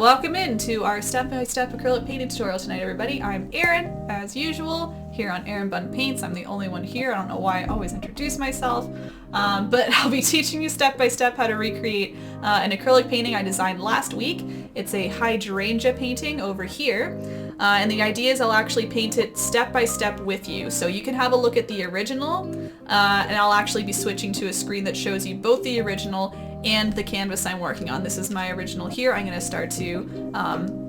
Welcome into our step-by-step acrylic painting tutorial tonight, everybody. I'm Erin, as usual, here on erinbunpaints. I'm the only one here. I don't know why I always introduce myself, but I'll be teaching you step-by-step how to recreate an acrylic painting I designed last week. It's a hydrangea painting over here, and the idea is I'll actually paint it step-by-step with you. So you can have a look at the original, and I'll actually be switching to a screen that shows you both the original and the canvas I'm working on. This is my original here. I'm going to start to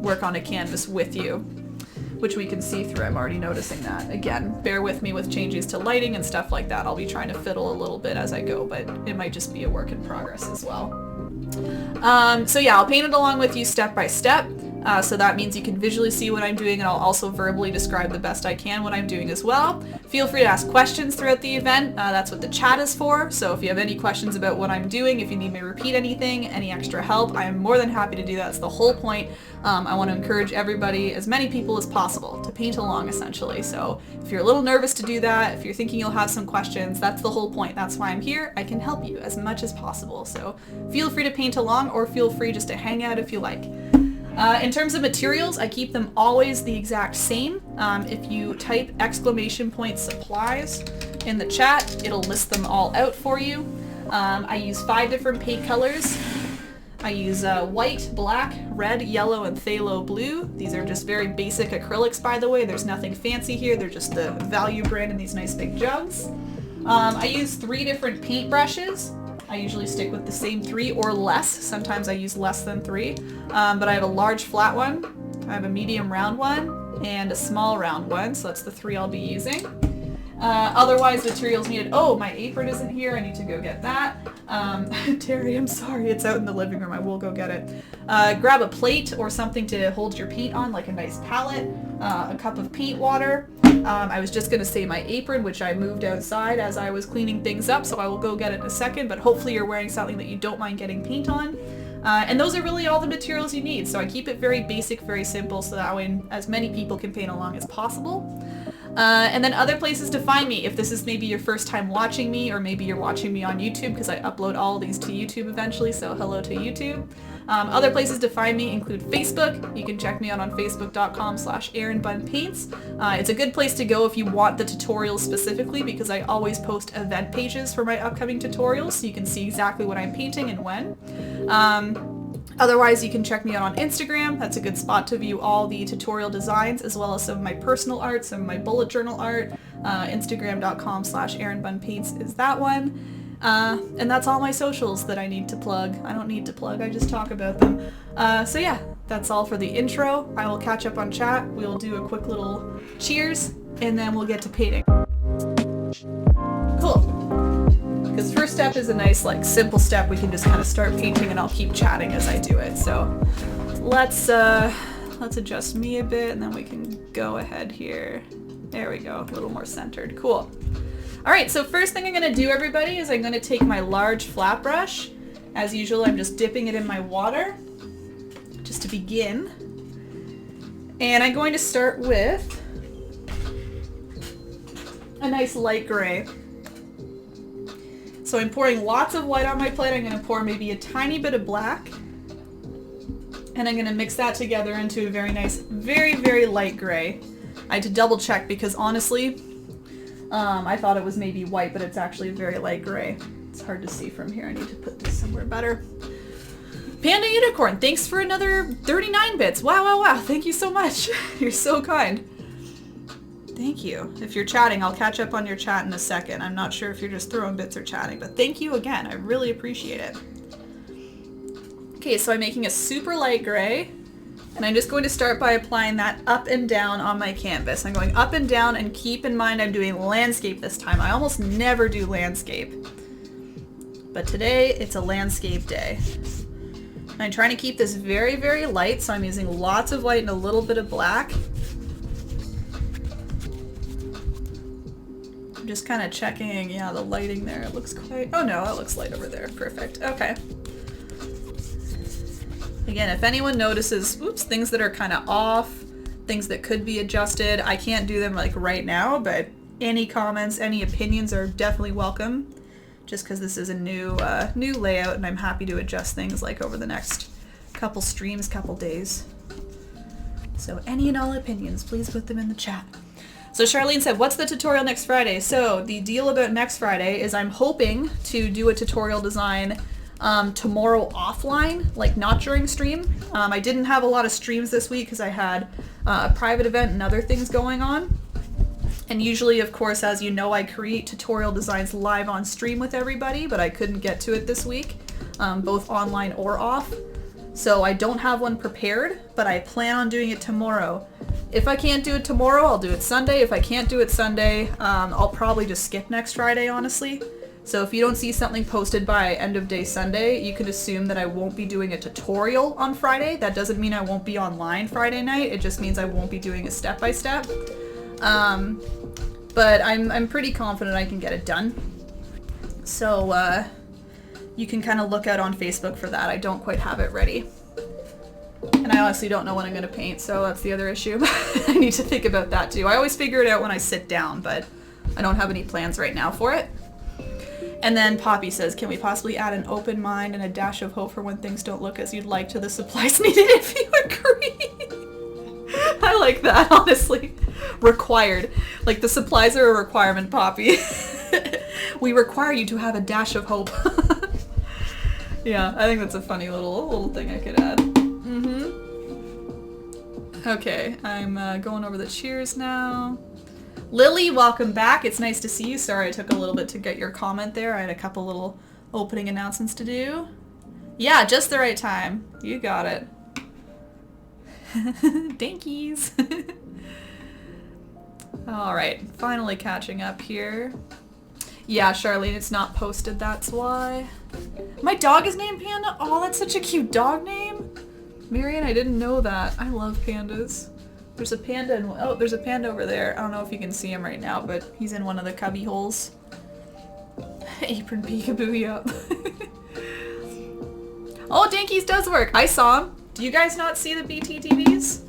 work on a canvas with you, which we can see through. I'm already noticing that. Again, bear with me with changes to lighting and stuff like that. I'll be trying to fiddle a little bit as I go, but it might just be a work in progress as well. So yeah, I'll paint it along with you step by step. So that means you can visually see what I'm doing, and I'll also verbally describe the best I can what I'm doing as well. Feel free to ask questions throughout the event. That's what the chat is for. So if you have any questions about what I'm doing, if you need me to repeat anything, any extra help, I am more than happy to do that. That's the whole point. I want to encourage everybody, as many people as possible, to paint along essentially. So if you're a little nervous to do that, if you're thinking you'll have some questions, that's the whole point. That's why I'm here. I can help you as much as possible. So feel free to paint along, or feel free just to hang out if you like. In terms of materials, I keep them always the exact same. If you type !supplies in the chat, it'll list them all out for you. I use 5 different paint colors. I use white, black, red, yellow, and phthalo blue. These are just very basic acrylics, by the way. There's nothing fancy here. They're just the value brand in these nice big jugs. I use 3 different paint brushes. I usually stick with the same 3 or less. Sometimes I use less than 3. But I have a large flat one, I have a medium round one, and a small round one. So that's the 3 I'll be using. Otherwise, materials needed. Oh, my apron isn't here. I need to go get that. Terry, I'm sorry. It's out in the living room. I will go get it. Grab a plate or something to hold your paint on, like a nice palette, a cup of paint water. I was just going to say my apron, which I moved outside as I was cleaning things up, so I will go get it in a second, but hopefully you're wearing something that you don't mind getting paint on. And those are really all the materials you need, so I keep it very basic, very simple, so that way as many people can paint along as possible. And then other places to find me, if this is maybe your first time watching me, or maybe you're watching me on YouTube, because I upload all of these to YouTube eventually, so hello to YouTube. Other places to find me include Facebook. You can check me out on facebook.com/erinbunpaints. It's a good place to go if you want the tutorials specifically, because I always post event pages for my upcoming tutorials, so you can see exactly what I'm painting and when. Otherwise, you can check me out on Instagram. That's a good spot to view all the tutorial designs, as well as some of my personal art, some of my bullet journal art. Instagram.com/erinbunpaints is that one. And that's all my socials that I need to plug. I don't need to plug, I just talk about them. So yeah, that's all for the intro. I will catch up on chat. We'll do a quick little cheers, and then we'll get to painting. Cool. Because first step is a nice, like, simple step. We can just kind of start painting, and I'll keep chatting as I do it. So let's adjust me a bit, and then we can go ahead here. There we go, a little more centered. Cool. All right, so first thing I'm going to do, everybody, is I'm going to take my large flat brush. As usual, I'm just dipping it in my water, just to begin. And I'm going to start with a nice light gray. So I'm pouring lots of white on my plate. I'm going to pour maybe a tiny bit of black. And I'm going to mix that together into a very nice, very, very light gray. I had to double check because honestly, I thought it was maybe white, but it's actually a very light gray. It's hard to see from here. I need to put this somewhere better. Panda Unicorn, thanks for another 39 bits. Wow, wow, wow. Thank you so much. You're so kind. Thank you. If you're chatting, I'll catch up on your chat in a second. I'm not sure if you're just throwing bits or chatting, but thank you again. I really appreciate it. Okay, so I'm making a super light gray, and I'm just going to start by applying that up and down on my canvas. I'm going up and down, and keep in mind I'm doing landscape this time. I almost never do landscape, but today it's a landscape day. And I'm trying to keep this very, very light, so I'm using lots of white and a little bit of black. I'm just kind of checking, yeah, the lighting there, it looks quite, oh no, it looks light over there, perfect, okay. Again, if anyone notices, oops, things that are kind of off, things that could be adjusted, I can't do them like right now, but any comments, any opinions are definitely welcome, just because this is a new layout, and I'm happy to adjust things like over the next couple streams, couple days. So any and all opinions, please put them in the chat. So Charlene said, what's the tutorial next Friday? So the deal about next Friday is I'm hoping to do a tutorial design tomorrow offline, like not during stream. I didn't have a lot of streams this week because I had a private event and other things going on. And usually, of course, as you know, I create tutorial designs live on stream with everybody, but I couldn't get to it this week, both online or off. So I don't have one prepared, but I plan on doing it tomorrow. If I can't do it tomorrow, I'll do it Sunday. If I can't do it Sunday, I'll probably just skip next Friday, honestly. So if you don't see something posted by end of day Sunday, you can assume that I won't be doing a tutorial on Friday. That doesn't mean I won't be online Friday night. It just means I won't be doing a step-by-step. But I'm pretty confident I can get it done. So you can kind of look out on Facebook for that. I don't quite have it ready. And I honestly don't know when I'm going to paint, so that's the other issue. I need to think about that too. I always figure it out when I sit down, but I don't have any plans right now for it. And then Poppy says, can we possibly add an open mind and a dash of hope for when things don't look as you'd like to the supplies needed, if you agree? I like that, honestly. Required. Like, the supplies are a requirement, Poppy. We require you to have a dash of hope. Yeah, I think that's a funny little thing I could add. Okay, I'm going over the cheers now. Lily, welcome back. It's nice to see you. Sorry I took a little bit to get your comment there. I had a couple little opening announcements to do. Yeah, just the right time. You got it. Dinkies. Alright, finally catching up here. Yeah, Charlene, it's not posted, that's why. My dog is named Panda? Oh, that's such a cute dog name. Marion, I didn't know that. I love pandas. There's a panda in, oh, there's a panda over there. I don't know if you can see him right now, but he's in one of the cubby holes. Apron peekaboo, yep. Oh, Dinkies does work. I saw him. Do you guys not see the BTTVs?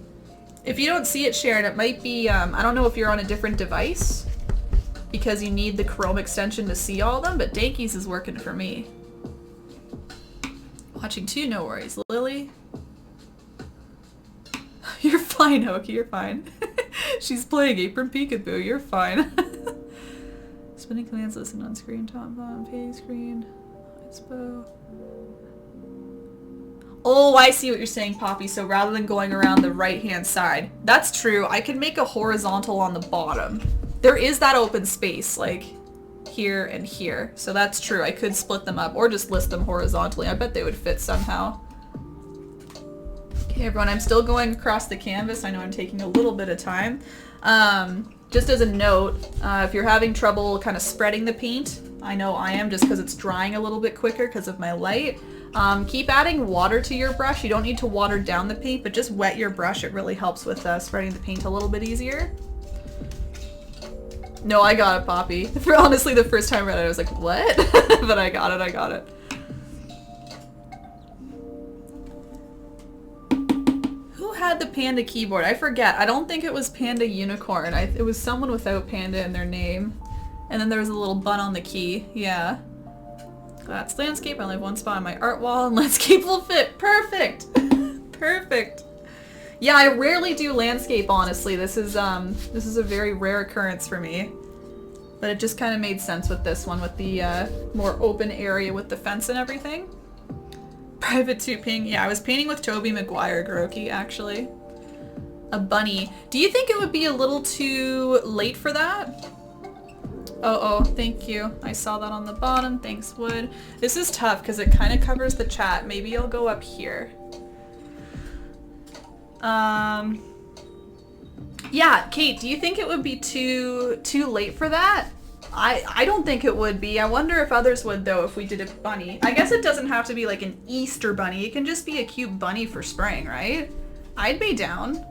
If you don't see it, Sharon, it might be, I don't know if you're on a different device because you need the Chrome extension to see all of them, but Dinkies is working for me. Watching too, no worries. Lily? You're fine, Oki, you're fine. She's playing Apron Peekaboo, you're fine. Spinning commands, listen on screen, top, bottom, page screen, expo. Oh, I see what you're saying, Poppy. So rather than going around the right-hand side, that's true. I could make a horizontal on the bottom. There is that open space, like here and here. So that's true. I could split them up or just list them horizontally. I bet they would fit somehow. Okay, everyone, I'm still going across the canvas. I know I'm taking a little bit of time. Just as a note, if you're having trouble kind of spreading the paint, I know I am just because it's drying a little bit quicker because of my light. Keep adding water to your brush. You don't need to water down the paint, but just wet your brush. It really helps with spreading the paint a little bit easier. No, I got it, Poppy. For honestly, the first time I read it, I was like, what? But I got it, I got it. Who had the Panda keyboard? I forget. I don't think it was Panda Unicorn. It was someone without Panda in their name. And then there was a little bun on the key. Yeah. That's landscape. I only have one spot on my art wall, and landscape will fit. Perfect. Perfect. Yeah, I rarely do landscape, honestly. This is a very rare occurrence for me. But it just kind of made sense with this one, with the more open area with the fence and everything. Private 2 ping. Yeah, I was painting with Toby Maguire Groki, actually. A bunny. Do you think it would be a little too late for that? Oh, thank you. I saw that on the bottom. Thanks, Wood. This is tough because it kind of covers the chat. Maybe I'll go up here. Yeah, Kate, do you think it would be too late for that? I don't think it would be. I wonder if others would, though, if we did a bunny. I guess it doesn't have to be like an Easter bunny. It can just be a cute bunny for spring, right? I'd be down.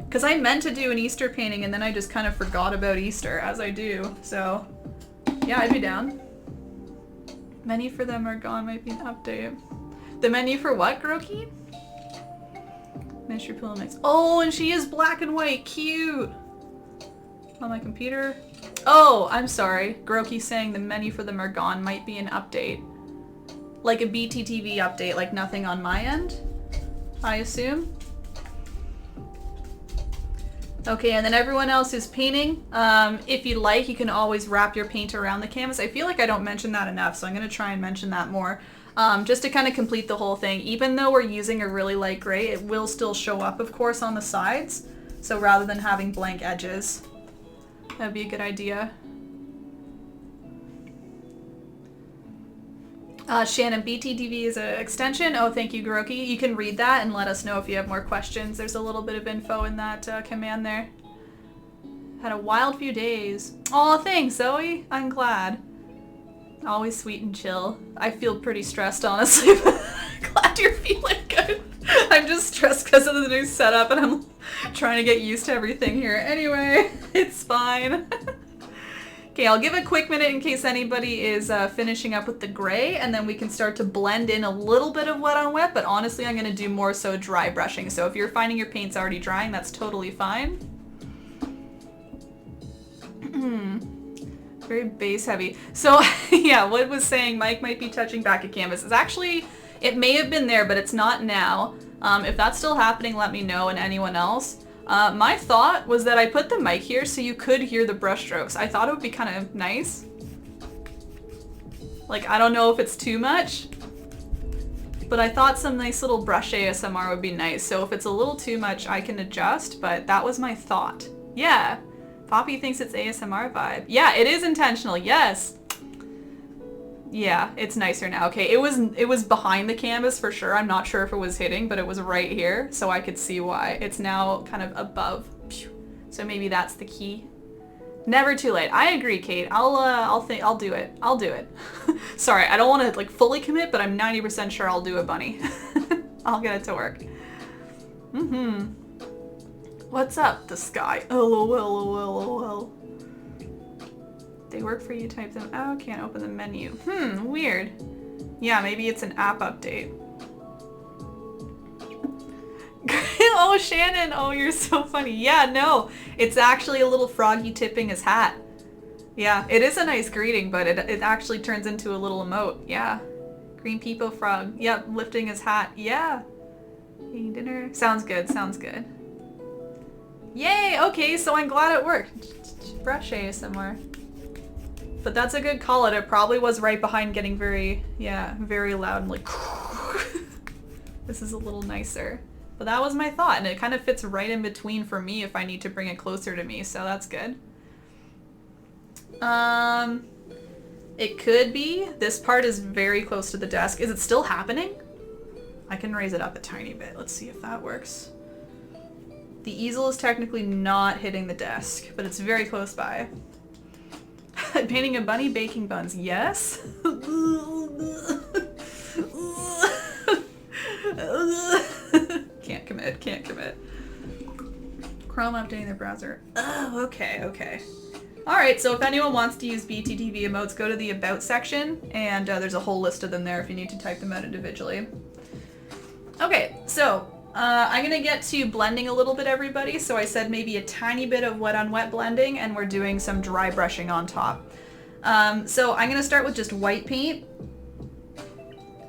Because I meant to do an Easter painting and then I just kind of forgot about Easter, as I do. So, yeah, I'd be down. Menu for them are gone, might be an update. The menu for what, Groki? Mystery Pillow Mix. Oh, and she is black and white. Cute. On my computer. Oh, I'm sorry. Groki's saying the menu for them are gone might be an update. Like a BTTV update, like nothing on my end. I assume. Okay, and then everyone else who's painting, if you like, you can always wrap your paint around the canvas. I feel like I don't mention that enough, so I'm going to try and mention that more. Just to kind of complete the whole thing. Even though we're using a really light gray, it will still show up, of course, on the sides. So rather than having blank edges, that would be a good idea. Shannon, BTDV is an extension. Oh, thank you, Garoki. You can read that and let us know if you have more questions. There's a little bit of info in that command there. Had a wild few days. Oh, thanks, Zoe. I'm glad. Always sweet and chill. I feel pretty stressed, honestly. Glad you're feeling good. I'm just stressed because of the new setup and I'm trying to get used to everything here. Anyway, it's fine. Okay, I'll give a quick minute in case anybody is finishing up with the gray, and then we can start to blend in a little bit of wet on wet, but honestly I'm going to do more so dry brushing. So if you're finding your paint's already drying, that's totally fine. Very base heavy. So yeah, what was saying Mike might be touching back at canvas is actually, it may have been there, but it's not now. If that's still happening, let me know, and anyone else. My thought was that I put the mic here so you could hear the brush strokes. I thought it would be kind of nice. Like, I don't know if it's too much, but I thought some nice little brush ASMR would be nice. So if it's a little too much, I can adjust, but that was my thought. Yeah, Poppy thinks it's ASMR vibe. Yeah, it is intentional, yes. Yeah, it's nicer now. Okay, it was behind the canvas for sure. I'm not sure if it was hitting, but it was right here, so I could see why. It's now kind of above. So maybe that's the key. Never too late. I agree, Kate. I'll do it. I'll do it. Sorry, I don't want to like fully commit, but I'm 90% sure I'll do it, bunny. I'll get it to work. What's up, the sky? LOL. They work for you, type them. Oh, can't open the menu. Weird. Yeah, maybe it's an app update. Oh, Shannon. Oh, you're so funny. Yeah, no. It's actually a little froggy tipping his hat. Yeah, it is a nice greeting, but it actually turns into a little emote. Yeah. Green peepo frog. Yep, lifting his hat. Yeah. Eating dinner. Sounds good, sounds good. Yay! Okay, so I'm glad it worked. Brush ASMR. But that's a good call out. It probably was right behind getting very loud and like this is a little nicer. But that was my thought, and it kind of fits right in between for me if I need to bring it closer to me, so that's good. It could be. This part is very close to the desk. Is it still happening? I can raise it up a tiny bit. Let's see if that works. The easel is technically not hitting the desk, but it's very close by. Painting a bunny baking buns. Yes? Can't commit. Chrome updating their browser. Oh, okay. Alright, so if anyone wants to use BTTV emotes, go to the About section, and there's a whole list of them there if you need to type them out individually. Okay, so I'm gonna get to blending a little bit, everybody. So I said maybe a tiny bit of wet on wet blending, and we're doing some dry brushing on top. So I'm gonna start with just white paint,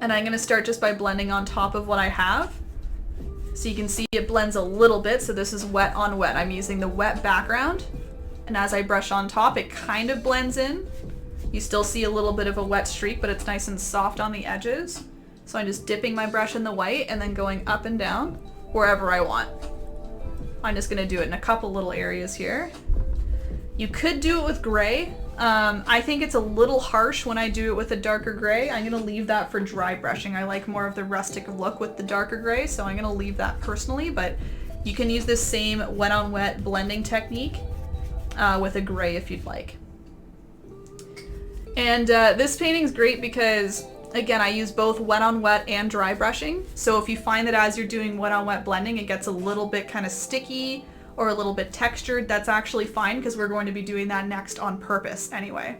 and I'm gonna start just by blending on top of what I have. So you can see it blends a little bit, so this is wet on wet. I'm using the wet background, and as I brush on top, it kind of blends in. You still see a little bit of a wet streak, but it's nice and soft on the edges. So I'm just dipping my brush in the white and then going up and down wherever I want. I'm just gonna do it in a couple little areas here. You could do it with gray. I think it's a little harsh when I do it with a darker gray. I'm gonna leave that for dry brushing. I like more of the rustic look with the darker gray, so I'm gonna leave that personally, but you can use this same wet on wet blending technique with a gray if you'd like. And this painting's great because, again, I use both wet on wet and dry brushing. So if you find that as you're doing wet on wet blending, it gets a little bit kind of sticky or a little bit textured, that's actually fine because we're going to be doing that next on purpose anyway.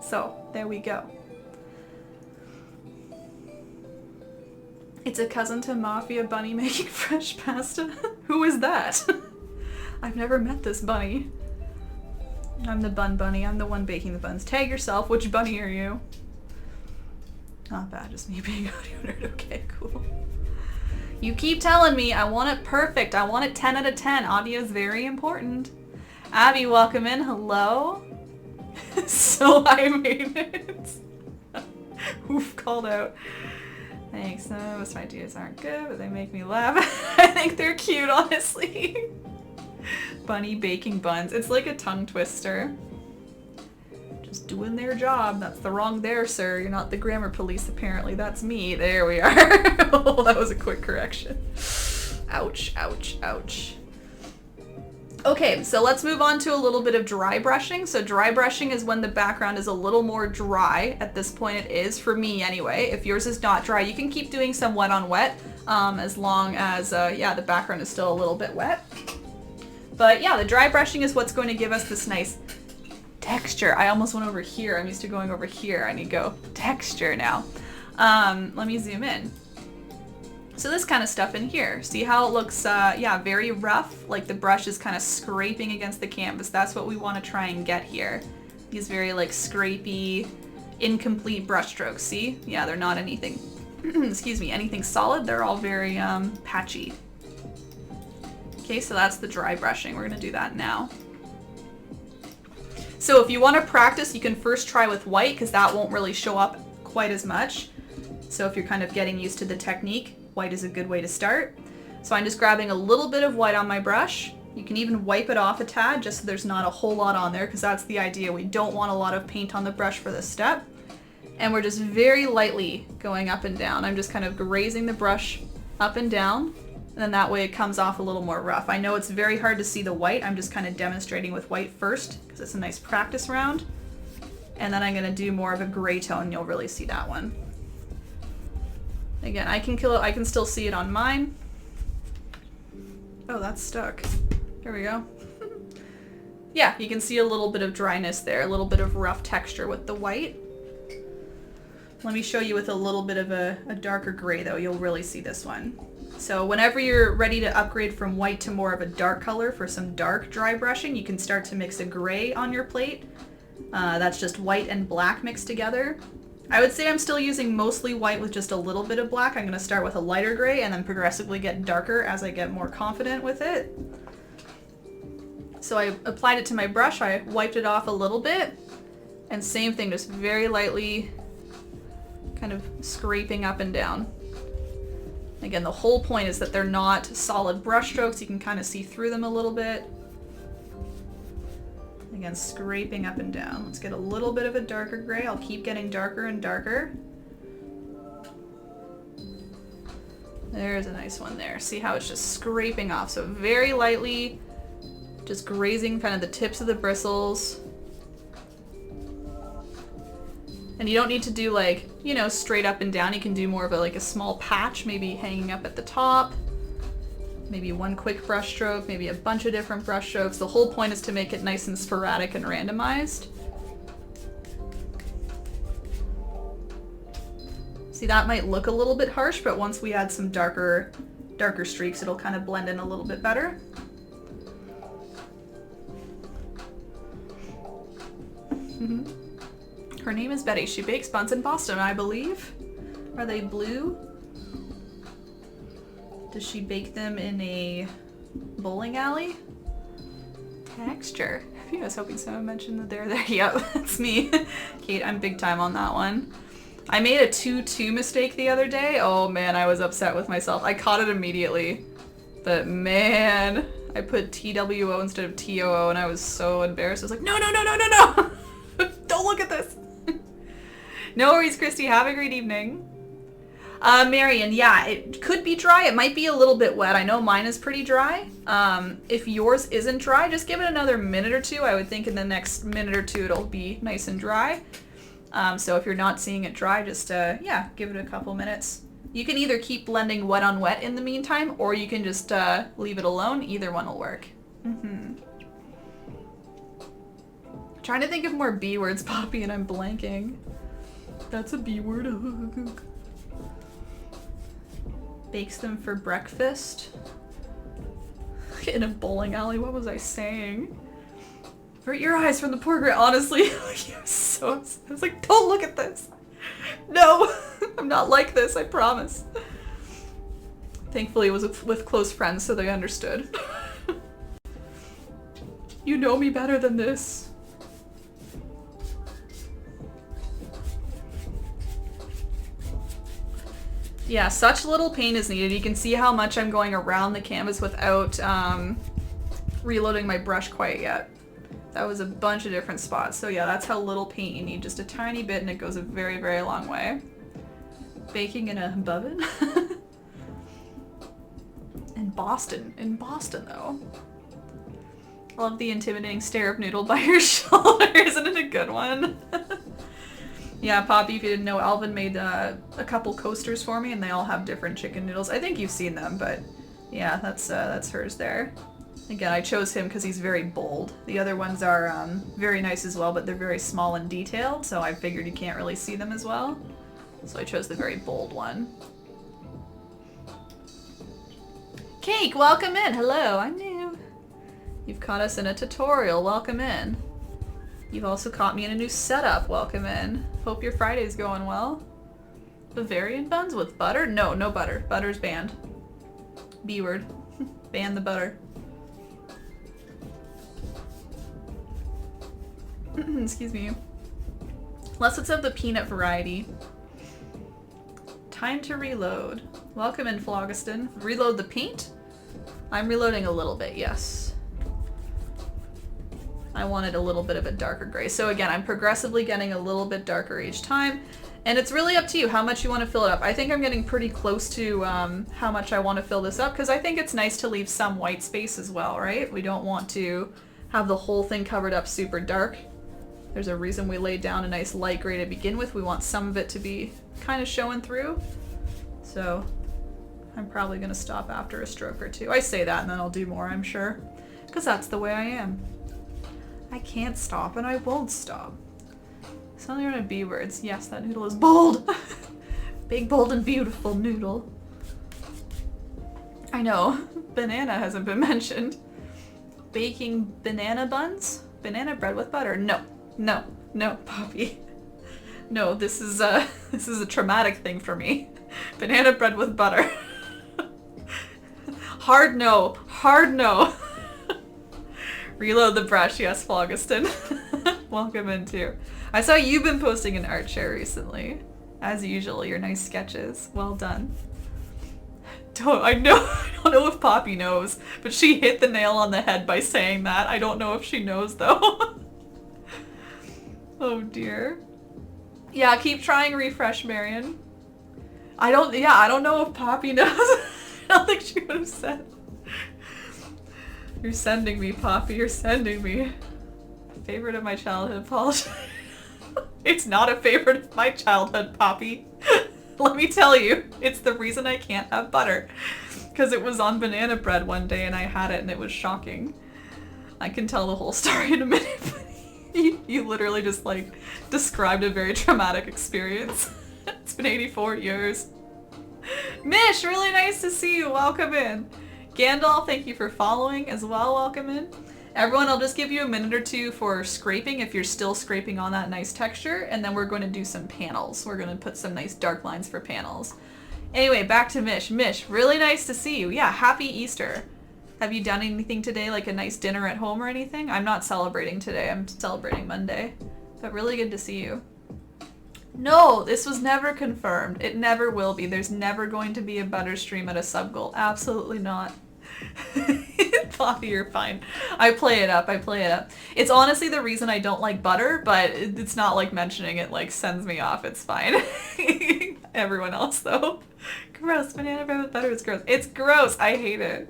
So there we go. It's a cousin to Mafia Bunny making fresh pasta. Who is that? I've never met this bunny. I'm the bun bunny. I'm the one baking the buns. Tag yourself. Which bunny are you? Not bad. Just me being audio nerd. Okay, cool. You keep telling me I want it perfect. I want it 10 out of 10. Audio is very important. Abby, welcome in. Hello. So I made it. Oof, called out. Thanks. Most ideas aren't good, but they make me laugh. I think they're cute, honestly. Bunny baking buns. It's like a tongue twister. Just doing their job. That's the wrong there, sir. You're not the grammar police, apparently. That's me. There we are. Oh, that was a quick correction. Ouch, ouch, ouch. Okay, so let's move on to a little bit of dry brushing. So dry brushing is when the background is a little more dry. At this point it is, for me anyway. If yours is not dry, you can keep doing some wet on wet, as long as, yeah, the background is still a little bit wet. But yeah, the dry brushing is what's going to give us this nice texture. I almost went over here. I'm used to going over here. I need to go texture now. Let me zoom in. So this kind of stuff in here. See how it looks, yeah, very rough? Like the brush is kind of scraping against the canvas. That's what we want to try and get here. These very like scrapey, incomplete brush strokes. See? Yeah, they're not anything, excuse me, anything solid. They're all very patchy. Okay, so that's the dry brushing. We're gonna do that now. So if you want to practice, you can first try with white because that won't really show up quite as much. So if you're kind of getting used to the technique, white is a good way to start. So I'm just grabbing a little bit of white on my brush. You can even wipe it off a tad just so there's not a whole lot on there because that's the idea. We don't want a lot of paint on the brush for this step. And we're just very lightly going up and down. I'm just kind of grazing the brush up and down. And then that way it comes off a little more rough. I know it's very hard to see the white. I'm just kind of demonstrating with white first because it's a nice practice round. And then I'm going to do more of a gray tone. You'll really see that one. Again, I can still see it on mine. Oh, that's stuck. There we go. Yeah, you can see a little bit of dryness there, a little bit of rough texture with the white. Let me show you with a little bit of a darker gray though. You'll really see this one. So whenever you're ready to upgrade from white to more of a dark color for some dark dry brushing, you can start to mix a gray on your plate. That's just white and black mixed together. I would say I'm still using mostly white with just a little bit of black. I'm going to start with a lighter gray and then progressively get darker as I get more confident with it. So I applied it to my brush, I wiped it off a little bit, and same thing, just very lightly kind of scraping up and down. Again, the whole point is that they're not solid brush strokes. You can kind of see through them a little bit. Again, scraping up and down. Let's get a little bit of a darker gray. I'll keep getting darker and darker. There's a nice one there. See how it's just scraping off. So very lightly, just grazing kind of the tips of the bristles. And you don't need to do like, you know, straight up and down. You can do more of a small patch, maybe hanging up at the top. Maybe one quick brush stroke, maybe a bunch of different brush strokes. The whole point is to make it nice and sporadic and randomized. See, that might look a little bit harsh, but once we add some darker streaks, it'll kind of blend in a little bit better. Her name is Betty. She bakes buns in Boston, I believe. Are they blue? Does she bake them in a bowling alley? Texture. I was hoping someone mentioned that they're there. Yep, that's me. Kate, I'm big time on that one. I made a 2-2 mistake the other day. Oh man, I was upset with myself. I caught it immediately. But man, I put TWO instead of TOO and I was so embarrassed. I was like, no, no, no, no, no, no! Don't look at this! No worries, Christy. Have a great evening. Marion, yeah, it could be dry. It might be a little bit wet. I know mine is pretty dry. If yours isn't dry, just give it another minute or two. I would think in the next minute or two it'll be nice and dry. So if you're not seeing it dry, just, yeah, give it a couple minutes. You can either keep blending wet on wet in the meantime, or you can just leave it alone. Either one will work. Trying to think of more B words, Poppy, and I'm blanking. That's a B word. Bakes them for breakfast. In a bowling alley. What was I saying? Avert your eyes from the poor girl. Honestly, I was like, don't look at this. No, I'm not like this, I promise. Thankfully it was with close friends, so they understood. You know me better than this. Yeah, such little paint is needed. You can see how much I'm going around the canvas without reloading my brush quite yet. That was a bunch of different spots. So yeah, that's how little paint you need. Just a tiny bit and it goes a very, very long way. Baking in a oven? In Boston though. I love the intimidating stare of Noodle by your shoulder. Isn't it a good one? Yeah, Poppy, if you didn't know, Alvin made a couple coasters for me, and they all have different chicken noodles. I think you've seen them, but yeah, that's hers there. Again, I chose him because he's very bold. The other ones are very nice as well, but they're very small and detailed, so I figured you can't really see them as well. So I chose the very bold one. Cake, welcome in. Hello, I'm new. You've caught us in a tutorial. Welcome in. You've also caught me in a new setup. Welcome in. Hope your Friday's going well. Bavarian buns with butter? No, no butter. Butter's banned. B word. Ban the butter. Excuse me. Unless it's of the peanut variety. Time to reload. Welcome in, Phlogiston. Reload the paint? I'm reloading a little bit, yes. I wanted a little bit of a darker gray. So again, I'm progressively getting a little bit darker each time. And it's really up to you how much you want to fill it up. I think I'm getting pretty close to how much I want to fill this up, because I think it's nice to leave some white space as well, right? We don't want to have the whole thing covered up super dark. There's a reason we laid down a nice light gray to begin with. We want some of it to be kind of showing through. So I'm probably going to stop after a stroke or two. I say that and then I'll do more, I'm sure, because that's the way I am. I can't stop and I won't stop. Something around B words. Yes, that noodle is bold. Big, bold, and beautiful noodle. I know. Banana hasn't been mentioned. Baking banana buns? Banana bread with butter? No. No. No, Poppy. No, this is a traumatic thing for me. Banana bread with butter. Hard no. Hard no. Reload the brush, yes, Phlogiston. Welcome in too. I saw you've been posting an art share recently. As usual, your nice sketches. Well done. I don't know if Poppy knows, but she hit the nail on the head by saying that. I don't know if she knows though. Oh dear. Yeah, keep trying refresh, Marion. I don't know if Poppy knows. I don't think she would have said. You're sending me, Poppy, you're sending me. Favorite of my childhood, apologize. It's not a favorite of my childhood, Poppy. Let me tell you, it's the reason I can't have butter. Because it was on banana bread one day and I had it and it was shocking. I can tell the whole story in a minute, but you literally just like described a very traumatic experience. It's been 84 years. Mish, really nice to see you. Welcome in. Gandalf, thank you for following as well. Welcome in. Everyone, I'll just give you a minute or two for scraping if you're still scraping on that nice texture, and then we're going to do some panels. We're going to put some nice dark lines for panels. Anyway, back to Mish. Mish, really nice to see you. Yeah, happy Easter. Have you done anything today, like a nice dinner at home or anything? I'm not celebrating today. I'm celebrating Monday. But really good to see you. No, this was never confirmed. It never will be. There's never going to be a butter stream at a sub-goal. Absolutely not. Poppy, you're fine. I play it up. It's honestly the reason I don't like butter, but it's not like mentioning it like sends me off. It's fine. Everyone else though. Gross. Banana bread with butter is gross. It's gross. I hate it.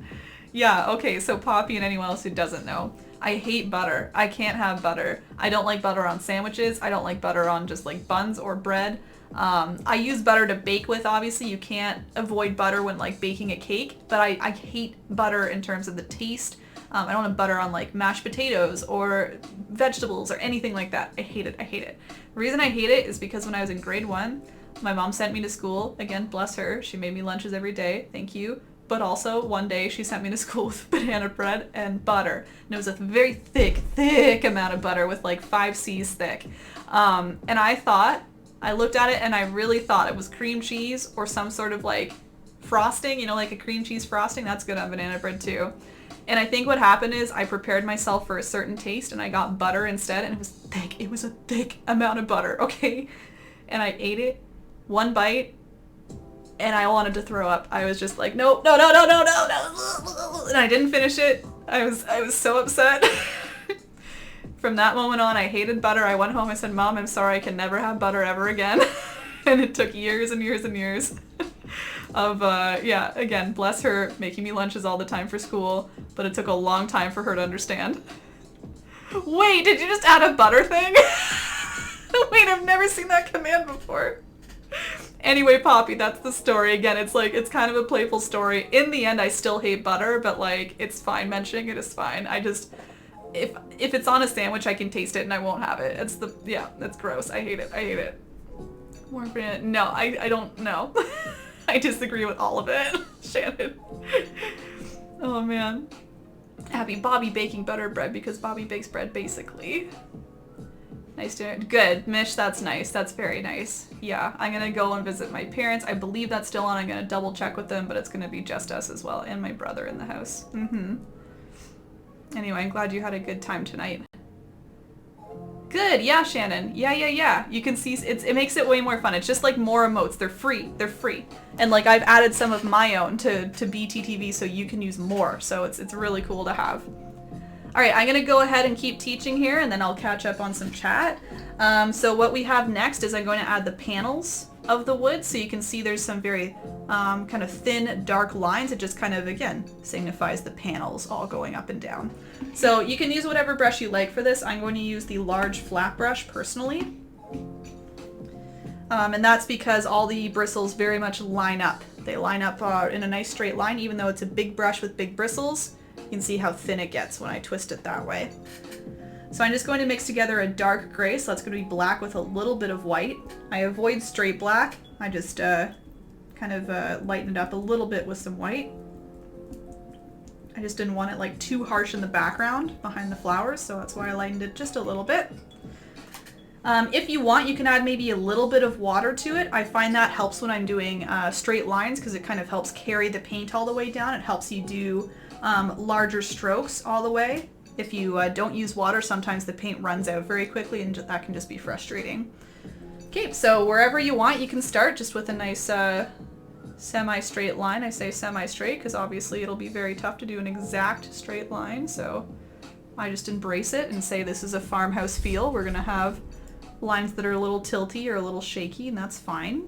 Yeah, okay, so Poppy and anyone else who doesn't know. I hate butter. I can't have butter. I don't like butter on sandwiches. I don't like butter on just like buns or bread. I use butter to bake with, obviously. You can't avoid butter when like baking a cake, but I hate butter in terms of the taste. I don't have butter on like mashed potatoes or vegetables or anything like that. I hate it. The reason I hate it is because when I was in grade 1, my mom sent me to school. Again, bless her. She made me lunches every day. Thank you. But also one day she sent me to school with banana bread and butter. And it was a very thick amount of butter with like 5 C's thick. And I looked at it and I really thought it was cream cheese or some sort of like frosting, you know, like a cream cheese frosting, that's good on banana bread too. And I think what happened is I prepared myself for a certain taste and I got butter instead, and it was thick. It was a thick amount of butter, okay? And I ate it, one bite, and I wanted to throw up. I was just like, no, no, no, no, no, no, no. And I didn't finish it. I was so upset. From that moment on, I hated butter. I went home, I said, Mom, I'm sorry, I can never have butter ever again. And it took years and years and years of, yeah, again, bless her, making me lunches all the time for school, but it took a long time for her to understand. Wait, did you just add a butter thing? Wait, I've never seen that command before. Anyway, Poppy, that's the story. Again, it's like, it's kind of a playful story. In the end, I still hate butter, but like, it's fine. Mentioning it is fine. I just, if it's on a sandwich, I can taste it and I won't have it. It's the, yeah, that's gross. I hate it. I hate it. More banana. No, I don't know. I disagree with all of it, Shannon. Oh man. Happy Bobby baking butter bread because Bobby bakes bread basically. Nice to good. Mish, that's nice. That's very nice. Yeah, I'm gonna go and visit my parents. I believe that's still on. I'm gonna double check with them, but it's gonna be just us as well and my brother in the house. Anyway, I'm glad you had a good time tonight. Good, yeah, Shannon. Yeah. You can see it makes it way more fun. It's just like more emotes. They're free. They're free. And like I've added some of my own to BTTV so you can use more. So it's really cool to have. All right, I'm gonna go ahead and keep teaching here and then I'll catch up on some chat. So what we have next is I'm going to add the panels of the wood. So you can see there's some very kind of thin, dark lines. It just kind of, again, signifies the panels all going up and down. So you can use whatever brush you like for this. I'm going to use the large flat brush personally. And that's because all the bristles very much line up. They line up in a nice straight line, even though it's a big brush with big bristles. You can see how thin it gets when I twist it that way. So I'm just going to mix together a dark gray, so that's going to be black with a little bit of white. I avoid straight black. I just kind of lighten it up a little bit with some white. I just didn't want it like too harsh in the background behind the flowers, so that's why I lightened it just a little bit. If you want, you can add maybe a little bit of water to it. I find that helps when I'm doing straight lines because it kind of helps carry the paint all the way down. It helps you do larger strokes all the way. If you don't use water, sometimes the paint runs out very quickly and that can just be frustrating. Okay, so wherever you want, you can start just with a nice semi-straight line. I say semi-straight because obviously it'll be very tough to do an exact straight line, so I just embrace it and say this is a farmhouse feel. We're gonna have lines that are a little tilty or a little shaky, and that's fine.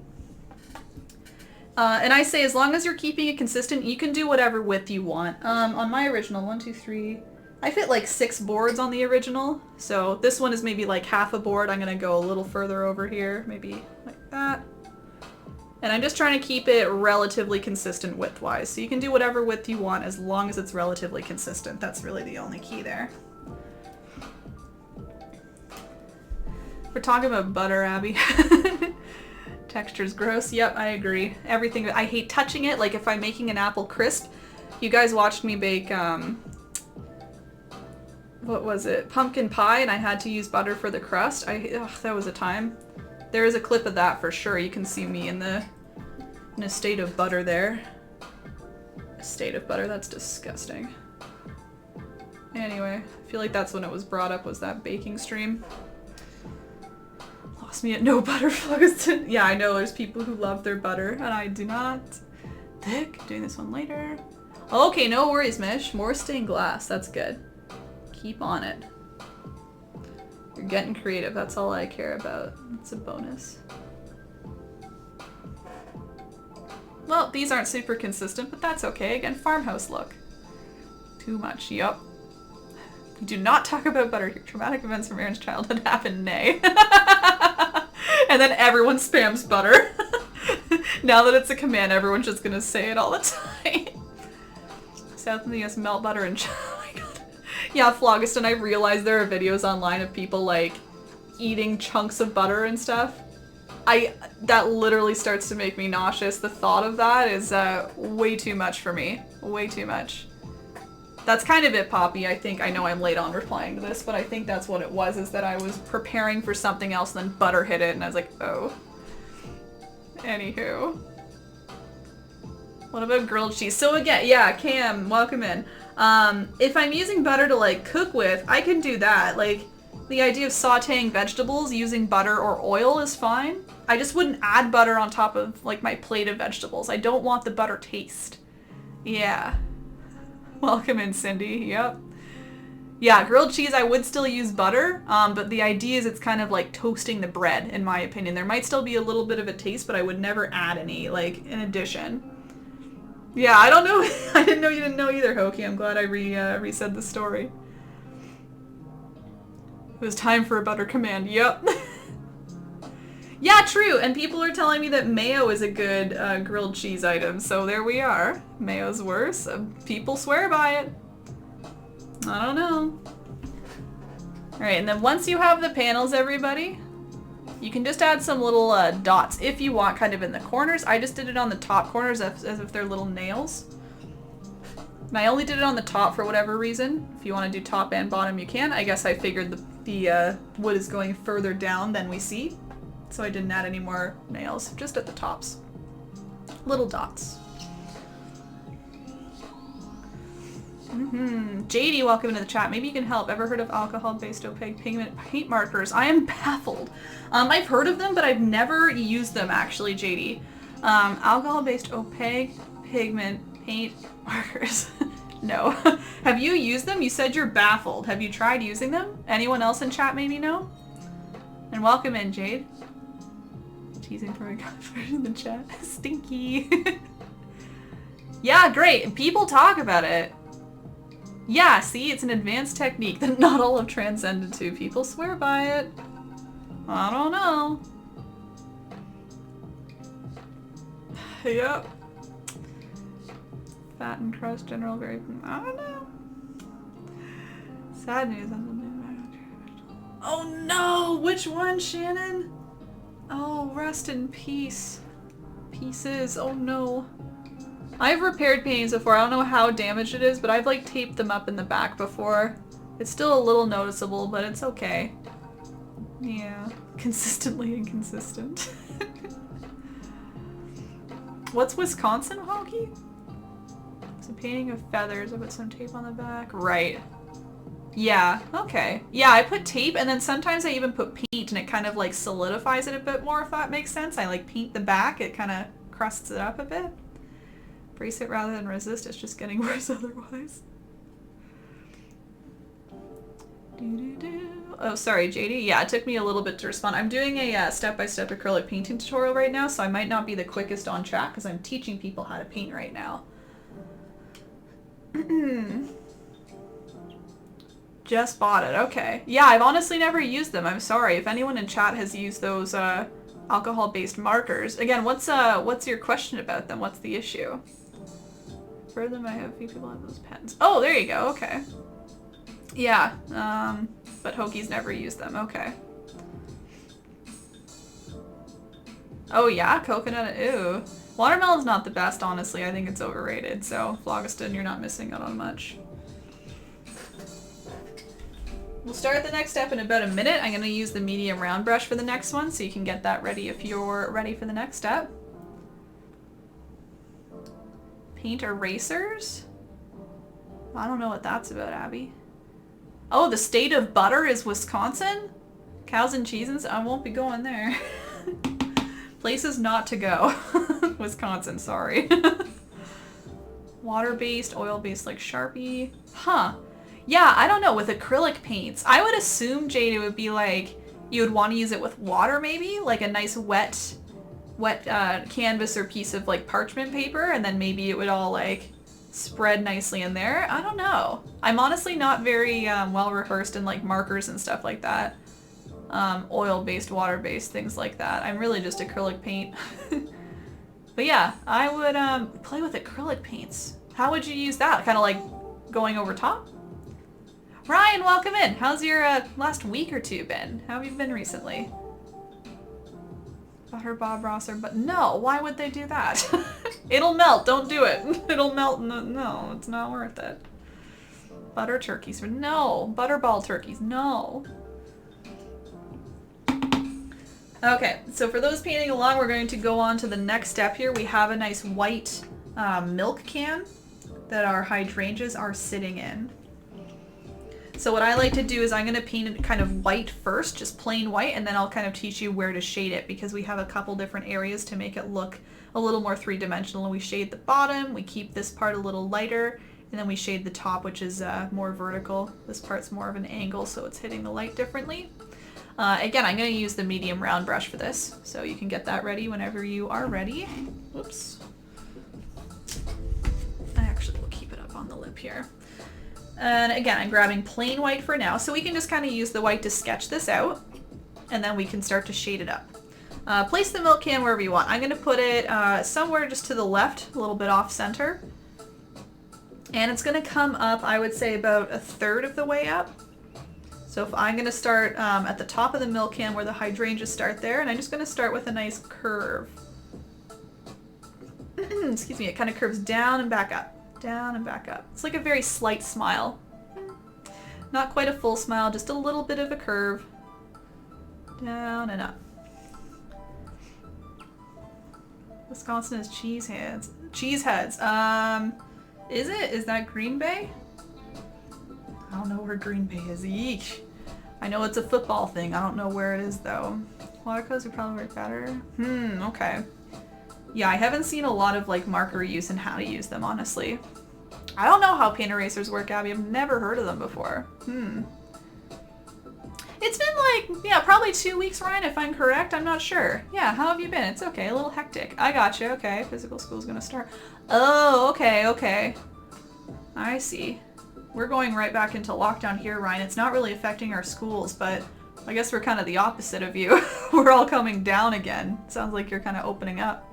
And I say as long as you're keeping it consistent, you can do whatever width you want. On my original, 1, 2, 3, I fit like 6 boards on the original, so this one is maybe like half a board. I'm gonna go a little further over here, maybe like that. And I'm just trying to keep it relatively consistent width-wise. So you can do whatever width you want as long as it's relatively consistent. That's really the only key there. We're talking about butter, Abby. Texture's gross. Yep, I agree. Everything. I hate touching it. Like if I'm making an apple crisp, you guys watched me bake, what was it? Pumpkin pie, and I had to use butter for the crust. Ugh, that was a time. There is a clip of that for sure. You can see me in a state of butter there. A state of butter, that's disgusting. Anyway, I feel like that's when it was brought up, was that baking stream. Lost me at no butter phlogiston. Yeah, I know there's people who love their butter, and I do not. Thick, doing this one later. Okay, no worries, Mish. More stained glass, that's good. Keep on it. You're getting creative, that's all I care about. It's a bonus. Well, these aren't super consistent, but that's okay. Again, farmhouse look. Too much, yup. We do not talk about butter here. Traumatic events from Erin's childhood happen, nay. And then everyone spams butter. Now that it's a command, everyone's just gonna say it all the time. South in the US, melt butter and oh my god. Yeah, phlogiston, I realize there are videos online of people like eating chunks of butter and stuff. That literally starts to make me nauseous. The thought of that is way too much for me. Way too much. That's kind of it, Poppy. I think, I know I'm late on replying to this, but I think that's what it was, is that I was preparing for something else and then butter hit it and I was like, oh. Anywho. What about grilled cheese? So again, yeah, Cam, welcome in. If I'm using butter to like cook with, I can do that. Like the idea of sauteing vegetables using butter or oil is fine. I just wouldn't add butter on top of like my plate of vegetables. I don't want the butter taste. Yeah. Welcome in, Cindy. Yep. Yeah, grilled cheese, I would still use butter, but the idea is it's kind of like toasting the bread, in my opinion. There might still be a little bit of a taste, but I would never add any, like, in addition. Yeah, I don't know. I didn't know you didn't know either, Hokie. I'm glad I resaid the story. It was time for a butter command. Yep. Yeah, true. And people are telling me that mayo is a good grilled cheese item, so there we are. Mayo's worse. People swear by it. I don't know. Alright, and then once you have the panels, everybody, you can just add some little dots if you want, kind of in the corners. I just did it on the top corners as if they're little nails. And I only did it on the top for whatever reason. If you want to do top and bottom, you can. I guess I figured the wood is going further down than we see. So I didn't add any more nails, just at the tops. Little dots. JD, welcome into the chat. Maybe you can help. Ever heard of alcohol-based opaque pigment paint markers? I am baffled. I've heard of them, but I've never used them, actually, JD. Alcohol-based opaque pigment paint markers. No. Have you used them? You said you're baffled. Have you tried using them? Anyone else in chat maybe know? And welcome in, Jade. Teasing for a in the chat. Stinky. Yeah, great. People talk about it. Yeah, see, it's an advanced technique that not all have transcended to. People swear by it. I don't know. Yep. Fat and crust, general, very... I don't know. Sad news. Oh no! Which one, Shannon? Oh, rest in peace. Pieces. Oh no. I've repaired paintings before. I don't know how damaged it is, but I've like taped them up in the back before. It's still a little noticeable, but it's okay. Yeah. Consistently inconsistent. What's Wisconsin hockey? It's a painting of feathers. I put some tape on the back. Right. Yeah, okay. Yeah, I put tape and then sometimes I even put paint and it kind of like solidifies it a bit more, if that makes sense. I like paint the back, it kind of crusts it up a bit. Brace it rather than resist, it's just getting worse otherwise. Oh, sorry, JD. Yeah, it took me a little bit to respond. I'm doing a step-by-step acrylic painting tutorial right now, so I might not be the quickest on chat because I'm teaching people how to paint right now. Just bought it. Okay. Yeah, I've honestly never used them. I'm sorry. If anyone in chat has used those alcohol-based markers. Again, what's your question about them? What's the issue? For them, I have a few people have those pens. Oh, there you go. Okay. Yeah. But Hokie's never used them. Okay. Oh yeah, coconut. Ew. Watermelon's not the best, honestly. I think it's overrated. So, Phlogiston, you're not missing out on much. We'll start the next step in about a minute. I'm going to use the medium round brush for the next one, so you can get that ready if you're ready for the next step. Paint erasers? I don't know what that's about, Abby. Oh, the state of butter is Wisconsin? Cows and cheeses? I won't be going there. Places not to go. Wisconsin, sorry. Water-based, oil-based like Sharpie. Huh. Yeah, I don't know, with acrylic paints. I would assume, Jade, it would be like, you would want to use it with water maybe? Like a nice wet canvas or piece of like parchment paper, and then maybe it would all like spread nicely in there. I don't know. I'm honestly not very well rehearsed in like markers and stuff like that. Oil-based, water-based, things like that. I'm really just acrylic paint. But yeah, I would play with acrylic paints. How would you use that? Kind of like going over top? Ryan, welcome in. How's your last week or two been? How have you been recently? Butter Bob Ross but no, why would they do that? It'll melt, don't do it. It'll melt, no, it's not worth it. Butter turkeys, no. Butterball turkeys, no. Okay, so for those painting along, we're going to go on to the next step here. We have a nice white milk can that our hydrangeas are sitting in. So what I like to do is I'm going to paint it kind of white first, just plain white, and then I'll kind of teach you where to shade it because we have a couple different areas to make it look a little more three-dimensional. We shade the bottom, we keep this part a little lighter, and then we shade the top, which is more vertical. This part's more of an angle, so it's hitting the light differently. Again, I'm going to use the medium round brush for this, so you can get that ready whenever you are ready. Whoops. I actually will keep it up on the lip here. And again, I'm grabbing plain white for now, so we can just kind of use the white to sketch this out, and then we can start to shade it up. Place the milk can wherever you want. I'm going to put it somewhere just to the left, a little bit off center. And it's going to come up, I would say, about a third of the way up. So if I'm going to start at the top of the milk can where the hydrangeas start there, and I'm just going to start with a nice curve. Excuse me, it kind of curves down and back up. Down and back up. It's like a very slight smile. Not quite a full smile, just a little bit of a curve. Down and up. Wisconsin is cheese heads. Cheese heads. Is it? Is that Green Bay? I don't know where Green Bay is. Yeesh. I know it's a football thing. I don't know where it is though. Watercolors would probably work better. Okay. Yeah, I haven't seen a lot of like marker use and how to use them, honestly. I don't know how paint erasers work, Abby. I've never heard of them before. It's been like, yeah, probably 2 weeks, Ryan, if I'm correct. I'm not sure. Yeah, how have you been? It's okay, a little hectic. I got you, okay. Physical school's gonna start. Oh, okay. I see. We're going right back into lockdown here, Ryan. It's not really affecting our schools, but I guess we're kind of the opposite of you. We're all coming down again. Sounds like you're kind of opening up.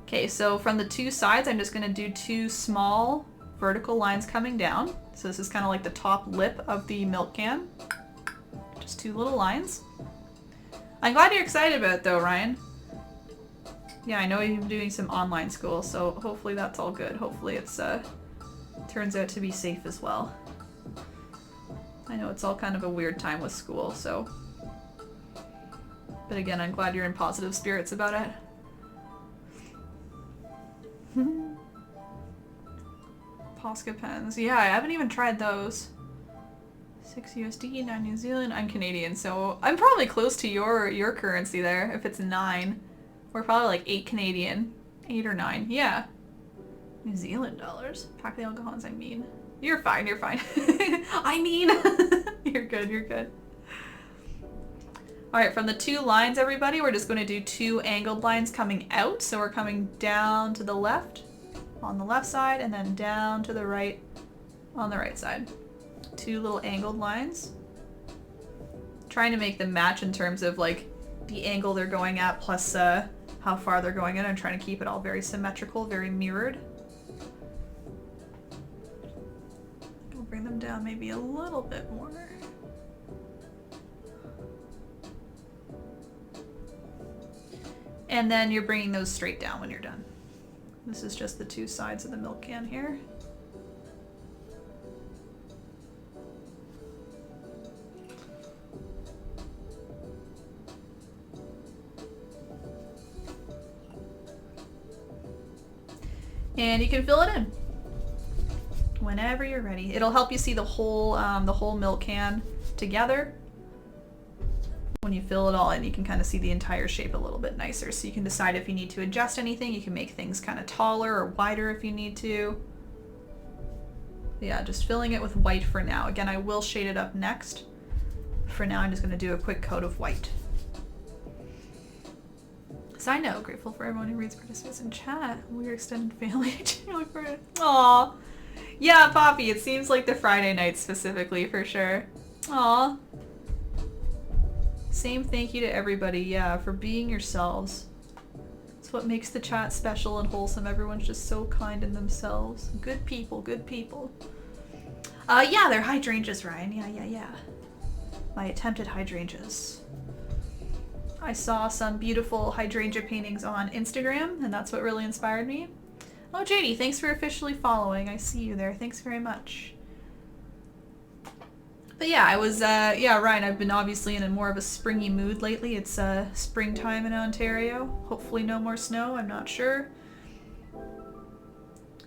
Okay, so from the two sides, I'm just going to do two small vertical lines coming down. So this is kind of like the top lip of the milk can. Just two little lines. I'm glad you're excited about it though, Ryan. Yeah, I know you've been doing some online school, so hopefully that's all good. Hopefully it's turns out to be safe as well. I know it's all kind of a weird time with school, so. But again, I'm glad you're in positive spirits about it. Posca pens. Yeah, I haven't even tried those. 6 USD, 9 New Zealand. I'm Canadian, so I'm probably close to your currency there. If it's 9, we're probably like 8 Canadian, 8 or 9. Yeah, New Zealand dollars. Pack the alcohols. I mean, you're fine. You're fine. I mean, you're good. You're good. All right, from the two lines, everybody, we're just going to do two angled lines coming out. So we're coming down to the left on the left side and then down to the right on the right side. Two little angled lines. Trying to make them match in terms of like the angle they're going at plus how far they're going in. I'm trying to keep it all very symmetrical, very mirrored. I'll bring them down maybe a little bit more. And then you're bringing those straight down when you're done. This is just the two sides of the milk can here. And you can fill it in whenever you're ready. It'll help you see the whole milk can together. When you fill it all in, you can kind of see the entire shape a little bit nicer. So you can decide if you need to adjust anything. You can make things kind of taller or wider if you need to. Yeah, just filling it with white for now. Again, I will shade it up next. For now, I'm just going to do a quick coat of white. Side note, grateful for everyone who reads, participates in chat. We're extended family. Look for it. Aw. Yeah, Poppy, it seems like the Friday night specifically for sure. Aw. Same thank you to everybody, yeah, for being yourselves. It's what makes the chat special and wholesome. Everyone's just so kind in themselves. Good people, good people. Yeah, they're hydrangeas, Ryan. Yeah. My attempted hydrangeas. I saw some beautiful hydrangea paintings on Instagram, and that's what really inspired me. Oh, JD, thanks for officially following. I see you there. Thanks very much. But yeah, I was, yeah, Ryan, I've been obviously in a more of a springy mood lately. It's springtime in Ontario. Hopefully no more snow, I'm not sure.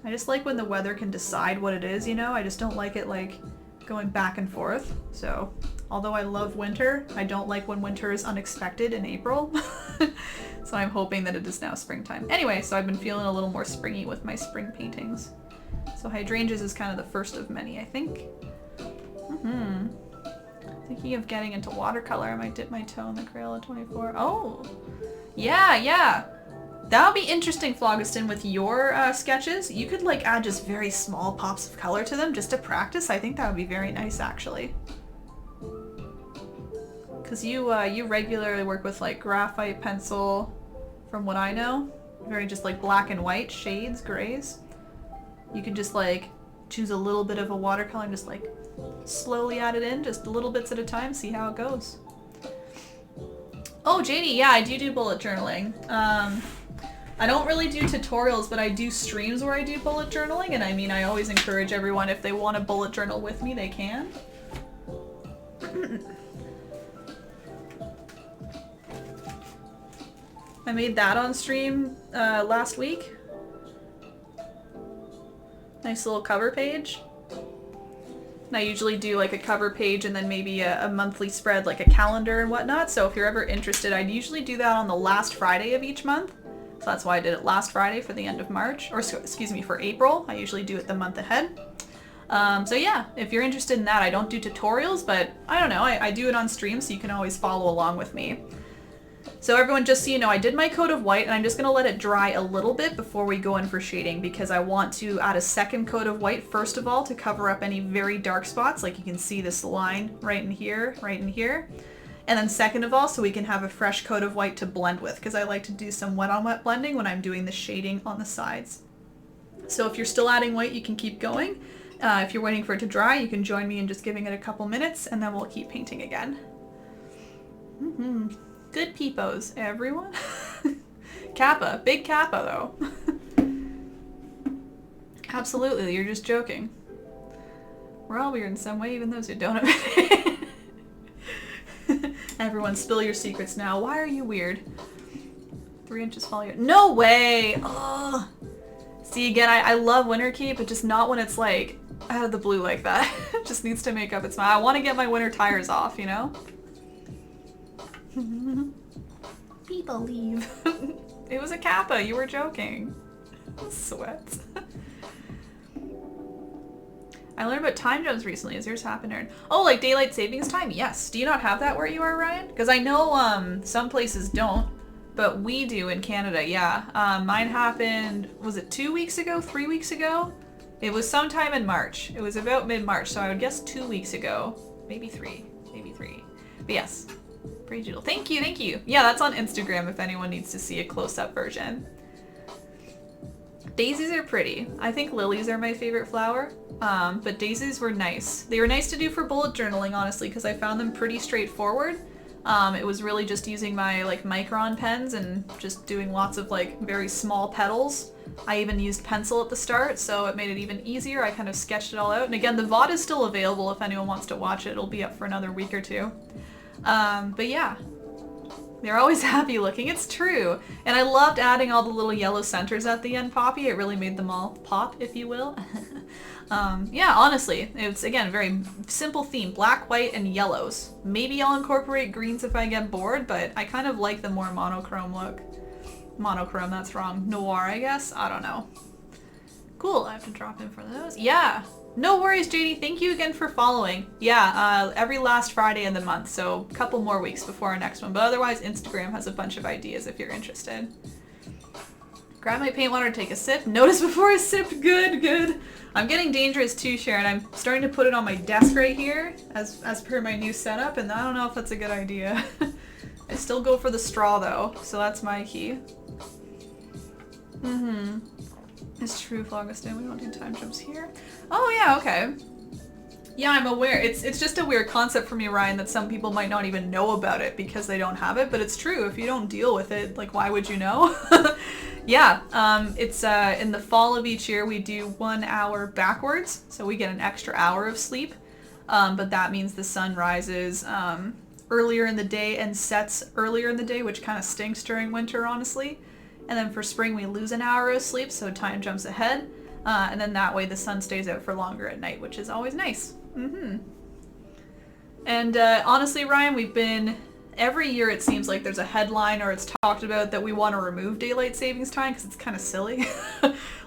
I just like when the weather can decide what it is, you know? I just don't like it, like, going back and forth. So, although I love winter, I don't like when winter is unexpected in April. So I'm hoping that it is now springtime. Anyway, so I've been feeling a little more springy with my spring paintings. So Hydrangeas is kind of the first of many, I think. Thinking of getting into watercolor. I might dip my toe in the Crayola 24. Oh! Yeah, yeah! That would be interesting, Phlogiston, with your sketches. You could like add just very small pops of color to them just to practice. I think that would be very nice, actually. Because you regularly work with like graphite pencil, from what I know. Very just like black and white shades, grays. You could just like choose a little bit of a watercolor and just like slowly add it in, just little bits at a time, see how it goes. Oh, JD, yeah, I do bullet journaling. I don't really do tutorials, but I do streams where I do bullet journaling, and I mean, I always encourage everyone, if they want to bullet journal with me, they can. I made that on stream last week. Nice little cover page. And I usually do like a cover page and then maybe a monthly spread, like a calendar and whatnot. So if you're ever interested, I'd usually do that on the last Friday of each month. So that's why I did it last Friday for the end of March, or excuse me, for April. I usually do it the month ahead. So yeah, if you're interested in that, I don't do tutorials, but I don't know, I do it on stream, so you can always follow along with me. So everyone, just so you know, I did my coat of white, and I'm just gonna let it dry a little bit before we go in for shading, because I want to add a second coat of white first of all to cover up any very dark spots, like you can see this line right in here, and then second of all, so we can have a fresh coat of white to blend with, because I like to do some wet on wet blending when I'm doing the shading on the sides. So if you're still adding white, you can keep going. If you're waiting for it to dry, you can join me in just giving it a couple minutes, and then we'll keep painting again. Good peepos, everyone. Kappa, big Kappa though. Absolutely, you're just joking. We're all weird in some way, even those who don't admit it. Everyone, spill your secrets now. Why are you weird? 3 inches fall your— No way! Oh. See, again, I love winter keep, but just not when it's like out of the blue like that. It just needs to make up its mind. I want to get my winter tires off, you know? People leave. It was a Kappa, you were joking. Sweats. I learned about time zones recently. Has yours happened, Erin? Oh, like daylight savings time? Yes. Do you not have that where you are, Ryan? Because I know some places don't, but we do in Canada, yeah. Mine happened, was it 2 weeks ago, 3 weeks ago? It was sometime in March. It was about mid-March, so I would guess 2 weeks ago. Maybe three. But yes. Digital. Thank you, thank you. Yeah, that's on Instagram if anyone needs to see a close-up version. Daisies are pretty. I think lilies are my favorite flower, but daisies were nice. They were nice to do for bullet journaling, honestly, because I found them pretty straightforward. It was really just using my like micron pens and just doing lots of like very small petals. I even used pencil at the start, so it made it even easier. I kind of sketched it all out. And again, the VOD is still available if anyone wants to watch it. It'll be up for another week or two. But yeah, they're always happy looking. It's true. And I loved adding all the little yellow centers at the end, Poppy. It really made them all pop, if you will. Yeah, honestly, it's again, very simple theme, black, white, and yellows. Maybe I'll incorporate greens if I get bored, but I kind of like the more monochrome look. Monochrome, that's wrong. Noir, I guess? I don't know. Cool, I have to drop in for those. Yeah. No worries, JD. Thank you again for following. Yeah, every last Friday in the month, so a couple more weeks before our next one. But otherwise, Instagram has a bunch of ideas if you're interested. Grab my paint water, take a sip. Notice before I sipped. Good, good. I'm getting dangerous too, Sharon. I'm starting to put it on my desk right here as per my new setup, and I don't know if that's a good idea. I still go for the straw though, so that's my key. It's true, Phlogiston. We don't do time jumps here. Oh yeah, okay. Yeah, I'm aware. It's just a weird concept for me, Ryan, that some people might not even know about it because they don't have it, but it's true. If you don't deal with it, like, why would you know? Yeah, it's in the fall of each year we do 1 hour backwards, so we get an extra hour of sleep. but that means the sun rises earlier in the day and sets earlier in the day, which kind of stinks during winter, honestly. And then for spring, we lose an hour of sleep, so time jumps ahead. And then that way the sun stays out for longer at night, which is always nice. And honestly, Ryan, every year it seems like there's a headline or it's talked about that we want to remove daylight savings time because it's kind of silly.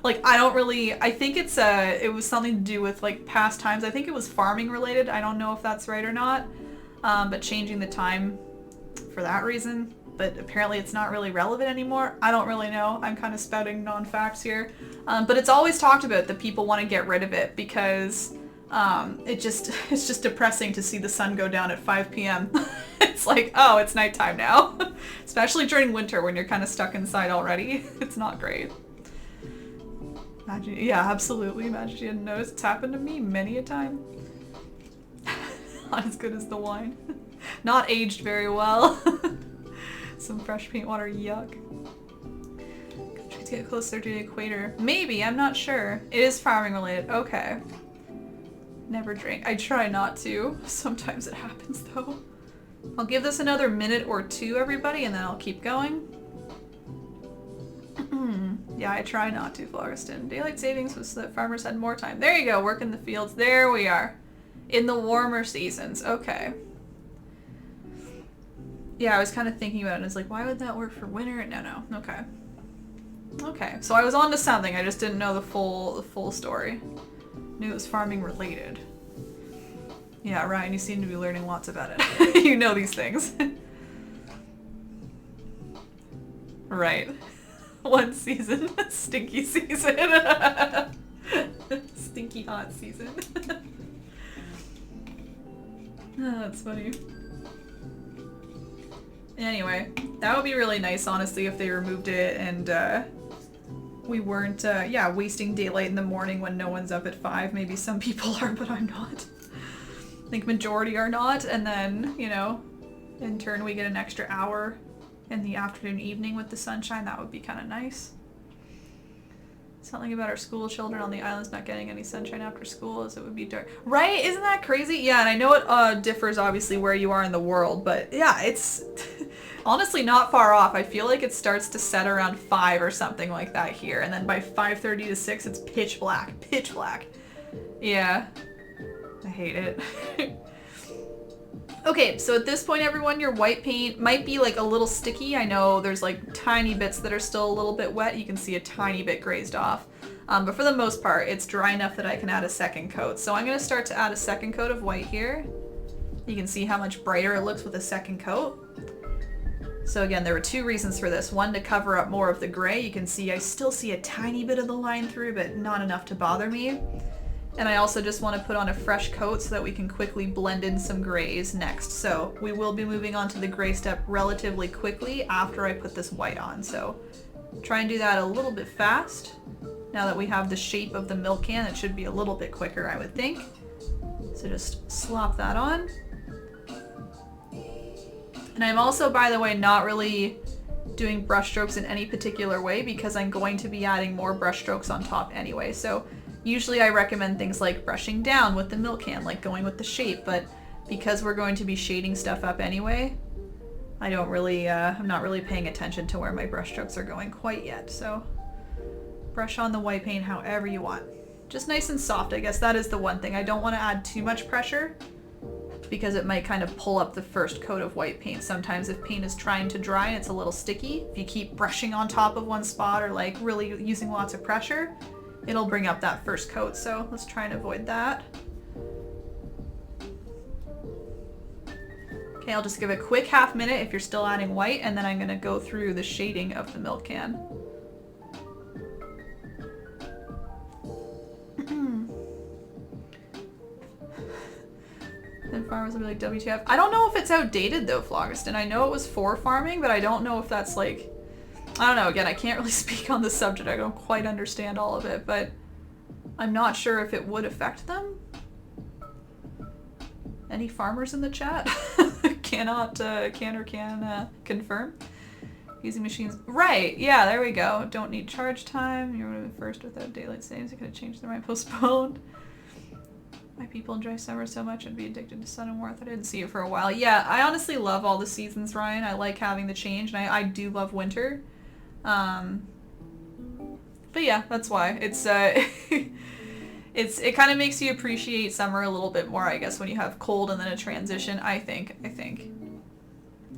Like, I think it was something to do with like past times. I think it was farming related. I don't know if that's right or not. But changing the time for that reason. But apparently it's not really relevant anymore. I don't really know. I'm kind of spouting non-facts here. But it's always talked about that people want to get rid of it because it's just depressing to see the sun go down at 5 p.m. It's like, oh, it's nighttime now. Especially during winter when you're kind of stuck inside already. It's not great. Imagine, yeah, absolutely. Imagine you didn't notice. It's happened to me many a time. Not as good as the wine. Not aged very well. Some fresh paint water, yuck. Countries get closer to the equator. Maybe, I'm not sure. It is farming related. Okay. Never drink. I try not to. Sometimes it happens though. I'll give this another minute or two, everybody, and then I'll keep going. Yeah, I try not to, Floreston. Daylight savings was so that farmers had more time. There you go, work in the fields. There we are. In the warmer seasons. Okay. Yeah, I was kind of thinking about it and it's like, why would that work for winter? No. Okay. Okay, so I was on to something. I just didn't know the full story. Knew it was farming related. Yeah, Ryan, you seem to be learning lots about it. You know these things. Right. One season. Stinky season. Stinky hot season. Oh, that's funny. Anyway, that would be really nice, honestly, if they removed it and we weren't, wasting daylight in the morning when no one's up at 5. Maybe some people are, but I'm not. I think majority are not, and then, you know, in turn we get an extra hour in the afternoon, evening with the sunshine. That would be kind of nice. Something about our school children on the islands not getting any sunshine after school as it would be dark. Right? Isn't that crazy? Yeah, and I know it differs obviously where you are in the world, but yeah, it's honestly not far off. I feel like it starts to set around 5 or something like that here, and then by 5:30 to 6 it's pitch black. Pitch black. Yeah. I hate it. Okay, so at this point, everyone, your white paint might be like a little sticky. I know there's like tiny bits that are still a little bit wet. You can see a tiny bit grazed off. But for the most part, it's dry enough that I can add a second coat. So I'm going to start to add a second coat of white here. You can see how much brighter it looks with a second coat. So again, there were 2 reasons for this. One, to cover up more of the gray. You can see I still see a tiny bit of the line through, but not enough to bother me. And I also just want to put on a fresh coat so that we can quickly blend in some grays next. So we will be moving on to the gray step relatively quickly after I put this white on. So try and do that a little bit fast. Now that we have the shape of the milk can, it should be a little bit quicker, I would think. So just slop that on. And I'm also, by the way, not really doing brush strokes in any particular way because I'm going to be adding more brush strokes on top anyway. So usually I recommend things like brushing down with the milk can, like going with the shape, but because we're going to be shading stuff up anyway, I'm not really paying attention to where my brush strokes are going quite yet. So brush on the white paint however you want. Just nice and soft, I guess that is the one thing. I don't want to add too much pressure because it might kind of pull up the first coat of white paint. Sometimes if paint is trying to dry and it's a little sticky, if you keep brushing on top of one spot or like really using lots of pressure, it'll bring up that first coat, so let's try and avoid that. Okay, I'll just give a quick half minute if you're still adding white, and then I'm gonna go through the shading of the milk can. Then farmers will be like, WTF. I don't know if it's outdated though, Phlogiston. I know it was for farming, but I don't know if that's like, I don't know, again, I can't really speak on the subject. I don't quite understand all of it, but I'm not sure if it would affect them. Any farmers in the chat? Can confirm. Using machines. Right, yeah, there we go. Don't need charge time. You're moving first without daylight savings. You could have changed the right postponed. Why people enjoy summer so much and be addicted to sun and warmth. I didn't see it for a while. Yeah, I honestly love all the seasons, Ryan. I like having the change, and I do love winter. But yeah, that's why. It's it kind of makes you appreciate summer a little bit more, I guess, when you have cold and then a transition. I think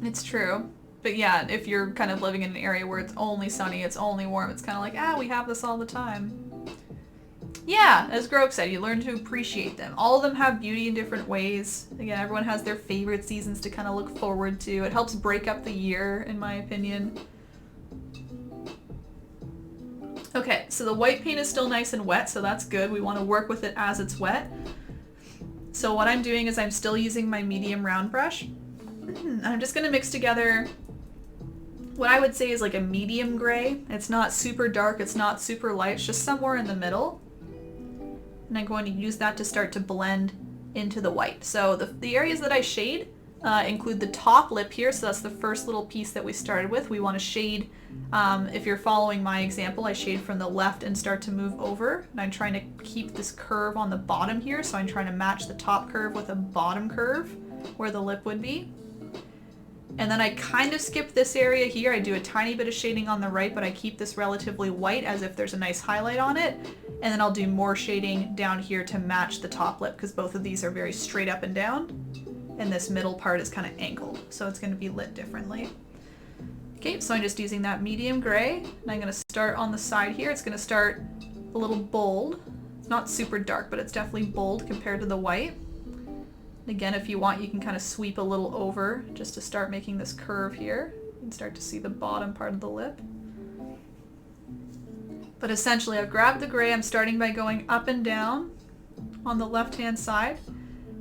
it's true. But yeah, if you're kind of living in an area where it's only sunny, it's only warm, it's kind of like, we have this all the time. Yeah, as Grove said, you learn to appreciate them. All of them have beauty in different ways. Again, everyone has their favorite seasons to kind of look forward to. It helps break up the year, in my opinion. Okay, so the white paint is still nice and wet, so that's good. We want to work with it as it's wet. So what I'm doing is I'm still using my medium round brush. I'm just going to mix together what I would say is like a medium gray. It's not super dark, it's not super light, it's just somewhere in the middle. And I'm going to use that to start to blend into the white. So the areas that I shade include the top lip here, so that's the first little piece that we started with. We want to shade, if you're following my example, I shade from the left and start to move over. And I'm trying to keep this curve on the bottom here, so I'm trying to match the top curve with a bottom curve where the lip would be. And then I kind of skip this area here. I do a tiny bit of shading on the right, but I keep this relatively white as if there's a nice highlight on it. And then I'll do more shading down here to match the top lip because both of these are very straight up and down. And this middle part is kind of angled, so it's going to be lit differently. Okay, so I'm just using that medium gray, and I'm going to start on the side here. It's going to start a little bold. It's not super dark, but it's definitely bold compared to the white. Again, if you want, you can kind of sweep a little over just to start making this curve here. You can start to see the bottom part of the lip. But essentially, I've grabbed the gray. I'm starting by going up and down on the left-hand side.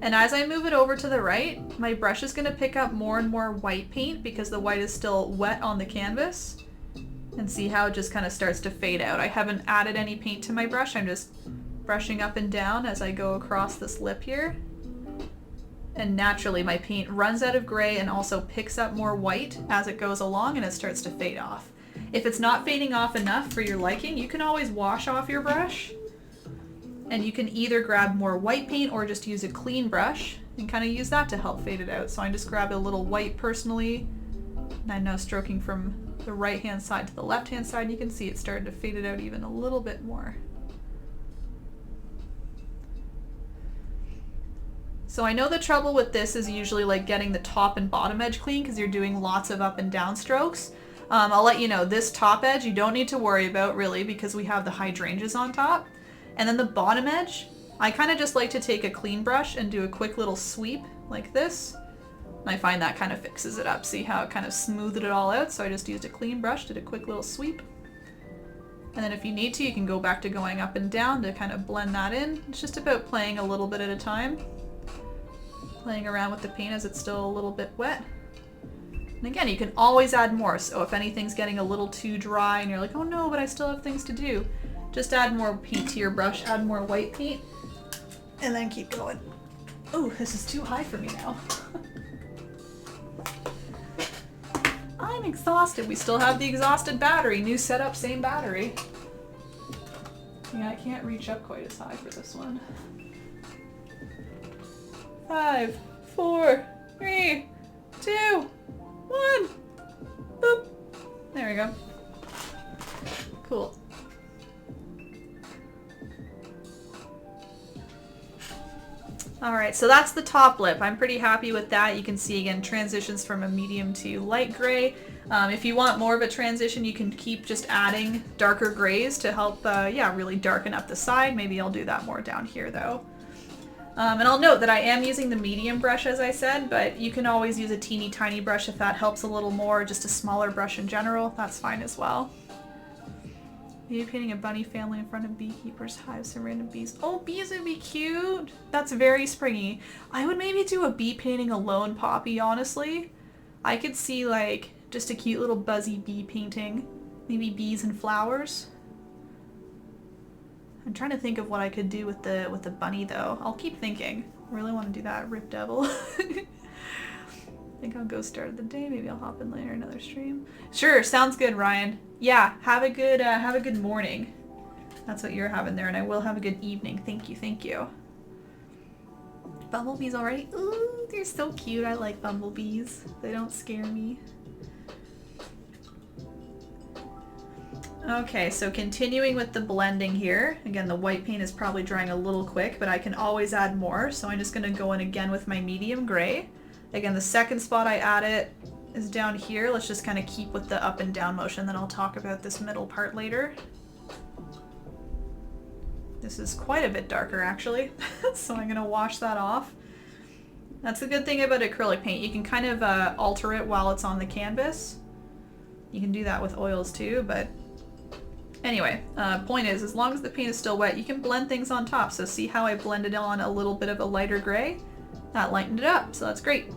And as I move it over to the right, my brush is going to pick up more and more white paint because the white is still wet on the canvas. And see how it just kind of starts to fade out. I haven't added any paint to my brush. I'm just brushing up and down as I go across this lip here. And naturally my paint runs out of gray and also picks up more white as it goes along and it starts to fade off. If it's not fading off enough for your liking, you can always wash off your brush. And you can either grab more white paint or just use a clean brush and kind of use that to help fade it out. So I just grabbed a little white personally, and I'm now stroking from the right hand side to the left hand side. You can see it started to fade it out even a little bit more. So I know the trouble with this is usually like getting the top and bottom edge clean because you're doing lots of up and down strokes. I'll let you know, this top edge you don't need to worry about really because we have the hydrangeas on top. And then the bottom edge, I kind of just like to take a clean brush and do a quick little sweep like this. And I find that kind of fixes it up. See how it kind of smoothed it all out? So I just used a clean brush, did a quick little sweep. And then if you need to, you can go back to going up and down to kind of blend that in. It's just about playing a little bit at a time. Playing around with the paint as it's still a little bit wet. And again, you can always add more. So if anything's getting a little too dry and you're like, oh no, but I still have things to do, just add more paint to your brush, add more white paint, and then keep going. Oh, this is too high for me now. I'm exhausted. We still have the exhausted battery. New setup, same battery. Yeah, I can't reach up quite as high for this one. 5, 4, 3, 2, 1. Boop. There we go. Cool. Alright, so that's the top lip. I'm pretty happy with that. You can see again transitions from a medium to light gray. If you want more of a transition, you can keep just adding darker grays to help really darken up the side. Maybe I'll do that more down here though. And I'll note that I am using the medium brush as I said, but you can always use a teeny tiny brush if that helps a little more, just a smaller brush in general, that's fine as well. Maybe painting a bunny family in front of beekeepers, hives, and random bees. Oh, bees would be cute! That's very springy. I would maybe do a bee painting alone, Poppy, honestly. I could see like just a cute little buzzy bee painting. Maybe bees and flowers. I'm trying to think of what I could do with the bunny though. I'll keep thinking. I really want to do that, Rip Devil. I think I'll go start the day. Maybe I'll hop in later another stream. Sure, sounds good, Ryan. Yeah, have a good morning. That's what you're having there, and I will have a good evening. Thank you, thank you. bumblebees already? Ooh, they're so cute. I like bumblebees. They don't scare me. Okay, so continuing with the blending here. Again, the white paint is probably drying a little quick, but I can always add more. So I'm just going to go in again with my medium gray. Again, the second spot I add it is down here. Let's just kind of keep with the up and down motion, then I'll talk about this middle part later. This is quite a bit darker actually, so I'm going to wash that off. That's the good thing about acrylic paint. You can kind of alter it while it's on the canvas. You can do that with oils too, but anyway, point is, as long as the paint is still wet, you can blend things on top. So see how I blended on a little bit of a lighter gray? That lightened it up, so that's great.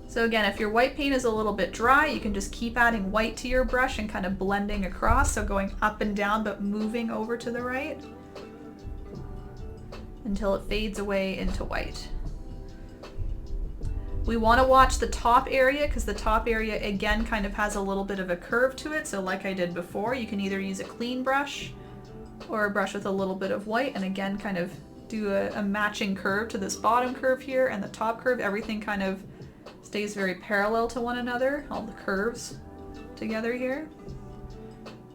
So again, if your white paint is a little bit dry, you can just keep adding white to your brush and kind of blending across, so going up and down but moving over to the right until it fades away into white. We want to watch the top area because the top area again kind of has a little bit of a curve to it. So like I did before, you can either use a clean brush or a brush with a little bit of white and again kind of do a matching curve to this bottom curve here and the top curve. Everything kind of stays very parallel to one another, all the curves together here.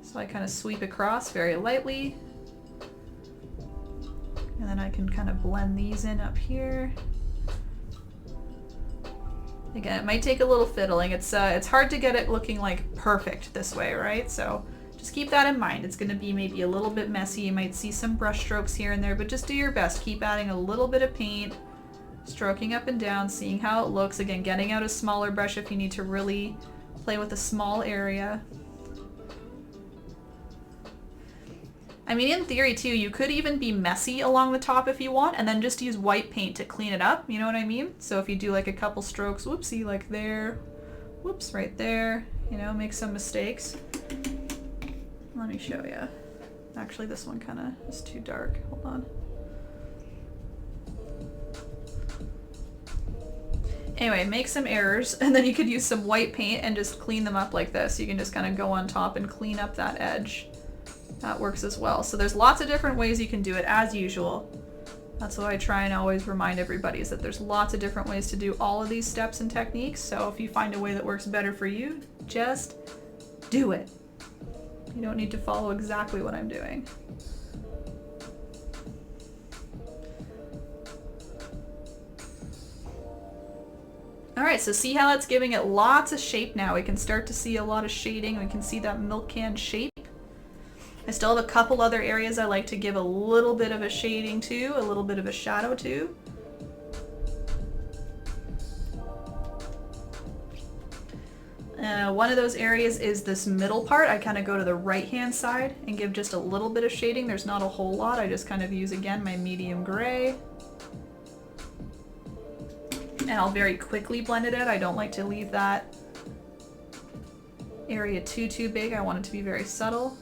So I kind of sweep across very lightly. And then I can kind of blend these in up here. Again, it might take a little fiddling. It's hard to get it looking like perfect this way, right? So just keep that in mind. It's going to be maybe a little bit messy. You might see some brush strokes here and there, but just do your best. Keep adding a little bit of paint, stroking up and down, seeing how it looks. Again, getting out a smaller brush if you need to really play with a small area. I mean, in theory too, you could even be messy along the top if you want, and then just use white paint to clean it up, you know what I mean? So if you do like a couple strokes, whoopsie, like there, whoops, right there, you know, make some mistakes. Let me show you. Actually, this one kind of is too dark. Hold on. Anyway, make some errors, and then you could use some white paint and just clean them up like this. You can just kind of go on top and clean up that edge. That works as well. So there's lots of different ways you can do it, as usual. That's what I try and always remind everybody, is that there's lots of different ways to do all of these steps and techniques. So if you find a way that works better for you, just do it. You don't need to follow exactly what I'm doing. Alright, so see how it's giving it lots of shape now. We can start to see a lot of shading. We can see that milk can shape. I still have a couple other areas I like to give a little bit of a shading to, a little bit of a shadow to. One of those areas is this middle part. I kind of go to the right-hand side and give just a little bit of shading. There's not a whole lot. I just kind of use, again, my medium gray. And I'll very quickly blend it in. I don't like to leave that area too big. I want it to be very subtle.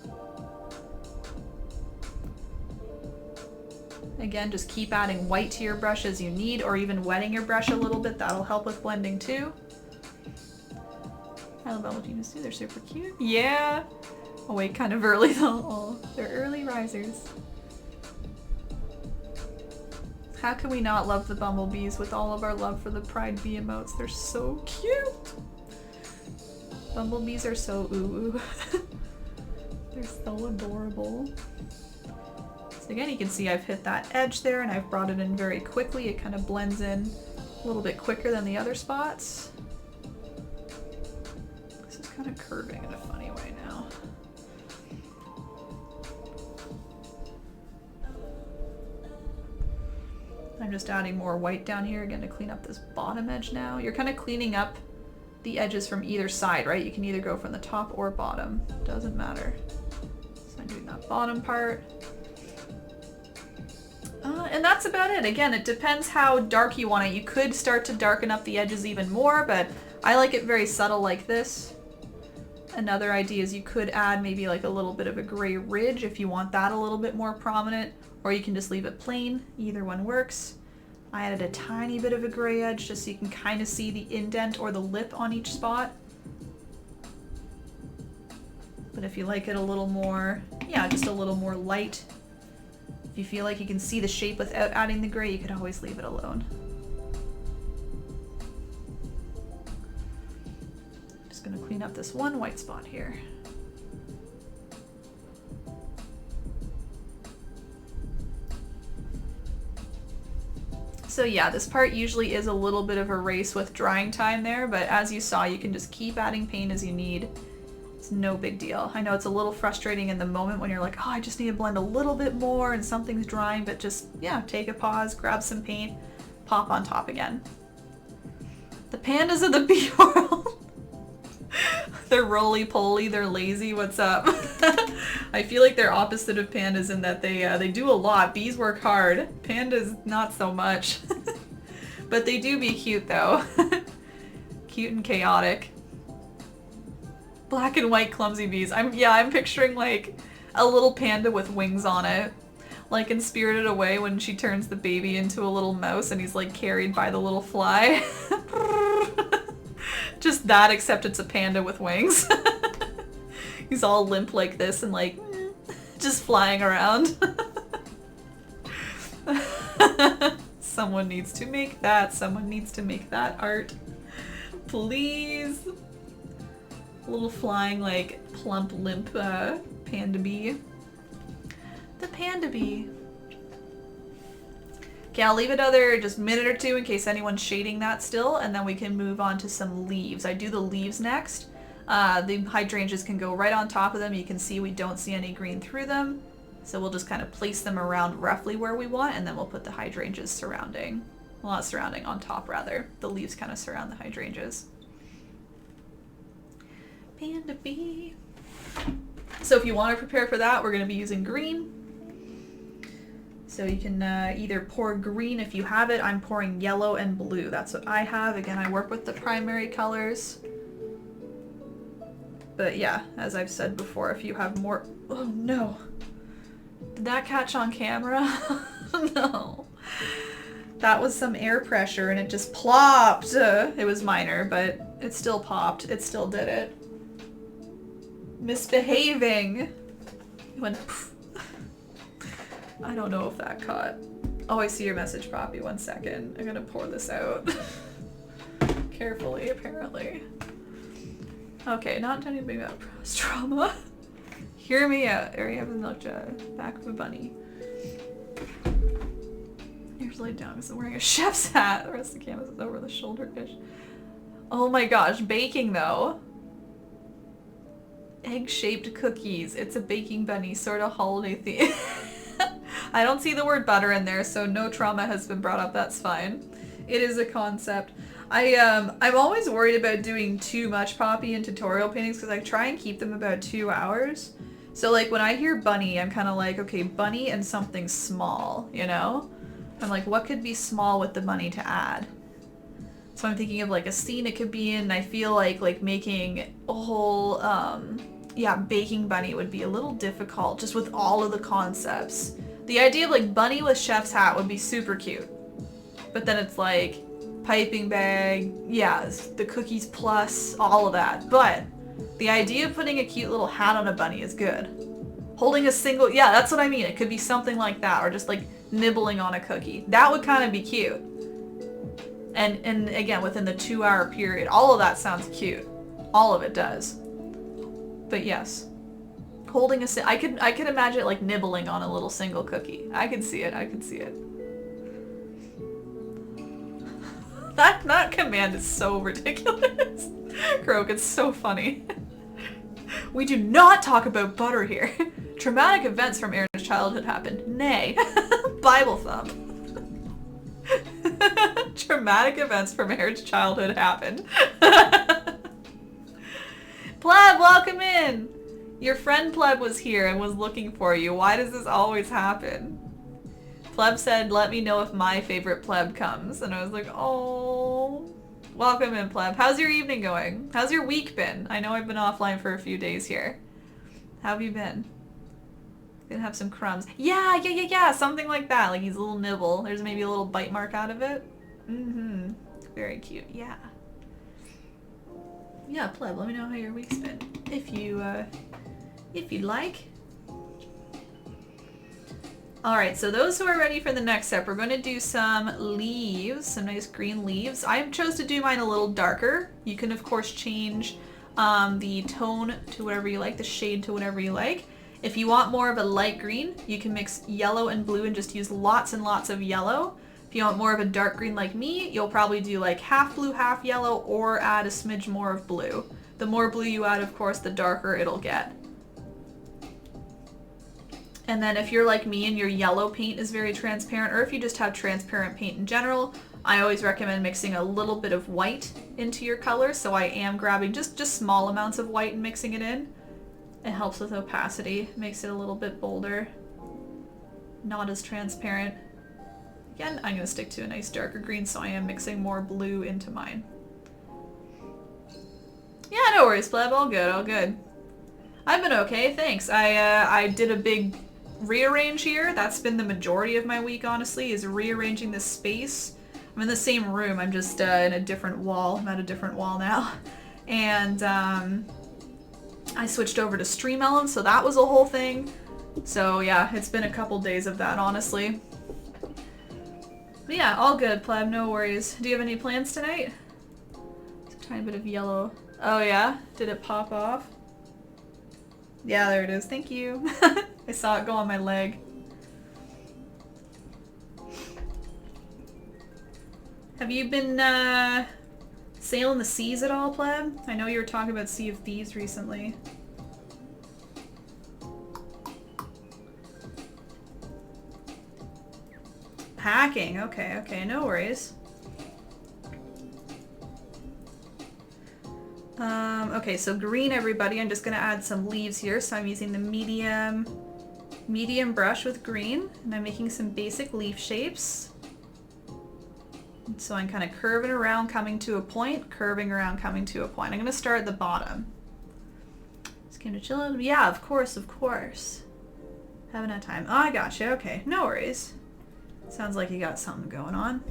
Again, just keep adding white to your brush as you need, or even wetting your brush a little bit. That'll help with blending too. I love Albertinas too. They're super cute. Yeah. Awake kind of early though. Oh, they're early risers. How can we not love the bumblebees with all of our love for the pride bee emotes? They're so cute. Bumblebees are so ooh. They're so adorable. So again, you can see I've hit that edge there and I've brought it in very quickly. It kind of blends in a little bit quicker than the other spots. This is kind of curving in a funny way now. I'm just adding more white down here again to clean up this bottom edge now. You're kind of cleaning up the edges from either side, right? You can either go from the top or bottom. Doesn't matter. So I'm doing that bottom part. And that's about it. Again, it depends how dark you want it. You could start to darken up the edges even more, but I like it very subtle like this. Another idea is you could add maybe like a little bit of a gray ridge if you want that a little bit more prominent, or you can just leave it plain. Either one works. I added a tiny bit of a gray edge just so you can kind of see the indent or the lip on each spot. But if you like it a little more, yeah, just a little more light, If you feel like you can see the shape without adding the gray, you could always leave it alone. Just gonna clean up this one white spot here. So yeah, this part usually is a little bit of a race with drying time there, but as you saw, you can just keep adding paint as you need. It's no big deal. I know it's a little frustrating in the moment when you're like, oh, I just need to blend a little bit more and something's drying, but just, yeah, take a pause, grab some paint, pop on top again. The pandas of the bee world. They're roly-poly, they're lazy, what's up? I feel like they're opposite of pandas in that they do a lot. Bees work hard, pandas not so much. But they do be cute though. Cute and chaotic. Black and white clumsy bees. I'm picturing like a little panda with wings on it. Like in Spirited Away when she turns the baby into a little mouse and he's like carried by the little fly. Just that, except it's a panda with wings. He's all limp like this and like just flying around. Someone needs to make that. Someone needs to make that art. Please. A little flying like plump limp panda bee. The panda bee. Okay, I'll leave it another just minute or two in case anyone's shading that still, and then we can move on to some leaves. I do the leaves next. The hydrangeas can go right on top of them. You can see we don't see any green through them. So we'll just kind of place them around roughly where we want, and then we'll put the hydrangeas surrounding. Well, not surrounding, on top rather. The leaves kind of surround the hydrangeas. Panda bee. So if you want to prepare for that, we're going to be using green. So you can either pour green if you have it. I'm pouring yellow and blue. That's what I have. Again, I work with the primary colors. But yeah, as I've said before, if you have more... Oh no. Did that catch on camera? No. That was some air pressure and it just plopped. It was minor, but it still popped. It still did it. Misbehaving. It went poof. I don't know if that caught. Oh, I see your message, Poppy. 1 second. I'm gonna pour this out. Carefully, apparently. Okay, not telling anybody about past trauma. Hear me out. Ari haven't looked at back of a bunny. Here's laid down because I'm wearing a chef's hat. The rest of the canvas is over the shoulder dish. Oh my gosh, baking though. Egg-shaped cookies. It's a baking bunny, sort of holiday theme. I don't see the word butter in there, so no trauma has been brought up. That's fine. It is a concept. I'm always worried about doing too much, Poppy, in tutorial paintings because I try and keep them about 2 hours. So like when I hear bunny, I'm kind of like, okay, bunny and something small, you know? I'm like, what could be small with the bunny to add? So I'm thinking of like a scene it could be in. I feel like making a whole, yeah, baking bunny would be a little difficult just with all of the concepts. The idea of like bunny with chef's hat would be super cute. But then it's like piping bag, yeah, the cookies plus, all of that. But the idea of putting a cute little hat on a bunny is good. Holding a single, yeah, that's what I mean. It could be something like that, or just like nibbling on a cookie. That would kind of be cute. And again, within the 2 hour period, all of that sounds cute. All of it does. But yes, holding a, I could imagine it like nibbling on a little single cookie. I could see it. I could see it. That command is so ridiculous. Croak, it's so funny. We do not talk about butter here. Traumatic events from Erin's childhood happened. Nay. Bible thump. Traumatic events from Erin's childhood happened. Pleb, welcome in. Your friend Pleb was here and was looking for you. Why does this always happen? Pleb said, let me know if my favorite Pleb comes. And I was like, oh, welcome in, Pleb. How's your evening going? How's your week been? I know I've been offline for a few days here. How have you been? Gonna have some crumbs. Yeah, something like that. Like he's a little nibble. There's maybe a little bite mark out of it. Mm-hmm. Very cute, yeah. Yeah, Pleb, let me know how your week's been. If you'd like. Alright, so those who are ready for the next step, we're going to do some leaves, some nice green leaves. I chose to do mine a little darker. You can, of course, change the tone to whatever you like, the shade to whatever you like. If you want more of a light green, you can mix yellow and blue and just use lots and lots of yellow. If you want more of a dark green like me, you'll probably do like half blue, half yellow, or add a smidge more of blue. The more blue you add, of course, the darker it'll get. And then if you're like me and your yellow paint is very transparent, or if you just have transparent paint in general, I always recommend mixing a little bit of white into your color. So I am grabbing just small amounts of white and mixing it in. It helps with opacity, makes it a little bit bolder, not as transparent. Again, I'm gonna stick to a nice darker green, so I am mixing more blue into mine. Yeah, no worries, pleb, all good, all good. I've been okay, thanks. I did a big rearrange here. That's been the majority of my week, honestly, is rearranging this space. I'm in the same room, I'm just in a different wall. I'm at a different wall now. And I switched over to Streamelon, so that was a whole thing. So yeah, it's been a couple days of that, honestly. But yeah, all good, pleb, no worries. Do you have any plans tonight? It's a tiny bit of yellow. Oh yeah? Did it pop off? Yeah, there it is. Thank you. I saw it go on my leg. Have you been sailing the seas at all, pleb? I know you were talking about Sea of Thieves recently. Packing. Okay, okay, no worries. Okay, so green, everybody. I'm just gonna add some leaves here. So I'm using the medium brush with green, and I'm making some basic leaf shapes. And so I'm kind of curving around, coming to a point, curving around, coming to a point. I'm gonna start at the bottom. Just came to chill out. Yeah, of course, of course. Haven't had time. Oh, I gotcha. Okay, no worries. Sounds like you got something going on.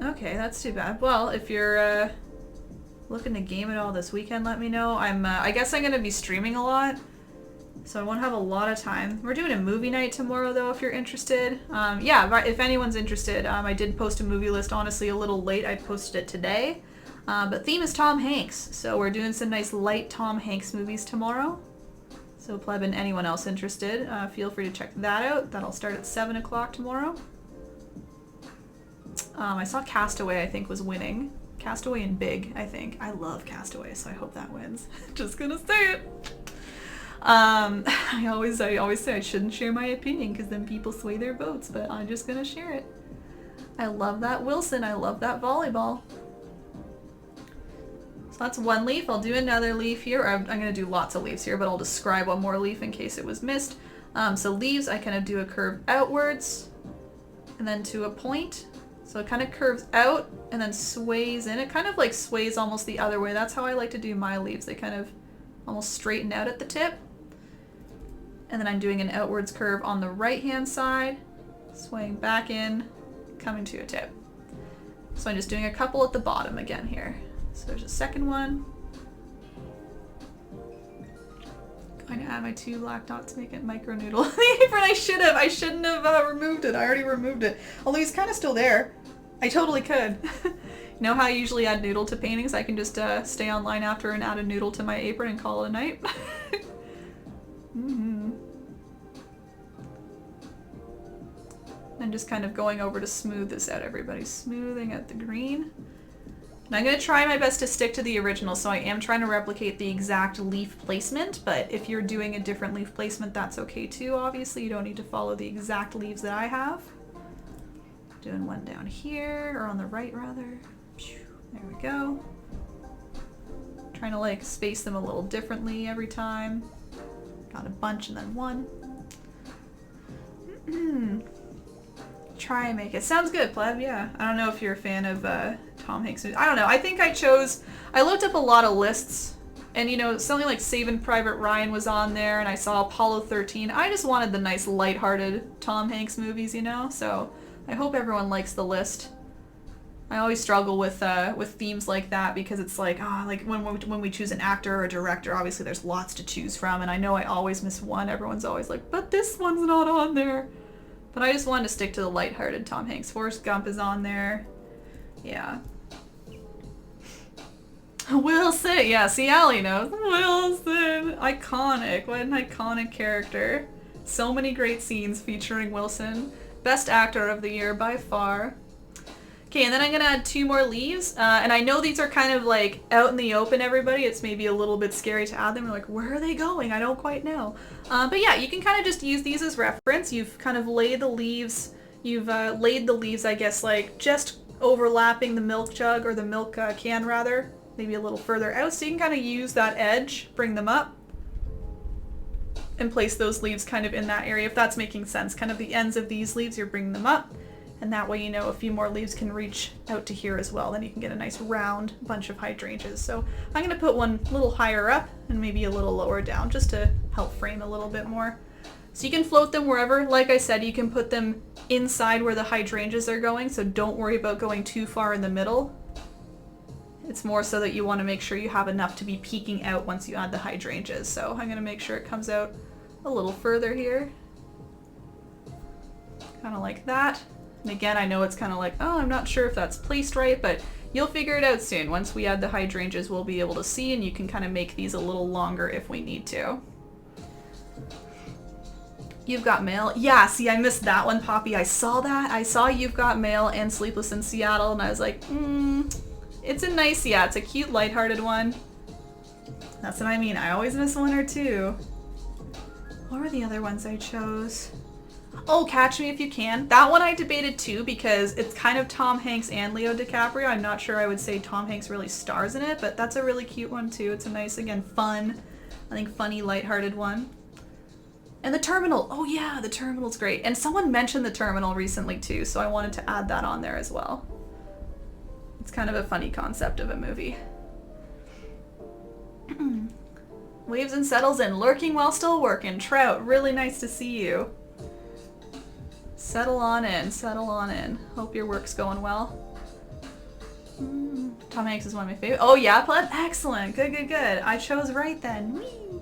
Okay, that's too bad. Well, if you're looking to game it all this weekend, let me know. I guess I'm gonna be streaming a lot, so I won't have a lot of time. We're doing a movie night tomorrow, though, if you're interested. Yeah, if anyone's interested, I did post a movie list, honestly, a little late. I posted it today, but theme is Tom Hanks, so we're doing some nice light Tom Hanks movies tomorrow. So pleb and anyone else interested, feel free to check that out. That'll start at 7 o'clock tomorrow. I saw Castaway, I think, was winning. Castaway and Big, I think. I love Castaway, so I hope that wins. Just gonna say it. I always say I shouldn't share my opinion because then people sway their votes, but I'm just gonna share it. I love that Wilson. I love that volleyball. So that's one leaf. I'll do another leaf here. I'm gonna do lots of leaves here, but I'll describe one more leaf in case it was missed. So leaves, I kind of do a curve outwards and then to a point. So it kind of curves out and then sways in. It kind of like sways almost the other way. That's how I like to do my leaves. They kind of almost straighten out at the tip. And then I'm doing an outwards curve on the right-hand side, swaying back in, coming to a tip. So I'm just doing a couple at the bottom again here. So there's a second one. Going to add my 2 black dots to make it micro noodle. The apron, I shouldn't have removed it. I already removed it. Although he's kind of still there. I totally could. You know how I usually add noodle to paintings? I can just stay online after and add a noodle to my apron and call it a night. I'm just kind of going over to smooth this out, everybody. Smoothing out the green. And I'm going to try my best to stick to the original, so I am trying to replicate the exact leaf placement, but if you're doing a different leaf placement, that's okay too, obviously. You don't need to follow the exact leaves that I have. Doing one down here, or on the right rather. There we go. Trying to like space them a little differently every time. Got a bunch and then one. Try and make it. Sounds good, pleb, yeah. I don't know if you're a fan of Tom Hanks. I don't know. I think I looked up a lot of lists, and you know, something like Saving Private Ryan was on there, and I saw Apollo 13. I just wanted the nice lighthearted Tom Hanks movies, you know? So I hope everyone likes the list. I always struggle with themes like that because it's like, like when we choose an actor or a director, obviously there's lots to choose from, and I know I always miss one. Everyone's always like, but this one's not on there. But I just wanted to stick to the lighthearted Tom Hanks. Forrest Gump is on there. Yeah. Wilson! Yeah, see, Allie knows. Wilson! Iconic. What an iconic character. So many great scenes featuring Wilson. Best actor of the year by far. Okay, and then I'm gonna add 2 more leaves. And I know these are kind of like out in the open, everybody. It's maybe a little bit scary to add them. You're like, where are they going? I don't quite know. But yeah, you can kind of just use these as reference. You've kind of laid the leaves. You've laid the leaves, I guess, like just overlapping the milk jug, or the milk can rather. Maybe a little further out. So you can kind of use that edge, bring them up, and place those leaves kind of in that area, if that's making sense. Kind of the ends of these leaves, you're bringing them up. And that way, you know, a few more leaves can reach out to here as well. Then you can get a nice round bunch of hydrangeas. So I'm going to put one a little higher up and maybe a little lower down just to help frame a little bit more. So you can float them wherever. Like I said, you can put them inside where the hydrangeas are going. So don't worry about going too far in the middle. It's more so that you want to make sure you have enough to be peeking out once you add the hydrangeas. So I'm going to make sure it comes out a little further here. Kind of like that. And again, I know it's kind of like, oh, I'm not sure if that's placed right, but you'll figure it out soon. Once we add the hydrangeas, we'll be able to see, and you can kind of make these a little longer if we need to. You've Got Mail. Yeah, see, I missed that one, Poppy. I saw that. I saw You've Got Mail and Sleepless in Seattle, and I was like, it's a nice, yeah, it's a cute, lighthearted one. That's what I mean. I always miss one or two. What were the other ones I chose? Oh, Catch Me If You Can. That one I debated too because it's kind of Tom Hanks and Leo DiCaprio. I'm not sure I would say Tom Hanks really stars in it, but that's a really cute one too. It's a nice, again, fun, I think funny, lighthearted one. And The Terminal. Oh yeah, The Terminal's great. And someone mentioned The Terminal recently too, so I wanted to add that on there as well. It's kind of a funny concept of a movie. Waves and Settles In. Lurking While Still Working. Trout, really nice to see you. Settle on in, settle on in. Hope your work's going well. Tom Hanks is one of my favorite. Oh yeah, excellent. Good, good, good. I chose right then. Whee!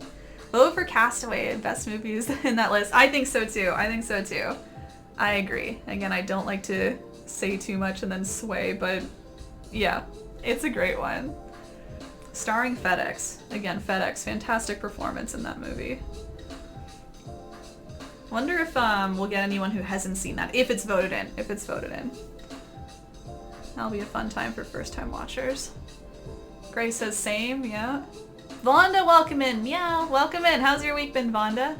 Vote for Castaway, best movies in that list. I think so too. I think so too. I agree. Again, I don't like to say too much and then sway, but yeah, it's a great one. Starring FedEx. Again, FedEx, fantastic performance in that movie. Wonder if we'll get anyone who hasn't seen that, if it's voted in. If it's voted in. That'll be a fun time for first-time watchers. Grace says same, yeah. Vonda, welcome in. Meow, welcome in. How's your week been, Vonda?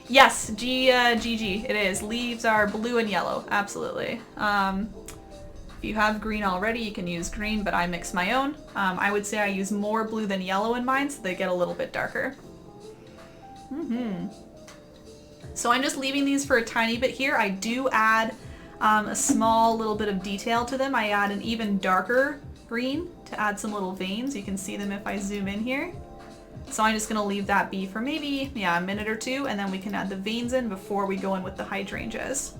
Yes, GG, it is. Leaves are blue and yellow, absolutely. If you have green already, you can use green, but I mix my own. I would say I use more blue than yellow in mine, so they get a little bit darker. So I'm just leaving these for a tiny bit here. I do add a small little bit of detail to them. I add an even darker green to add some little veins. You can see them if I zoom in here. So I'm just gonna leave that be for maybe, yeah, a minute or two, and then we can add the veins in before we go in with the hydrangeas.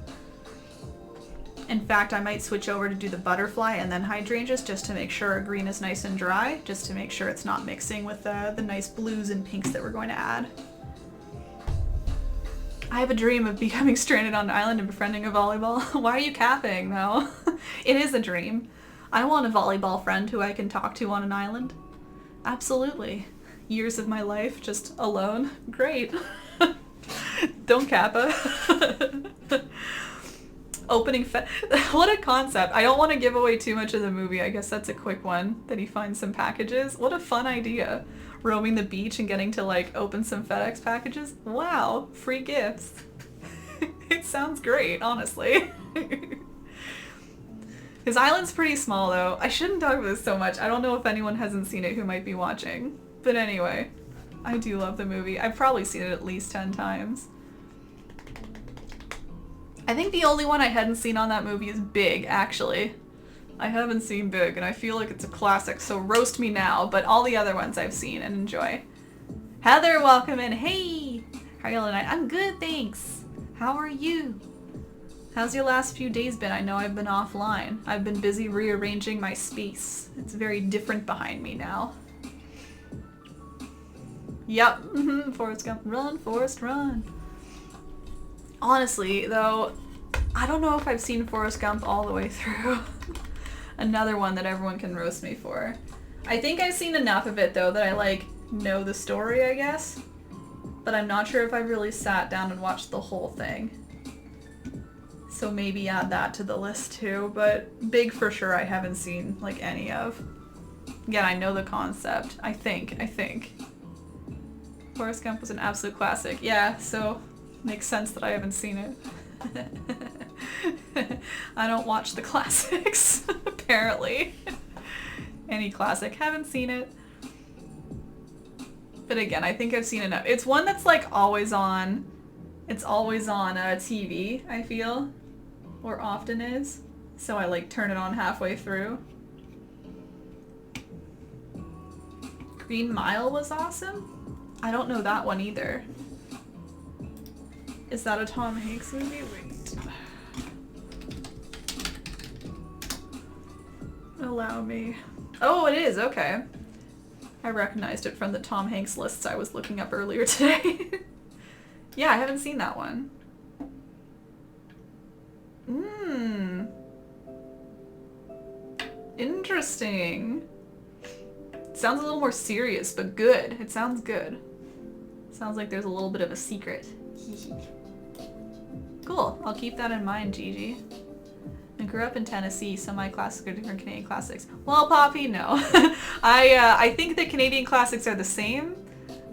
In fact, I might switch over to do the butterfly and then hydrangeas just to make sure our green is nice and dry, just to make sure it's not mixing with the nice blues and pinks that we're going to add. I have a dream of becoming stranded on an island and befriending a volleyball. Why are you capping, though? It is a dream. I want a volleyball friend who I can talk to on an island. Absolutely. Years of my life just alone. Great. Don't kappa. Opening what a concept. I don't want to give away too much of the movie. I guess that's a quick one, that he finds some packages. What a fun idea. Roaming the beach and getting to like open some FedEx packages. Wow, free gifts. It sounds great, honestly. His island's pretty small though. I shouldn't talk about this so much. I don't know if anyone hasn't seen it who might be watching. But anyway, I do love the movie. I've probably seen it at least 10 times. I think the only one I hadn't seen on that movie is Big, actually. I haven't seen Big, and I feel like it's a classic, so roast me now, but all the other ones I've seen and enjoy. Heather, welcome in. Hey! How are you tonight? I'm good, thanks. How are you? How's your last few days been? I know I've been offline. I've been busy rearranging my space. It's very different behind me now. Yep, Forrest Gump. Run, Forrest, run. Honestly, though, I don't know if I've seen Forrest Gump all the way through. Another one that everyone can roast me for. I think I've seen enough of it, though, that I, like, know the story, I guess. But I'm not sure if I really sat down and watched the whole thing. So maybe add that to the list, too. But Big for sure I haven't seen, like, any of. Again, I know the concept. I think. Forrest Gump was an absolute classic. Yeah, so makes sense that I haven't seen it. I don't watch the classics, apparently. Any classic, haven't seen it. But again, I think I've seen enough. It's one that's like always on. It's always on TV, I feel. Or often is. So I like turn it on halfway through. Green Mile was awesome? I don't know that one either. Is that a Tom Hanks movie? Wait. Allow me. Oh, it is, okay. I recognized it from the Tom Hanks lists I was looking up earlier today. Yeah, I haven't seen that one. Interesting. Sounds a little more serious, but good. It sounds good. Sounds like there's a little bit of a secret. Cool. I'll keep that in mind, Gigi. I grew up in Tennessee, so my classics are different Canadian classics. Well, Poppy, no. I think the Canadian classics are the same.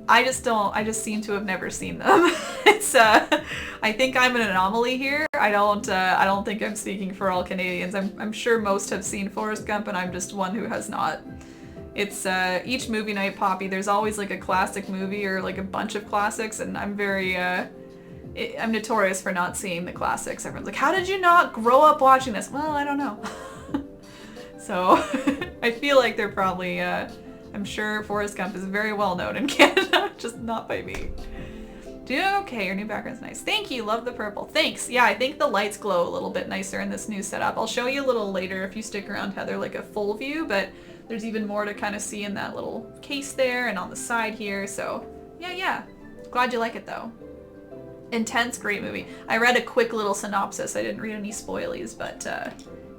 I just seem to have never seen them. It's I think I'm an anomaly here. I don't think I'm speaking for all Canadians. I'm sure most have seen Forrest Gump, and I'm just one who has not. It's each movie night, Poppy, there's always like a classic movie or like a bunch of classics, and I'm very I'm notorious for not seeing the classics. Everyone's like, how did you not grow up watching this? Well, I don't know. So I feel like they're probably I'm sure Forrest Gump is very well known in Canada, just not by me. Doing okay, your new background's nice. Thank you, love the purple. Thanks. Yeah, I think the lights glow a little bit nicer in this new setup. I'll show you a little later if you stick around, Heather, like a full view, but there's even more to kind of see in that little case there and on the side here, so yeah. Glad you like it, though. Intense, great movie. I read a quick little synopsis. I didn't read any spoilies, but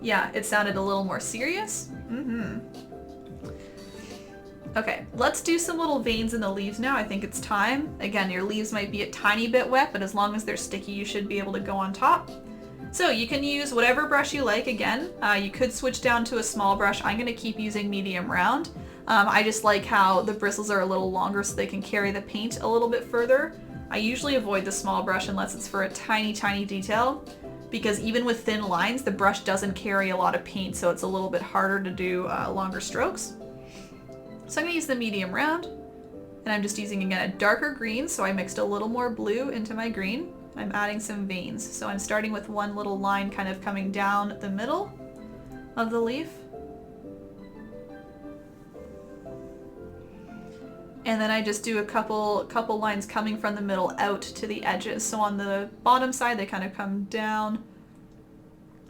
yeah, it sounded a little more serious. Okay, let's do some little veins in the leaves now. I think it's time. Again, your leaves might be a tiny bit wet, but as long as they're sticky, you should be able to go on top. So you can use whatever brush you like again. You could switch down to a small brush. I'm going to keep using medium round. I just like how the bristles are a little longer so they can carry the paint a little bit further. I usually avoid the small brush unless it's for a tiny, tiny detail, because even with thin lines, the brush doesn't carry a lot of paint, so it's a little bit harder to do longer strokes. So I'm going to use the medium round, and I'm just using, again, a darker green, so I mixed a little more blue into my green. I'm adding some veins, so I'm starting with one little line kind of coming down the middle of the leaf. And then I just do a couple lines coming from the middle out to the edges. So on the bottom side, they kind of come down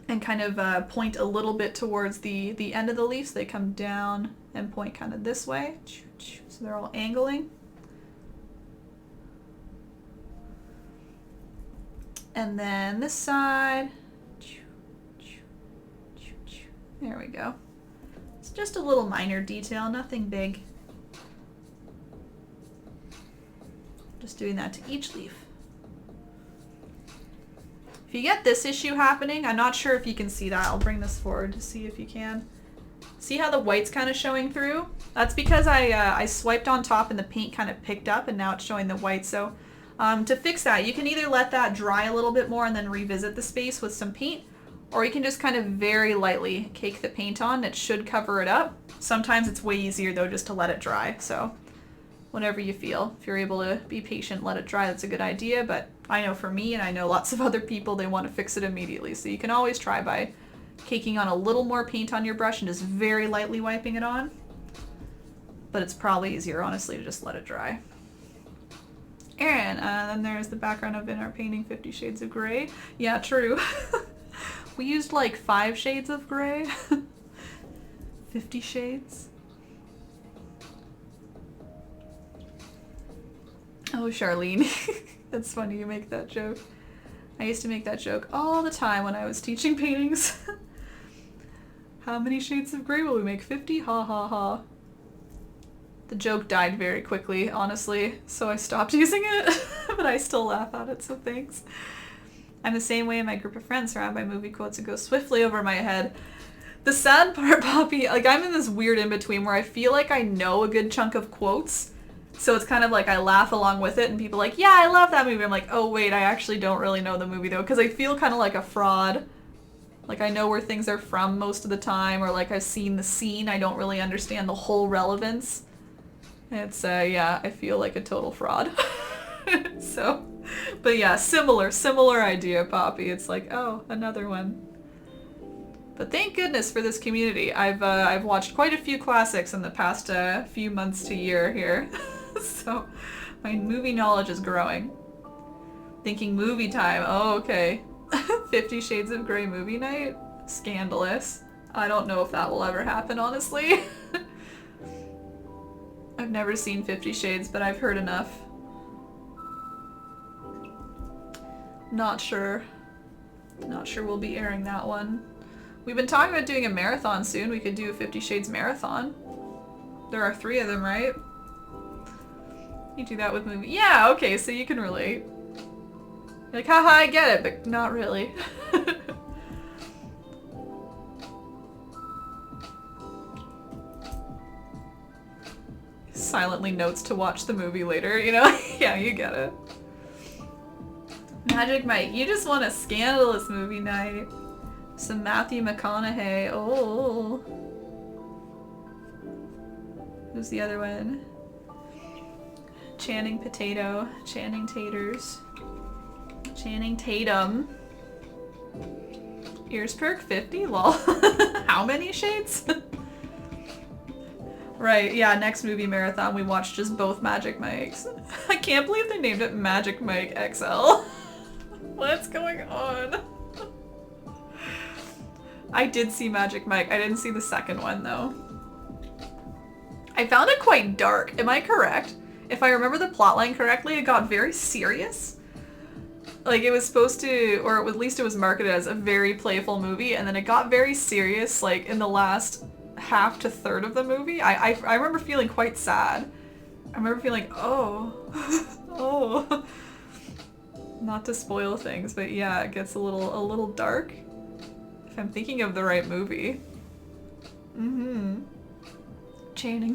and kind of point a little bit towards the end of the leaf. So they come down and point kind of this way. So they're all angling. And then this side. There we go. It's just a little minor detail, nothing big. Just doing that to each leaf. If you get this issue happening, I'm not sure if you can see that. I'll bring this forward to see if you can. See how the white's kind of showing through? That's because I swiped on top and the paint kind of picked up and now it's showing the white. So to fix that, you can either let that dry a little bit more and then revisit the space with some paint, or you can just kind of very lightly cake the paint on. It should cover it up. Sometimes it's way easier though just to let it dry. So whatever you feel. If you're able to be patient, let it dry, that's a good idea. But I know for me, and I know lots of other people, they want to fix it immediately. So you can always try by caking on a little more paint on your brush and just very lightly wiping it on. But it's probably easier, honestly, to just let it dry. And then there's the background of in our painting 50 Shades of Grey. Yeah, true. We used like 5 shades of gray. 50 shades. Oh, Charlene. That's funny you make that joke. I used to make that joke all the time when I was teaching paintings. How many shades of gray will we make? 50? Ha ha ha. The joke died very quickly, honestly, so I stopped using it, but I still laugh at it, so thanks. I'm the same way in my group of friends, surrounded by movie quotes that go swiftly over my head. The sad part, Poppy, like I'm in this weird in-between where I feel like I know a good chunk of quotes, so it's kind of like I laugh along with it and people are like, yeah, I love that movie. I'm like, oh wait, I actually don't really know the movie though, because I feel kind of like a fraud. Like I know where things are from most of the time, or like I've seen the scene, I don't really understand the whole relevance. It's, yeah, I feel like a total fraud. So, but yeah, similar idea, Poppy. It's like, oh, another one. But thank goodness for this community. I've watched quite a few classics in the past few months to year here. So my movie knowledge is growing. Thinking movie time. Oh, okay. 50 Shades of Grey movie night? Scandalous. I don't know if that will ever happen, honestly. I've never seen 50 Shades, but I've heard enough. Not sure. Not sure we'll be airing that one. We've been talking about doing a marathon soon. We could do a 50 Shades marathon. There are 3 of them, right? You do that with movie. Yeah, okay, so you can relate. You're like, haha, I get it, but not really. Silently notes to watch the movie later, you know? Yeah, you get it. Magic Mike, you just want a scandalous movie night. Some Matthew McConaughey. Oh. Who's the other one? Channing Potato. Channing Taters. Channing Tatum. Ears perk 50? Lol. How many shades? Right, yeah, next movie marathon we watched just both Magic Mikes. I can't believe they named it Magic Mike XL. What's going on? I did see Magic Mike. I didn't see the second one though. I found it quite dark. Am I correct? If I remember the plotline correctly, it got very serious. Like it was supposed to, or at least it was marketed as a very playful movie, and then it got very serious like in the last half to third of the movie. I remember feeling quite sad. I remember feeling, oh, oh. Not to spoil things, but yeah, it gets a little dark. If I'm thinking of the right movie. Mm-hmm. Channing.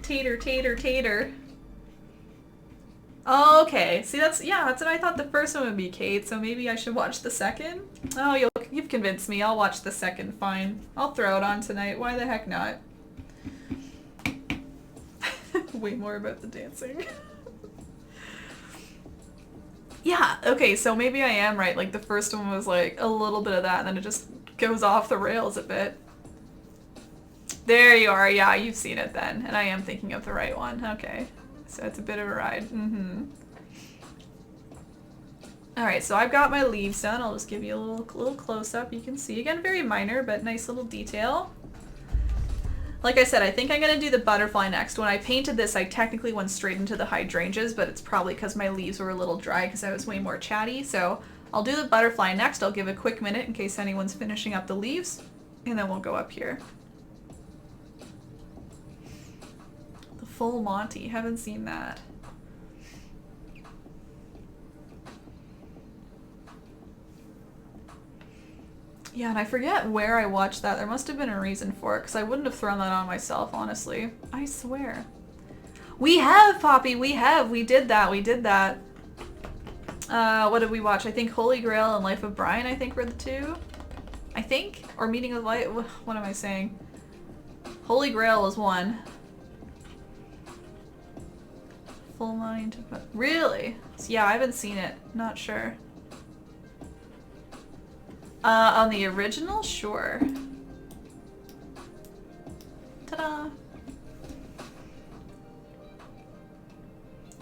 Tater. Oh, okay. See, that's what I thought the first one would be, Kate, so maybe I should watch the second? Oh, you've convinced me. I'll watch the second, fine. I'll throw it on tonight. Why the heck not? Way more about the dancing. Yeah, okay, so maybe I am right. Like, the first one was like a little bit of that, and then it just goes off the rails a bit. There you are. Yeah, you've seen it then. And I am thinking of the right one. Okay. So it's a bit of a ride. Mm-hmm. Alright, so I've got my leaves done. I'll just give you a little close-up. You can see. Again, very minor, but nice little detail. Like I said, I think I'm going to do the butterfly next. When I painted this, I technically went straight into the hydrangeas, but it's probably because my leaves were a little dry because I was way more chatty. So I'll do the butterfly next. I'll give a quick minute in case anyone's finishing up the leaves, and then we'll go up here. The Full Monty. Haven't seen that. Yeah, and I forget where I watched that. There must have been a reason for it, because I wouldn't have thrown that on myself, honestly. I swear. We have, Poppy! We have! We did that. What did we watch? I think Holy Grail and Life of Brian, I think, were the two. I think? Or Meeting of Light? What am I saying? Holy Grail was one. Full Mind. Really? So, yeah, I haven't seen it. Not sure. On the original? Sure. Ta-da!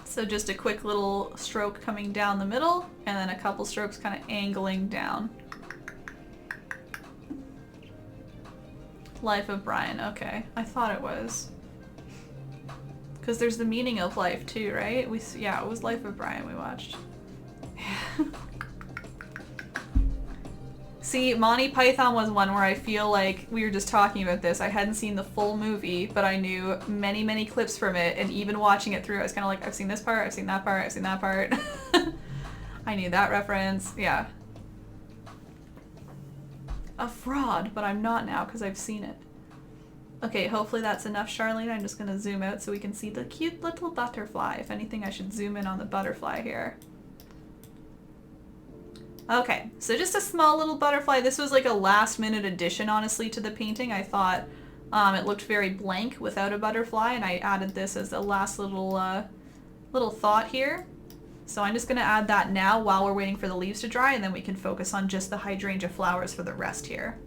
So just a quick little stroke coming down the middle, and then a couple strokes kind of angling down. Life of Brian, okay. I thought it was. Because there's the meaning of life too, right? Yeah, it was Life of Brian we watched. See, Monty Python was one where I feel like we were just talking about this. I hadn't seen the full movie, but I knew many, many clips from it, and even watching it through, I was kind of like, I've seen this part, I've seen that part, I've seen that part. I knew that reference, yeah. A fraud, but I'm not now because I've seen it. Okay, hopefully that's enough, Charlene. I'm just going to zoom out so we can see the cute little butterfly. If anything, I should zoom in on the butterfly here. Okay, so just a small little butterfly. This was like a last minute addition, honestly, to the painting. I thought it looked very blank without a butterfly, and I added this as the last little little thought here. So I'm just going to add that now while we're waiting for the leaves to dry, and then we can focus on just the hydrangea flowers for the rest here.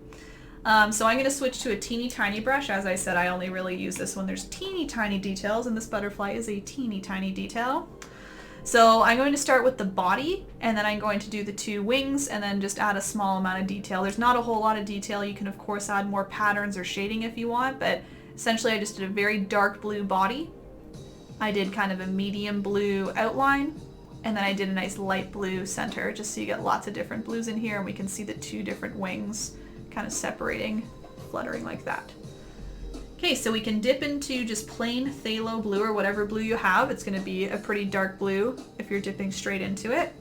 So I'm going to switch to a teeny tiny brush. As I said, I only really use this when there's teeny tiny details, and this butterfly is a teeny tiny detail. So I'm going to start with the body, and then I'm going to do the two wings, and then just add a small amount of detail. There's not a whole lot of detail. You can, of course, add more patterns or shading if you want, but essentially I just did a very dark blue body. I did kind of a medium blue outline, and then I did a nice light blue center, just so you get lots of different blues in here, and we can see the two different wings kind of separating, fluttering like that. Okay, so we can dip into just plain phthalo blue or whatever blue you have. It's going to be a pretty dark blue if you're dipping straight into it.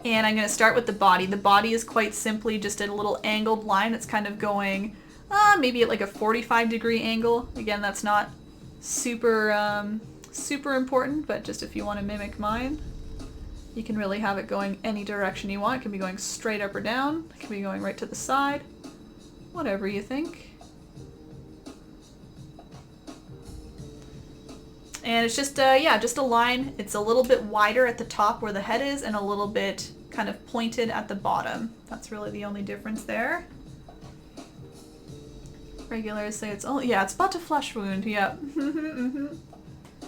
And I'm going to start with the body. The body is quite simply just a little angled line that's kind of going maybe at like a 45-degree angle. Again, that's not super, super important, but just if you want to mimic mine, you can really have it going any direction you want. It can be going straight up or down. It can be going right to the side. Whatever you think. And it's just, yeah, just a line. It's a little bit wider at the top where the head is and a little bit kind of pointed at the bottom. That's really the only difference there. Regulars say it's, oh yeah, it's but a flesh wound, yep.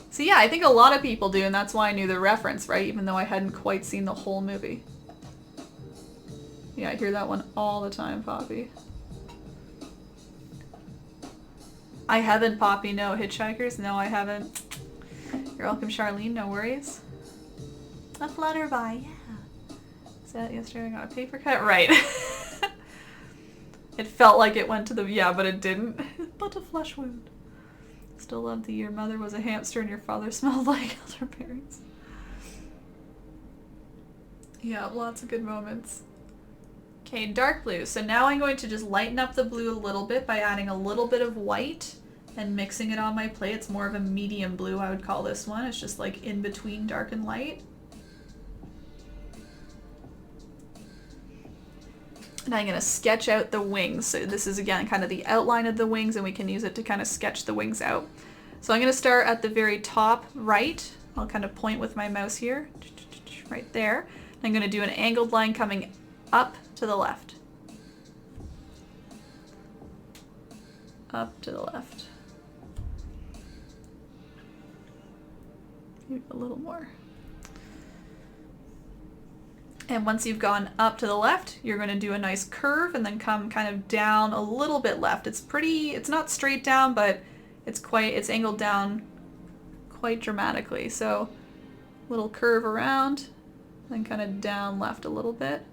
So yeah, I think a lot of people do, and that's why I knew the reference, right? Even though I hadn't quite seen the whole movie. Yeah, I hear that one all the time, Poppy. I haven't, Poppy, no. Hitchhikers? No, I haven't. You're welcome, Charlene, no worries. A flutterby, yeah. Is that yesterday I got a paper cut? Right. It felt like it went to the, yeah, but it didn't. But a flesh wound. Still love that your mother was a hamster and your father smelled like elderberries. Yeah, lots of good moments. Okay, dark blue. So now I'm going to just lighten up the blue a little bit by adding a little bit of white and mixing it on my plate. It's more of a medium blue, I would call this one. It's just like in between dark and light. And I'm going to sketch out the wings. So this is, again, kind of the outline of the wings, and we can use it to kind of sketch the wings out. So I'm going to start at the very top right. I'll kind of point with my mouse here, right there. I'm going to do an angled line coming up to the left. Up to the left. Maybe a little more. And once you've gone up to the left, you're going to do a nice curve and then come kind of down a little bit left. It's not straight down, but it's angled down quite dramatically. So little curve around, then kind of down left a little bit.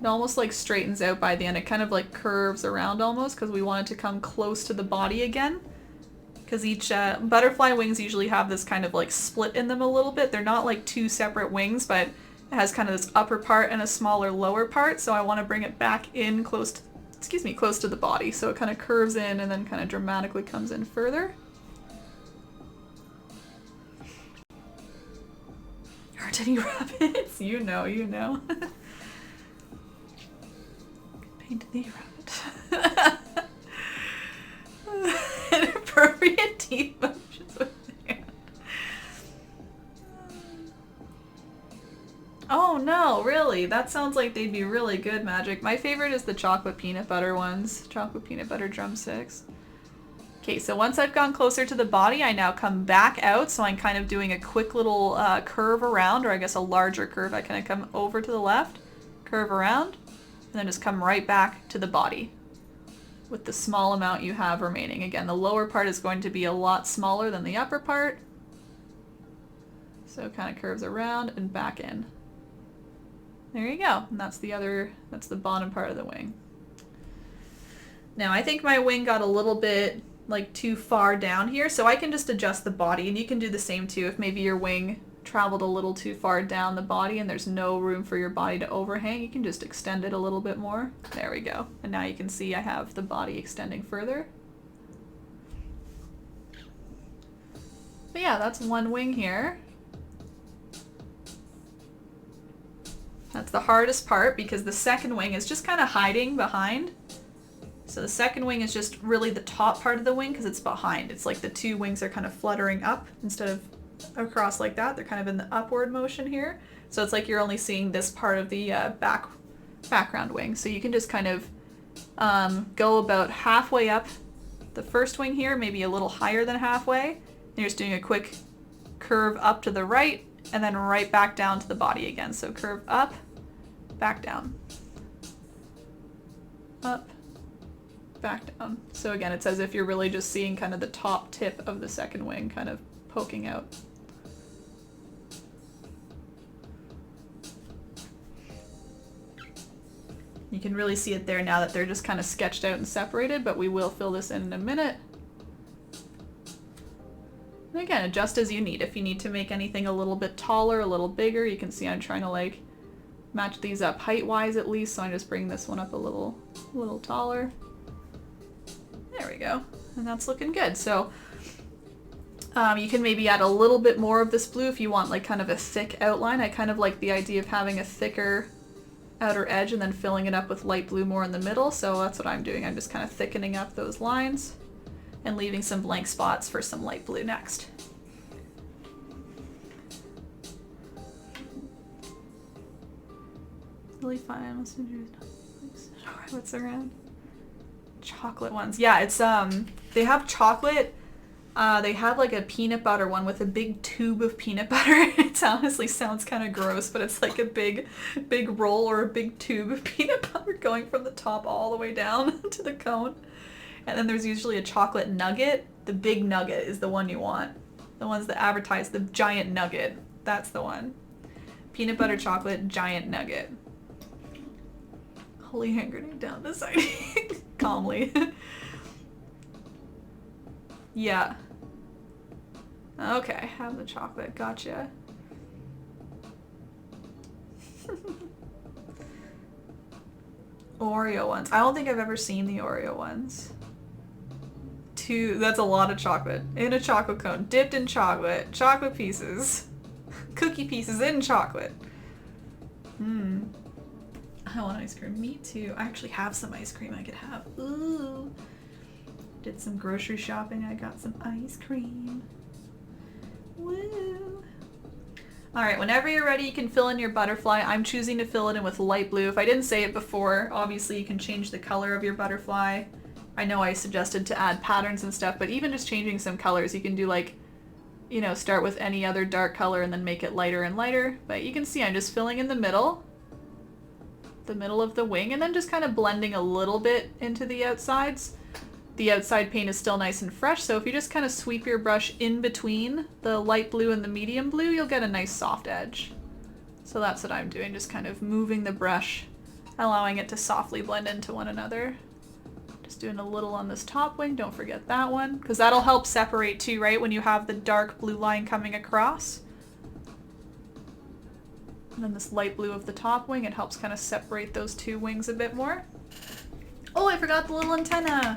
It almost like straightens out by the end. It kind of like curves around almost because we want it to come close to the body again. Because each butterfly wings usually have this kind of like split in them a little bit. They're not like two separate wings, but it has kind of this upper part and a smaller lower part. So I want to bring it back in close to, close to the body. So it kind of curves in and then kind of dramatically comes in further. Aren't any rabbits? You know. Paint the rabbit. Inappropriate teeth motions with the hand. Oh no, really? That sounds like they'd be really good, Magic. My favorite is the chocolate peanut butter ones. Chocolate peanut butter drumsticks. Okay, so once I've gone closer to the body, I now come back out. So I'm kind of doing a quick little curve around, or I guess a larger curve. I kind of come over to the left, curve around, and then just come right back to the body with the small amount you have remaining. Again, the lower part is going to be a lot smaller than the upper part. So it kind of curves around and back in. There you go. And that's the bottom part of the wing. Now I think my wing got a little bit like too far down here, so I can just adjust the body, and you can do the same too if maybe your wing traveled a little too far down the body and there's no room for your body to overhang. You can just extend it a little bit more. There we go. And now you can see I have the body extending further. But yeah, that's one wing here. That's the hardest part because the second wing is just kind of hiding behind. So the second wing is just really the top part of the wing because it's behind. It's like the two wings are kind of fluttering up instead of across like that. They're kind of in the upward motion here. So it's like you're only seeing this part of the background wing. So you can just kind of go about halfway up the first wing here, maybe a little higher than halfway. And you're just doing a quick curve up to the right and then right back down to the body again. So curve up, back down, up, back down. So again, it's as if you're really just seeing kind of the top tip of the second wing kind of poking out. You can really see it there now that they're just kind of sketched out and separated, but we will fill this in a minute. And again, adjust as you need. If you need to make anything a little bit taller, a little bigger, you can see I'm trying to like match these up height-wise at least, so I'm just bringing this one up a little taller. There we go. And that's looking good. So you can maybe add a little bit more of this blue if you want like kind of a thick outline. I kind of like the idea of having a thicker outer edge and then filling it up with light blue more in the middle. So that's what I'm doing. I'm just kind of thickening up those lines and leaving some blank spots for some light blue next. Really fun. What's around? Chocolate ones. Yeah, it's they have chocolate. They have like a peanut butter one with a big tube of peanut butter. It honestly sounds kind of gross, but it's like a big roll or a big tube of peanut butter going from the top all the way down to the cone. And then there's usually a chocolate nugget. The big nugget is the one you want. The ones that advertise the giant nugget. That's the one. Peanut butter chocolate giant nugget. Holy hand grenade down the side. Calmly. Yeah. Okay, have the chocolate. Gotcha. Oreo ones. I don't think I've ever seen the Oreo ones. That's a lot of chocolate. In a chocolate cone. Dipped in chocolate. Chocolate pieces. Cookie pieces in chocolate. I want ice cream. Me too. I actually have some ice cream I could have. Ooh. Did some grocery shopping. I got some ice cream. Woo. Alright, whenever you're ready, you can fill in your butterfly. I'm choosing to fill it in with light blue. If I didn't say it before, obviously you can change the color of your butterfly. I know I suggested to add patterns and stuff, but even just changing some colors, you can do like, you know, start with any other dark color and then make it lighter and lighter. But you can see I'm just filling in the middle of the wing, and then just kind of blending a little bit into the outsides. The outside paint is still nice and fresh, so if you just kind of sweep your brush in between the light blue and the medium blue, you'll get a nice soft edge. So that's what I'm doing, just kind of moving the brush, allowing it to softly blend into one another. Just doing a little on this top wing, don't forget that one, because that'll help separate too, right, when you have the dark blue line coming across. And then this light blue of the top wing, it helps kind of separate those two wings a bit more. Oh, I forgot the little antenna!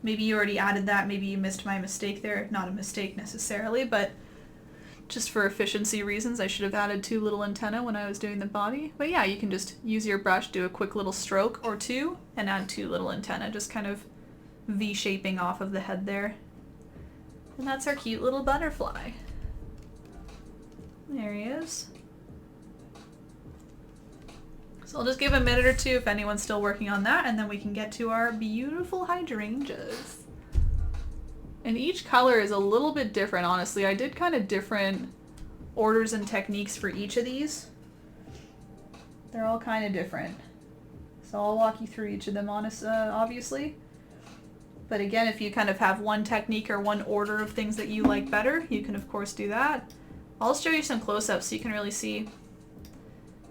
Maybe you already added that, maybe you missed my mistake there. Not a mistake necessarily, but just for efficiency reasons, I should have added two little antennae when I was doing the body. But yeah, you can just use your brush, do a quick little stroke or two, and add two little antennae, just kind of V-shaping off of the head there. And that's our cute little butterfly. There he is. So I'll just give a minute or two if anyone's still working on that, and then we can get to our beautiful hydrangeas. And each color is a little bit different, honestly. I did kind of different orders and techniques for each of these. They're all kind of different. So I'll walk you through each of them, obviously. But again, if you kind of have one technique or one order of things that you like better, you can of course do that. I'll show you some close-ups so you can really see.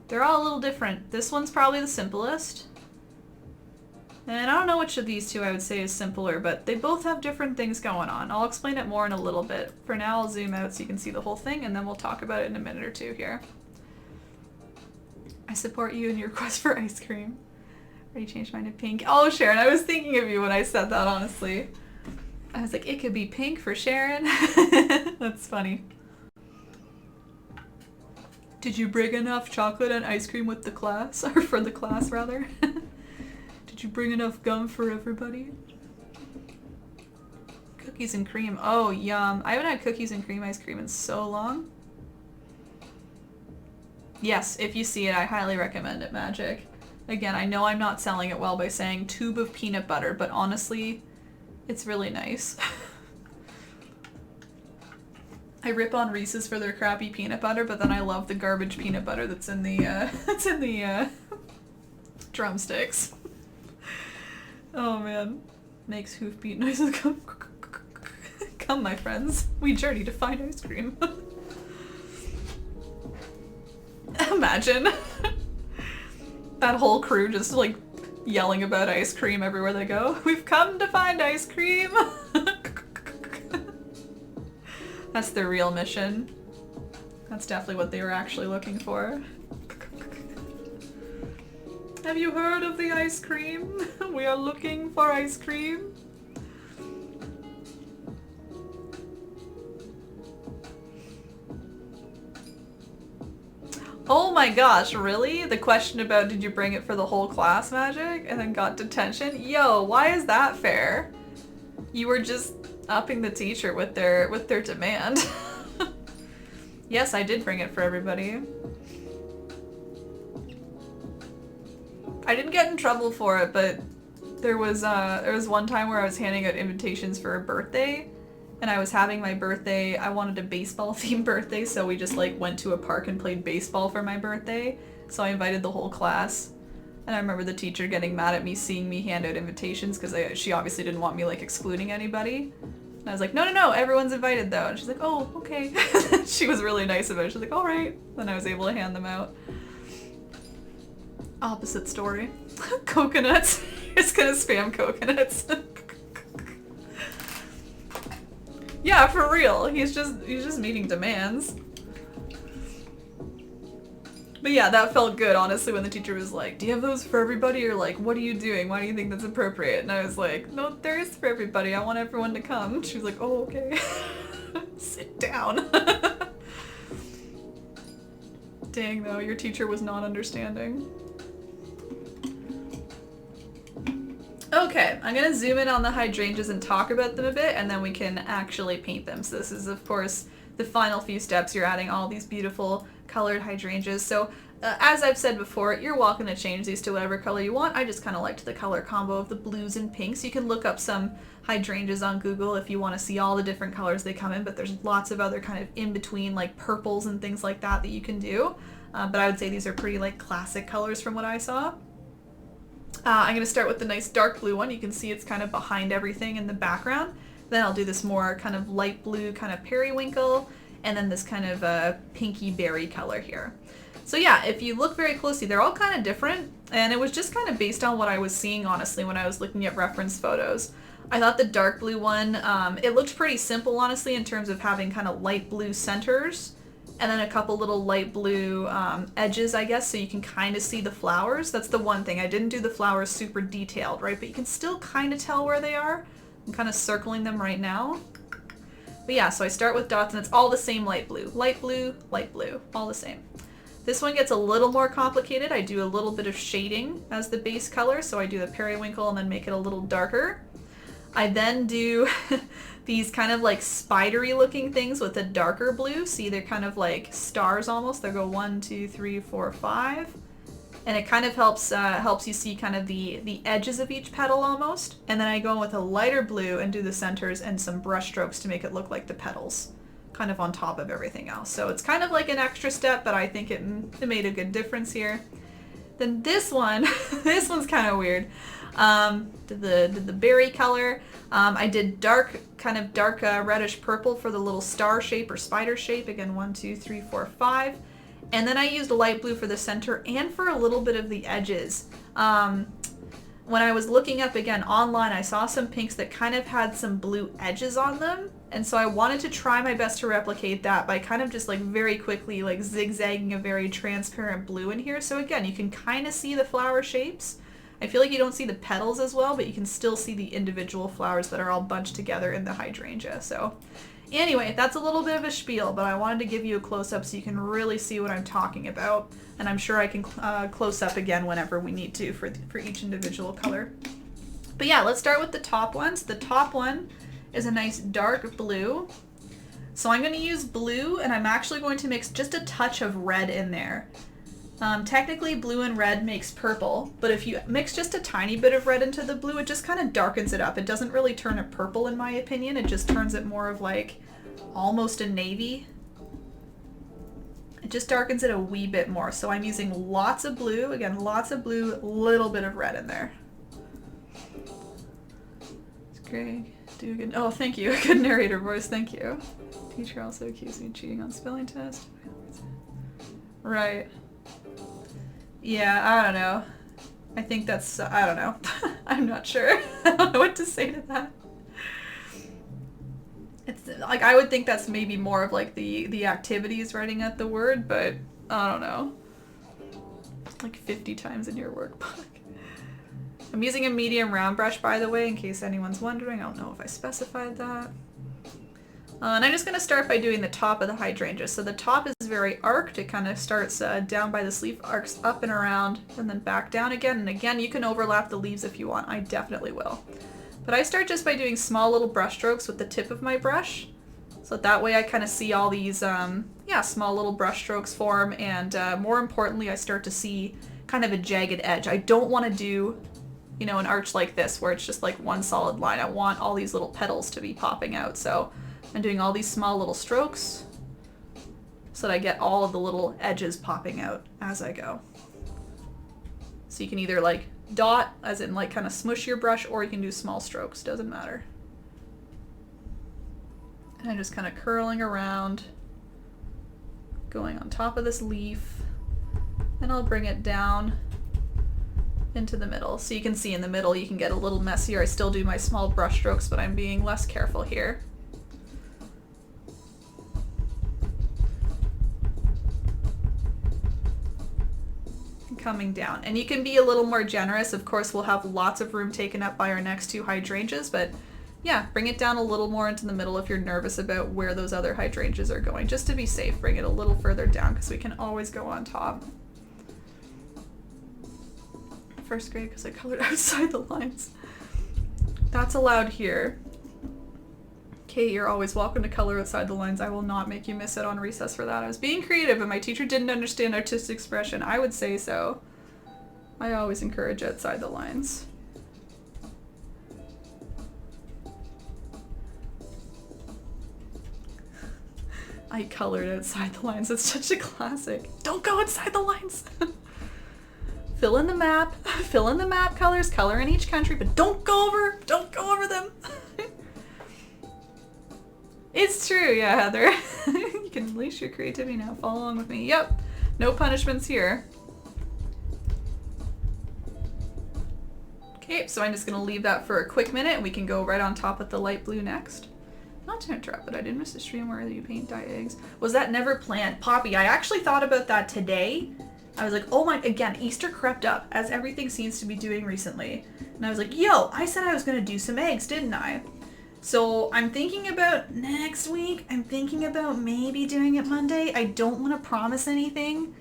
They're all a little different. This one's probably the simplest. And I don't know which of these two I would say is simpler, but they both have different things going on. I'll explain it more in a little bit. For now, I'll zoom out so you can see the whole thing, and then we'll talk about it in a minute or two here. I support you in your quest for ice cream. Already changed mine to pink. Oh, Sharon, I was thinking of you when I said that, honestly. I was like, it could be pink for Sharon. That's funny. Did you bring enough chocolate and ice cream with the class? Or for the class, rather? Did you bring enough gum for everybody? Cookies and cream. Oh, yum. I haven't had cookies and cream ice cream in so long. Yes, if you see it, I highly recommend it, Magic. Again, I know I'm not selling it well by saying tube of peanut butter, but honestly, it's really nice. I rip on Reese's for their crappy peanut butter, but then I love the garbage peanut butter that's in the drumsticks. Oh man, makes hoofbeat noises. Come, my friends, we journey to find ice cream. Imagine that whole crew just like yelling about ice cream everywhere they go. We've come to find ice cream. That's their real mission. That's definitely what they were actually looking for. Have you heard of the ice cream? We are looking for ice cream. Oh my gosh, really? The question about did you bring it for the whole class, Magic, and then got detention? Yo, why is that fair? You were just upping the teacher with their demand. Yes, I did bring it for everybody. I didn't get in trouble for it, but there was one time where I was handing out invitations for a birthday, and I was having my birthday. I wanted a baseball themed birthday, so we just like went to a park and played baseball for my birthday. So I invited the whole class. And I remember the teacher getting mad at me seeing me hand out invitations because she obviously didn't want me like excluding anybody. And I was like, no, everyone's invited though. And she's like, oh, okay. She was really nice about it. She's like, all right. Then I was able to hand them out. Opposite story. Coconuts. It's gonna spam coconuts. Yeah, for real. He's just meeting demands. But yeah, that felt good, honestly, when the teacher was like, do you have those for everybody? Or like, what are you doing? Why do you think that's appropriate? And I was like, no, there is for everybody. I want everyone to come. She was like, oh, okay. Sit down. Dang, though, your teacher was not understanding. Okay, I'm gonna zoom in on the hydrangeas and talk about them a bit, and then we can actually paint them. So this is, of course, the final few steps. You're adding all these beautiful colored hydrangeas. So as I've said before, you're welcome to change these to whatever color you want. I just kind of liked the color combo of the blues and pinks. You can look up some hydrangeas on Google if you want to see all the different colors they come in, but there's lots of other kind of in-between like purples and things like that that you can do. But I would say these are pretty like classic colors from what I saw. I'm going to start with the nice dark blue one. You can see it's kind of behind everything in the background. Then I'll do this more kind of light blue kind of periwinkle, and then this kind of pinky berry color here. So yeah, if you look very closely, they're all kind of different, and it was just kind of based on what I was seeing, honestly, when I was looking at reference photos. I thought the dark blue one, it looked pretty simple, honestly, in terms of having kind of light blue centers, and then a couple little light blue edges, I guess, so you can kind of see the flowers. That's the one thing. I didn't do the flowers super detailed, right? But you can still kind of tell where they are. I'm kind of circling them right now. But yeah, so I start with dots, and it's all the same light blue, all the same. This one gets a little more complicated. I do a little bit of shading as the base color, so I do the periwinkle and then make it a little darker. I then do these kind of like spidery looking things with a darker blue. See, they're kind of like stars almost. They go 1, 2, 3, 4, 5. and it kind of helps you see kind of the edges of each petal almost. And then I go in with a lighter blue and do the centers and some brush strokes to make it look like the petals, kind of on top of everything else. So it's kind of like an extra step, but I think it made a good difference here. Then this one, this one's kind of weird. Did the berry color. I did kind of dark reddish purple for the little star shape or spider shape. Again, 1, 2, 3, 4, 5. And then I used light blue for the center and for a little bit of the edges. When I was looking up again online, I saw some pinks that kind of had some blue edges on them. And so I wanted to try my best to replicate that by kind of just like very quickly like zigzagging a very transparent blue in here. So again, you can kind of see the flower shapes. I feel like you don't see the petals as well, but you can still see the individual flowers that are all bunched together in the hydrangea. So anyway, that's a little bit of a spiel, but I wanted to give you a close-up so you can really see what I'm talking about. And I'm sure I can close up again whenever we need to for each individual color. But yeah, let's start with the top ones. The top one is a nice dark blue. So I'm going to use blue, and I'm actually going to mix just a touch of red in there. Technically blue and red makes purple, but if you mix just a tiny bit of red into the blue, it just kind of darkens it up. It doesn't really turn it purple in my opinion, it just turns it more of like almost a navy. It just darkens it a wee bit more. So I'm using lots of blue, again lots of blue, little bit of red in there. Greg, do a good, oh thank you, good narrator voice, thank you. Teacher also accused me of cheating on spelling test. Right. Yeah, I don't know. I think that's, I don't know. I'm not sure. I don't know what to say to that. It's like, I would think that's maybe more of like the activities writing out the word, but I don't know. Like 50 times in your workbook. I'm using a medium round brush, by the way, in case anyone's wondering. I don't know if I specified that. And I'm just going to start by doing the top of the hydrangea. So the top is very arced. It kind of starts down by the sleeve, arcs up and around, and then back down again. And again, you can overlap the leaves if you want. I definitely will. But I start just by doing small little brush strokes with the tip of my brush. So that way I kind of see all these, small little brush strokes form. And more importantly, I start to see kind of a jagged edge. I don't want to do, you know, an arch like this where it's just like one solid line. I want all these little petals to be popping out. So I'm doing all these small little strokes so that I get all of the little edges popping out as I go. So you can either like dot, as in like kind of smush your brush, or you can do small strokes, doesn't matter. And I'm just kind of curling around, going on top of this leaf, and I'll bring it down into the middle. So you can see in the middle you can get a little messier. I still do my small brush strokes, but I'm being less careful here. Coming down. And you can be a little more generous. Of course, we'll have lots of room taken up by our next two hydrangeas, but yeah, bring it down a little more into the middle if you're nervous about where those other hydrangeas are going. Just to be safe, bring it a little further down because we can always go on top. First grade because I colored outside the lines. That's allowed here. Kate, you're always welcome to color outside the lines. I will not make you miss it on recess for that. I was being creative and my teacher didn't understand artistic expression. I would say so. I always encourage outside the lines. I colored outside the lines. It's such a classic. Don't go outside the lines. Fill in the map. Fill in the map colors. Color in each country, but don't go over them. It's true, yeah, Heather. You can unleash your creativity now. Follow along with me. Yep. No punishments here. Okay, so I'm just going to leave that for a quick minute and we can go right on top with the light blue next. Not to interrupt, but I did miss the stream where you paint dye eggs. Was that never planned? Poppy, I actually thought about that today. I was like, oh my, again, Easter crept up, as everything seems to be doing recently. And I was like, yo, I said I was going to do some eggs, didn't I? So I'm thinking about next week. I'm thinking about maybe doing it Monday. I don't want to promise anything,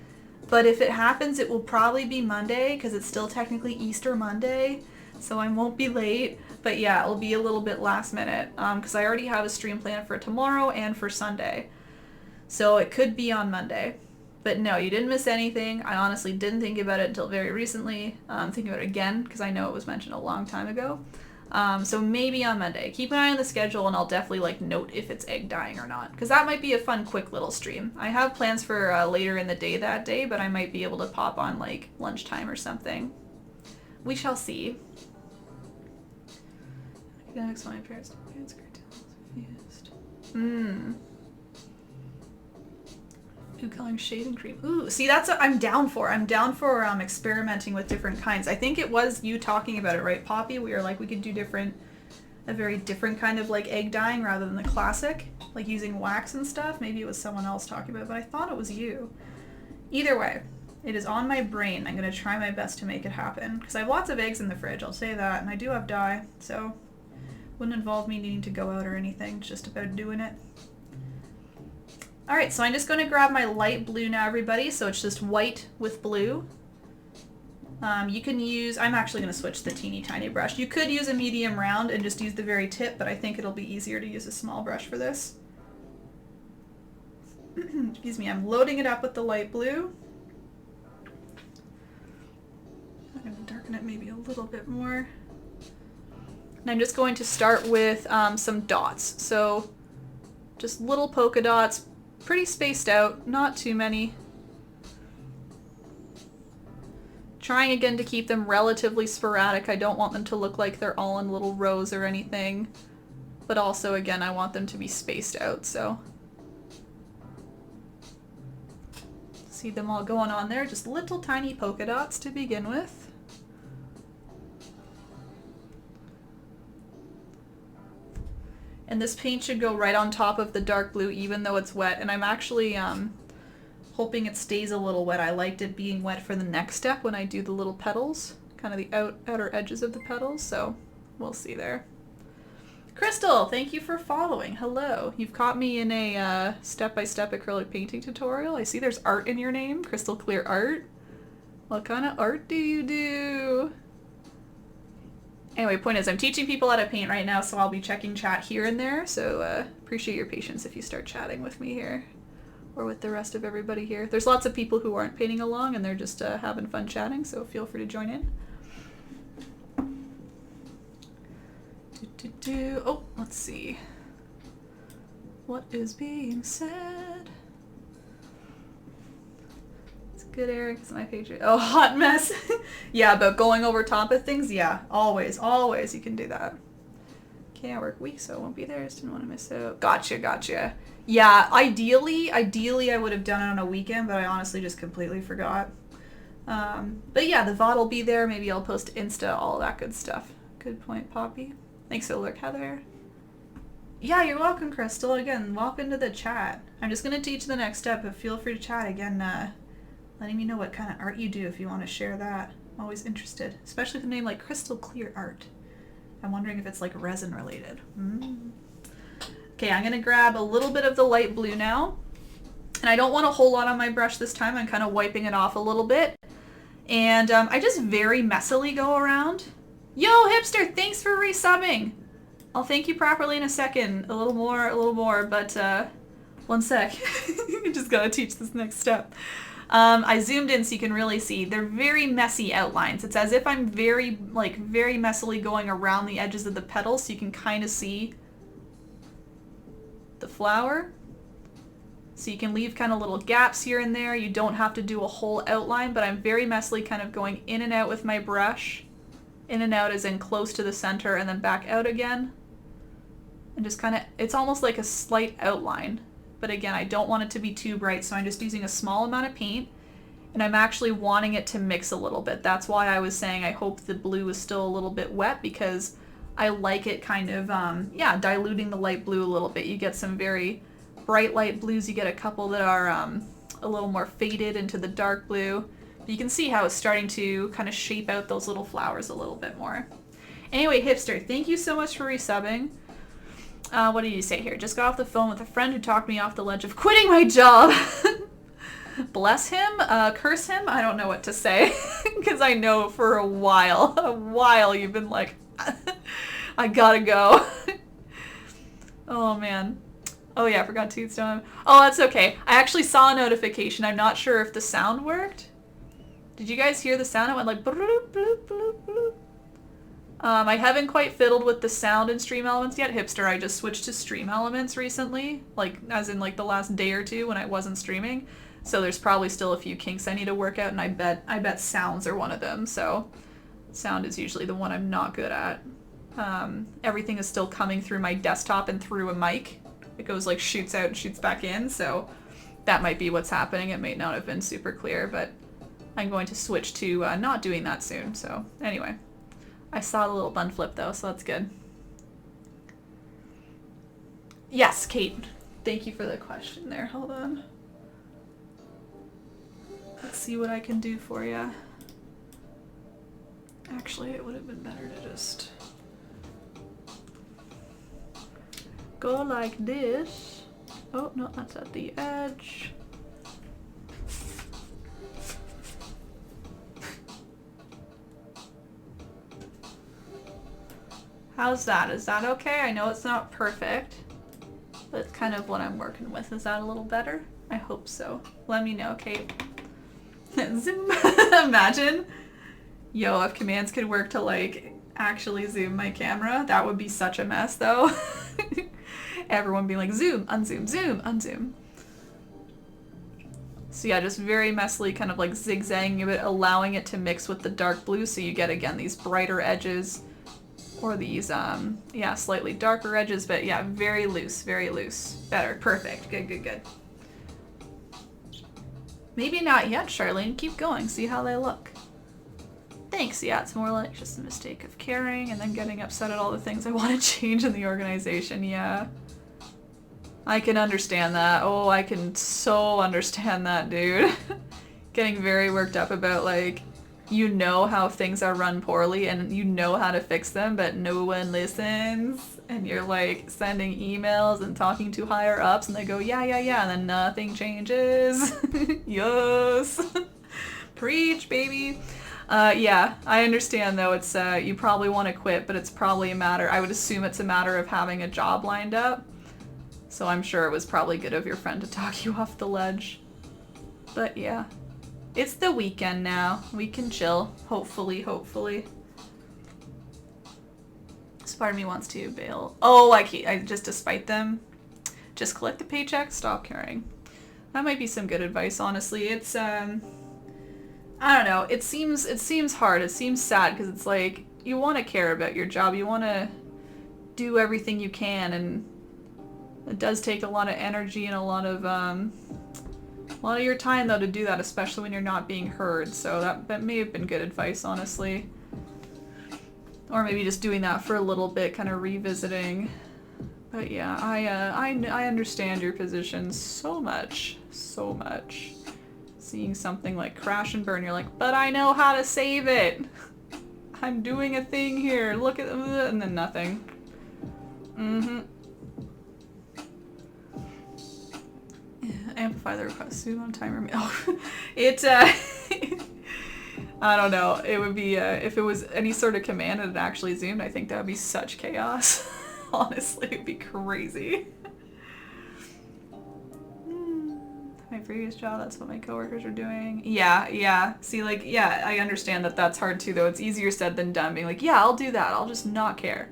but if it happens, it will probably be Monday because it's still technically Easter Monday, so I won't be late. But yeah, it'll be a little bit last minute because I already have a stream planned for tomorrow and for Sunday. So it could be on Monday. But no, you didn't miss anything. I honestly didn't think about it until very recently. Thinking about it again because I know it was mentioned a long time ago. So maybe on Monday. Keep an eye on the schedule and I'll definitely like note if it's egg dyeing or not. Because that might be a fun, quick little stream. I have plans for later in the day that day, but I might be able to pop on like lunchtime or something. We shall see. Academics, my parents, confused. Food coloring, shade, and cream. Ooh, see, that's what I'm down for. I'm down for experimenting with different kinds. I think it was you talking about it, right, Poppy? We were like, we could do a very different kind of like egg dyeing rather than the classic, like using wax and stuff. Maybe it was someone else talking about it, but I thought it was you. Either way, it is on my brain. I'm going to try my best to make it happen because I have lots of eggs in the fridge, I'll say that, and I do have dye, so wouldn't involve me needing to go out or anything, just about doing it. Alright, so I'm just going to grab my light blue now, everybody. So it's just white with blue. You can use, I'm actually going to switch the teeny tiny brush. You could use a medium round and just use the very tip, but I think it'll be easier to use a small brush for this. Excuse me, I'm loading it up with the light blue. I'm going to darken it maybe a little bit more. And I'm just going to start with some dots. So just little polka dots. Pretty spaced out, not too many. Trying again to keep them relatively sporadic. I don't want them to look like they're all in little rows or anything. But also, again, I want them to be spaced out, so. See them all going on there, just little tiny polka dots to begin with. And this paint should go right on top of the dark blue even though it's wet. And I'm actually hoping it stays a little wet. I liked it being wet for the next step when I do the little petals, kind of the outer edges of the petals. So we'll see there. Crystal, thank you for following. Hello. You've caught me in a step-by-step acrylic painting tutorial. I see there's art in your name, Crystal Clear Art. What kind of art do you do? Anyway, point is, I'm teaching people how to paint right now, so I'll be checking chat here and there, so appreciate your patience if you start chatting with me here, or with the rest of everybody here. There's lots of people who aren't painting along, and they're just having fun chatting, so feel free to join in. Oh, let's see. What is being said? Good, Eric. It's my picture. Oh, hot mess. Yeah, but going over top of things, yeah, always you can do that. Okay, I work week, so I won't be there. Just didn't want to miss out. Gotcha. Yeah, ideally, I would have done it on a weekend, but I honestly just completely forgot. But yeah, the VOD will be there. Maybe I'll post Insta, all that good stuff. Good point, Poppy. Thanks for the look, Heather. Yeah, you're welcome, Crystal. Again, welcome to the chat. I'm just going to teach the next step, but feel free to chat again. Letting me know what kind of art you do if you want to share that. I'm always interested, especially with a name like Crystal Clear Art. I'm wondering if it's like resin related. Okay, I'm gonna grab a little bit of the light blue now. And I don't want a whole lot on my brush this time. I'm kind of wiping it off a little bit. And I just very messily go around. Yo, hipster, thanks for resubbing. I'll thank you properly in a second. A little more, but one sec. I just gotta teach this next step. I zoomed in so you can really see. They're very messy outlines. It's as if I'm very messily going around the edges of the petals so you can kind of see the flower. So you can leave kind of little gaps here and there. You don't have to do a whole outline, but I'm very messily kind of going in and out with my brush. In and out as in close to the center and then back out again. And just kind of, it's almost like a slight outline. But again, I don't want it to be too bright, so I'm just using a small amount of paint, and I'm actually wanting it to mix a little bit. That's why I was saying I hope the blue is still a little bit wet, because I like it kind of, diluting the light blue a little bit. You get some very bright light blues. You get a couple that are a little more faded into the dark blue. But you can see how it's starting to kind of shape out those little flowers a little bit more. Anyway, hipster, thank you so much for resubbing. What did you say here? Just got off the phone with a friend who talked me off the ledge of quitting my job. Bless him, curse him, I don't know what to say. Because I know for a while you've been like, I gotta go. Oh man. Oh yeah, I forgot Tombstone. Oh, that's okay. I actually saw a notification. I'm not sure if the sound worked. Did you guys hear the sound? It went like bloop, bloop, bloop, bloop. I haven't quite fiddled with the sound in Stream Elements yet. Hipster, I just switched to Stream Elements recently, like as in like the last day or two when I wasn't streaming. So there's probably still a few kinks I need to work out, and I bet sounds are one of them. So sound is usually the one I'm not good at. Everything is still coming through my desktop and through a mic. It goes like shoots out and shoots back in, so that might be what's happening. It may not have been super clear, but I'm going to switch to not doing that soon. So anyway, I saw the little bun flip though, so that's good. Yes, Kate. Thank you for the question there. Hold on. Let's see what I can do for you. Actually, it would have been better to just go like this. Oh, no, that's at the edge. How's that? Is that okay? I know it's not perfect, but it's kind of what I'm working with. Is that a little better? I hope so. Let me know, Kate. Zoom. Imagine. Yo, if commands could work to like actually zoom my camera, that would be such a mess though. Everyone being like zoom, unzoom, zoom, unzoom. So yeah, just very messily kind of like zigzagging a bit, allowing it to mix with the dark blue so you get again these brighter edges or these yeah, slightly darker edges, but yeah, very loose, very loose. Better, perfect, good, good, good. Maybe not yet, Charlene. Keep going, see how they look. Thanks, yeah, it's more like just a mistake of caring and then getting upset at all the things I want to change in the organization, yeah. I can understand that. Oh, I can so understand that, dude. Getting very worked up about, like, you know how things are run poorly and you know how to fix them, but no one listens. And you're, like, sending emails and talking to higher ups and they go, yeah, yeah, yeah, and then nothing changes. Yes. Preach, baby. Yeah, I understand though. It's, you probably want to quit, but it's probably a matter, I would assume it's a matter of having a job lined up. So I'm sure it was probably good of your friend to talk you off the ledge. But yeah, it's the weekend now. We can chill, hopefully, hopefully. This part of me wants to bail. Oh, I just to spite them. Just collect the paycheck, stop caring. That might be some good advice, honestly. It's, I don't know. It seems hard. It seems sad because it's like you want to care about your job. You want to do everything you can, and it does take a lot of energy and a lot of your time though to do that, especially when you're not being heard. So that may have been good advice, honestly. Or maybe just doing that for a little bit, kind of revisiting. But yeah, I understand your position so much, so much. Seeing something like crash and burn, you're like, but I know how to save it. I'm doing a thing here. Look at, and then nothing. Mm-hmm. Amplify the request. Zoom on timer. Oh, it. I don't know. It would be if it was any sort of command and it actually zoomed. I think that would be such chaos. Honestly, it'd be crazy. My previous job, that's what my coworkers are doing. Yeah, yeah. See, like, yeah, I understand that that's hard too, though. It's easier said than done. Being like, yeah, I'll do that. I'll just not care.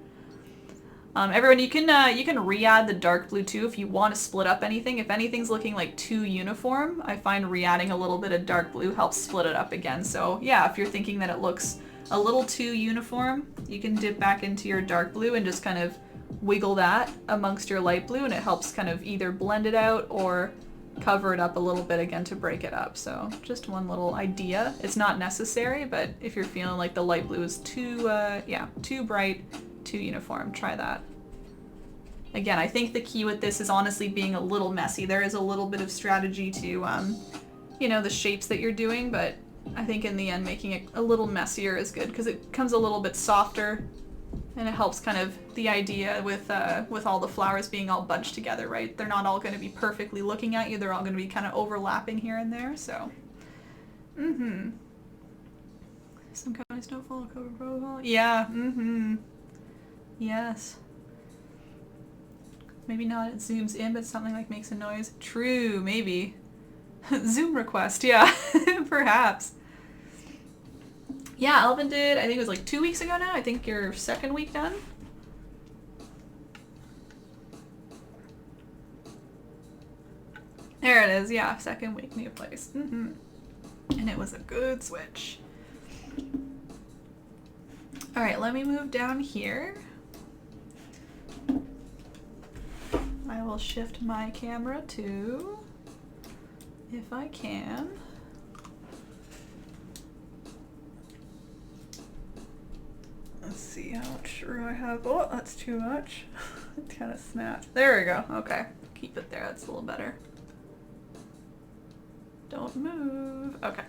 Everyone, you can re-add the dark blue too if you want to split up anything. If anything's looking like too uniform, I find re-adding a little bit of dark blue helps split it up again. So yeah, if you're thinking that it looks a little too uniform, you can dip back into your dark blue and just kind of wiggle that amongst your light blue, and it helps kind of either blend it out or cover it up a little bit again to break it up. So just one little idea. It's not necessary, but if you're feeling like the light blue is too bright, too uniform, try that. Again, I think the key with this is honestly being a little messy. There is a little bit of strategy to, you know, the shapes that you're doing, but I think in the end making it a little messier is good because it comes a little bit softer and it helps kind of the idea with all the flowers being all bunched together, right? They're not all going to be perfectly looking at you. They're all going to be kind of overlapping here and there, so. Mm-hmm. Some companies don't follow cover protocol. Yeah, mm-hmm. Yes. Maybe not, it zooms in, but something like makes a noise. True, maybe. Zoom request, yeah, perhaps. Yeah, Alvin did, I think it was like 2 weeks ago now. I think your second week done. There it is, yeah, second week, new place. And it was a good switch. All right, let me move down here. I will shift my camera to, if I can. Let's see how much room I have. Oh, that's too much. It kind of snapped. There we go. Okay, keep it there. That's a little better. Don't move. Okay.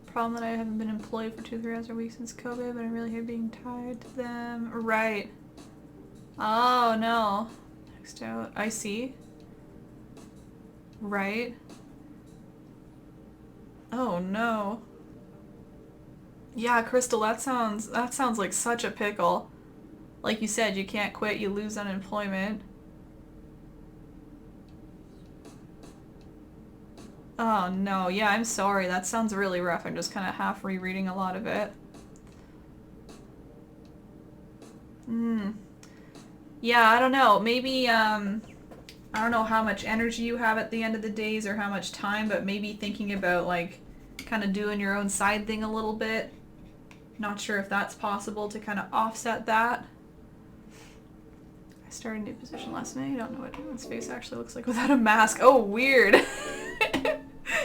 Problem that I haven't been employed for 2-3 hours a week since COVID, but I really hate being tied to them. Right. Oh no. Next out. I see. Right. Oh no. Yeah, Crystal, that sounds like such a pickle. Like you said, you can't quit, you lose unemployment. Oh no, yeah, I'm sorry. That sounds really rough. I'm just kind of half rereading a lot of it. Yeah, I don't know. Maybe, I don't know how much energy you have at the end of the days or how much time, but maybe thinking about, like, kind of doing your own side thing a little bit. Not sure if that's possible to kind of offset that. I started a new position last night. I don't know what anyone's face actually looks like without a mask. Oh, weird.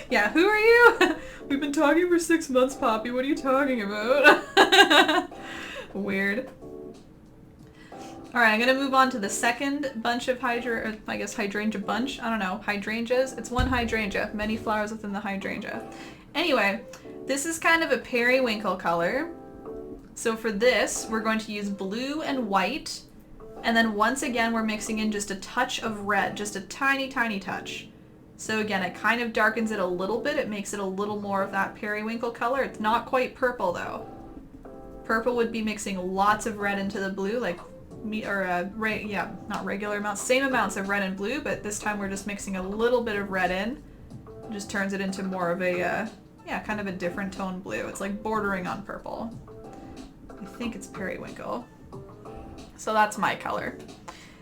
Yeah, who are you? We've been talking for 6 months, Poppy. What are you talking about? Weird. Alright, I'm going to move on to the second bunch of hydrangea bunch. I don't know, hydrangeas. It's one hydrangea, many flowers within the hydrangea. Anyway, this is kind of a periwinkle color. So for this, we're going to use blue and white. And then once again, we're mixing in just a touch of red, just a tiny, tiny touch. So again, it kind of darkens it a little bit. It makes it a little more of that periwinkle color. It's not quite purple though. Purple would be mixing lots of red into the blue, like not regular amounts, same amounts of red and blue, but this time we're just mixing a little bit of red in. It just turns it into more of a, kind of a different tone blue. It's like bordering on purple. I think it's periwinkle. So that's my color.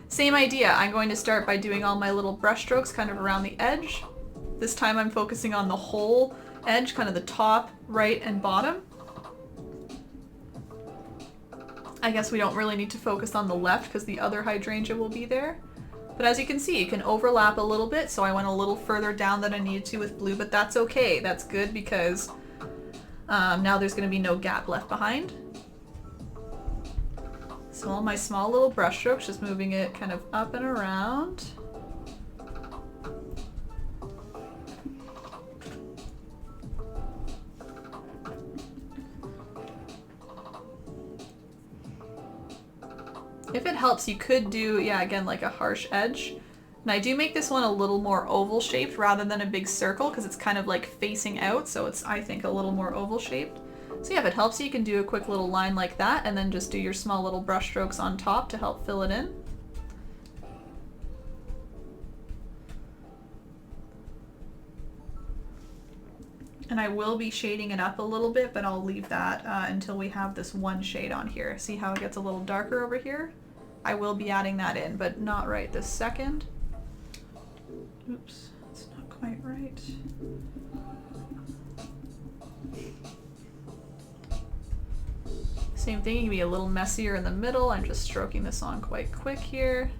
Same idea. I'm going to start by doing all my little brush strokes kind of around the edge. This time I'm focusing on the whole edge, kind of the top, right, and bottom. I guess we don't really need to focus on the left because the other hydrangea will be there. But as you can see, it can overlap a little bit, so I went a little further down than I needed to with blue, but that's okay. That's good because now there's going to be no gap left behind. So all my small little brush strokes, just moving it kind of up and around. If it helps, you could do, again, like a harsh edge. And I do make this one a little more oval shaped rather than a big circle because it's kind of like facing out, so it's, I think, a little more oval shaped. So yeah, if it helps you can do a quick little line like that and then just do your small little brush strokes on top to help fill it in. And I will be shading it up a little bit, but I'll leave that until we have this one shade on here. See how it gets a little darker over here? I will be adding that in, but not right this second. Oops, it's not quite right. Same thing, you can be a little messier in the middle. I'm just stroking this on quite quick here.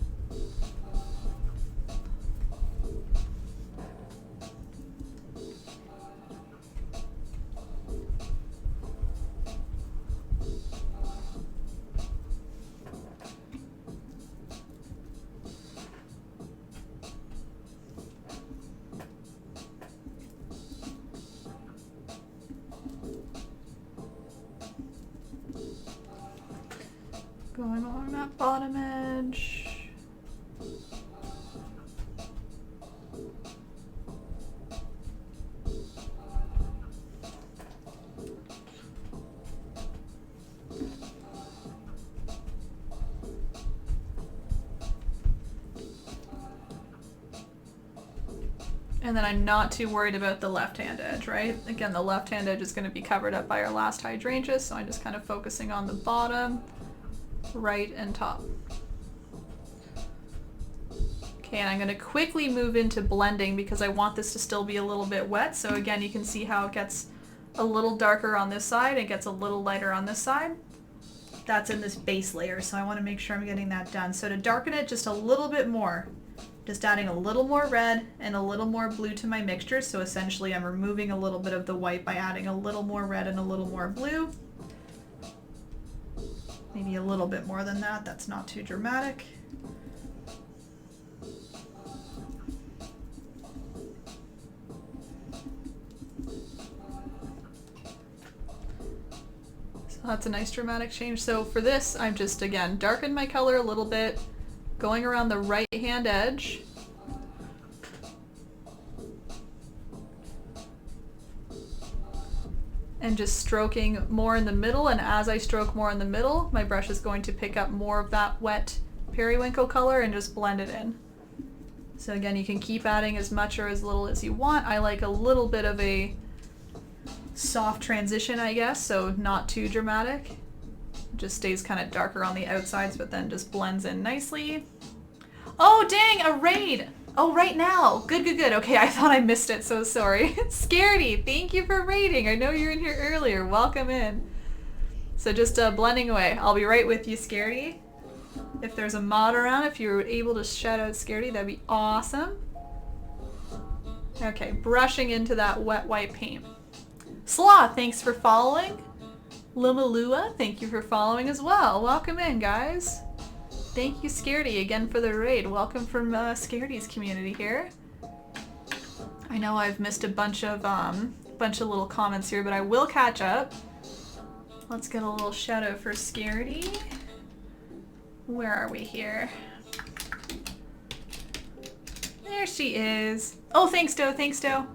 Going along that bottom edge. And then I'm not too worried about the left-hand edge, right? Again, the left-hand edge is going to be covered up by our last hydrangeas, so I'm just kind of focusing on the bottom, right, and top. Okay, and I'm going to quickly move into blending because I want this to still be a little bit wet. So again, you can see how it gets a little darker on this side, it gets a little lighter on this side. That's in this base layer, so I want to make sure I'm getting that done. So to darken it just a little bit more, just adding a little more red and a little more blue to my mixture. So essentially I'm removing a little bit of the white by adding a little more red and a little more blue. Maybe a little bit more than that, that's not too dramatic. So that's a nice dramatic change. So for this, I've just, again, darkened my color a little bit, going around the right-hand edge. And just stroking more in the middle, and as I stroke more in the middle, my brush is going to pick up more of that wet periwinkle color and just blend it in. So again, you can keep adding as much or as little as you want. I like a little bit of a soft transition, I guess, so not too dramatic. It just stays kind of darker on the outsides, but then just blends in nicely. Oh, dang, a raid! Oh, right now. Good, good, good. Okay, I thought I missed it, so sorry. Scaredy, thank you for raiding. I know you were in here earlier. Welcome in. So just blending away. I'll be right with you, Scaredy. If there's a mod around, if you're able to shout out Scaredy, that'd be awesome. Okay, brushing into that wet white paint. Sloth, thanks for following. Lumalua, thank you for following as well. Welcome in, guys. Thank you, Scaredy, again for the raid. Welcome from Scaredy's community here. I know I've missed a bunch of little comments here, but I will catch up. Let's get a little shout out for Scaredy. Where are we here? There she is. Oh, thanks, Doe. Thanks, Doe.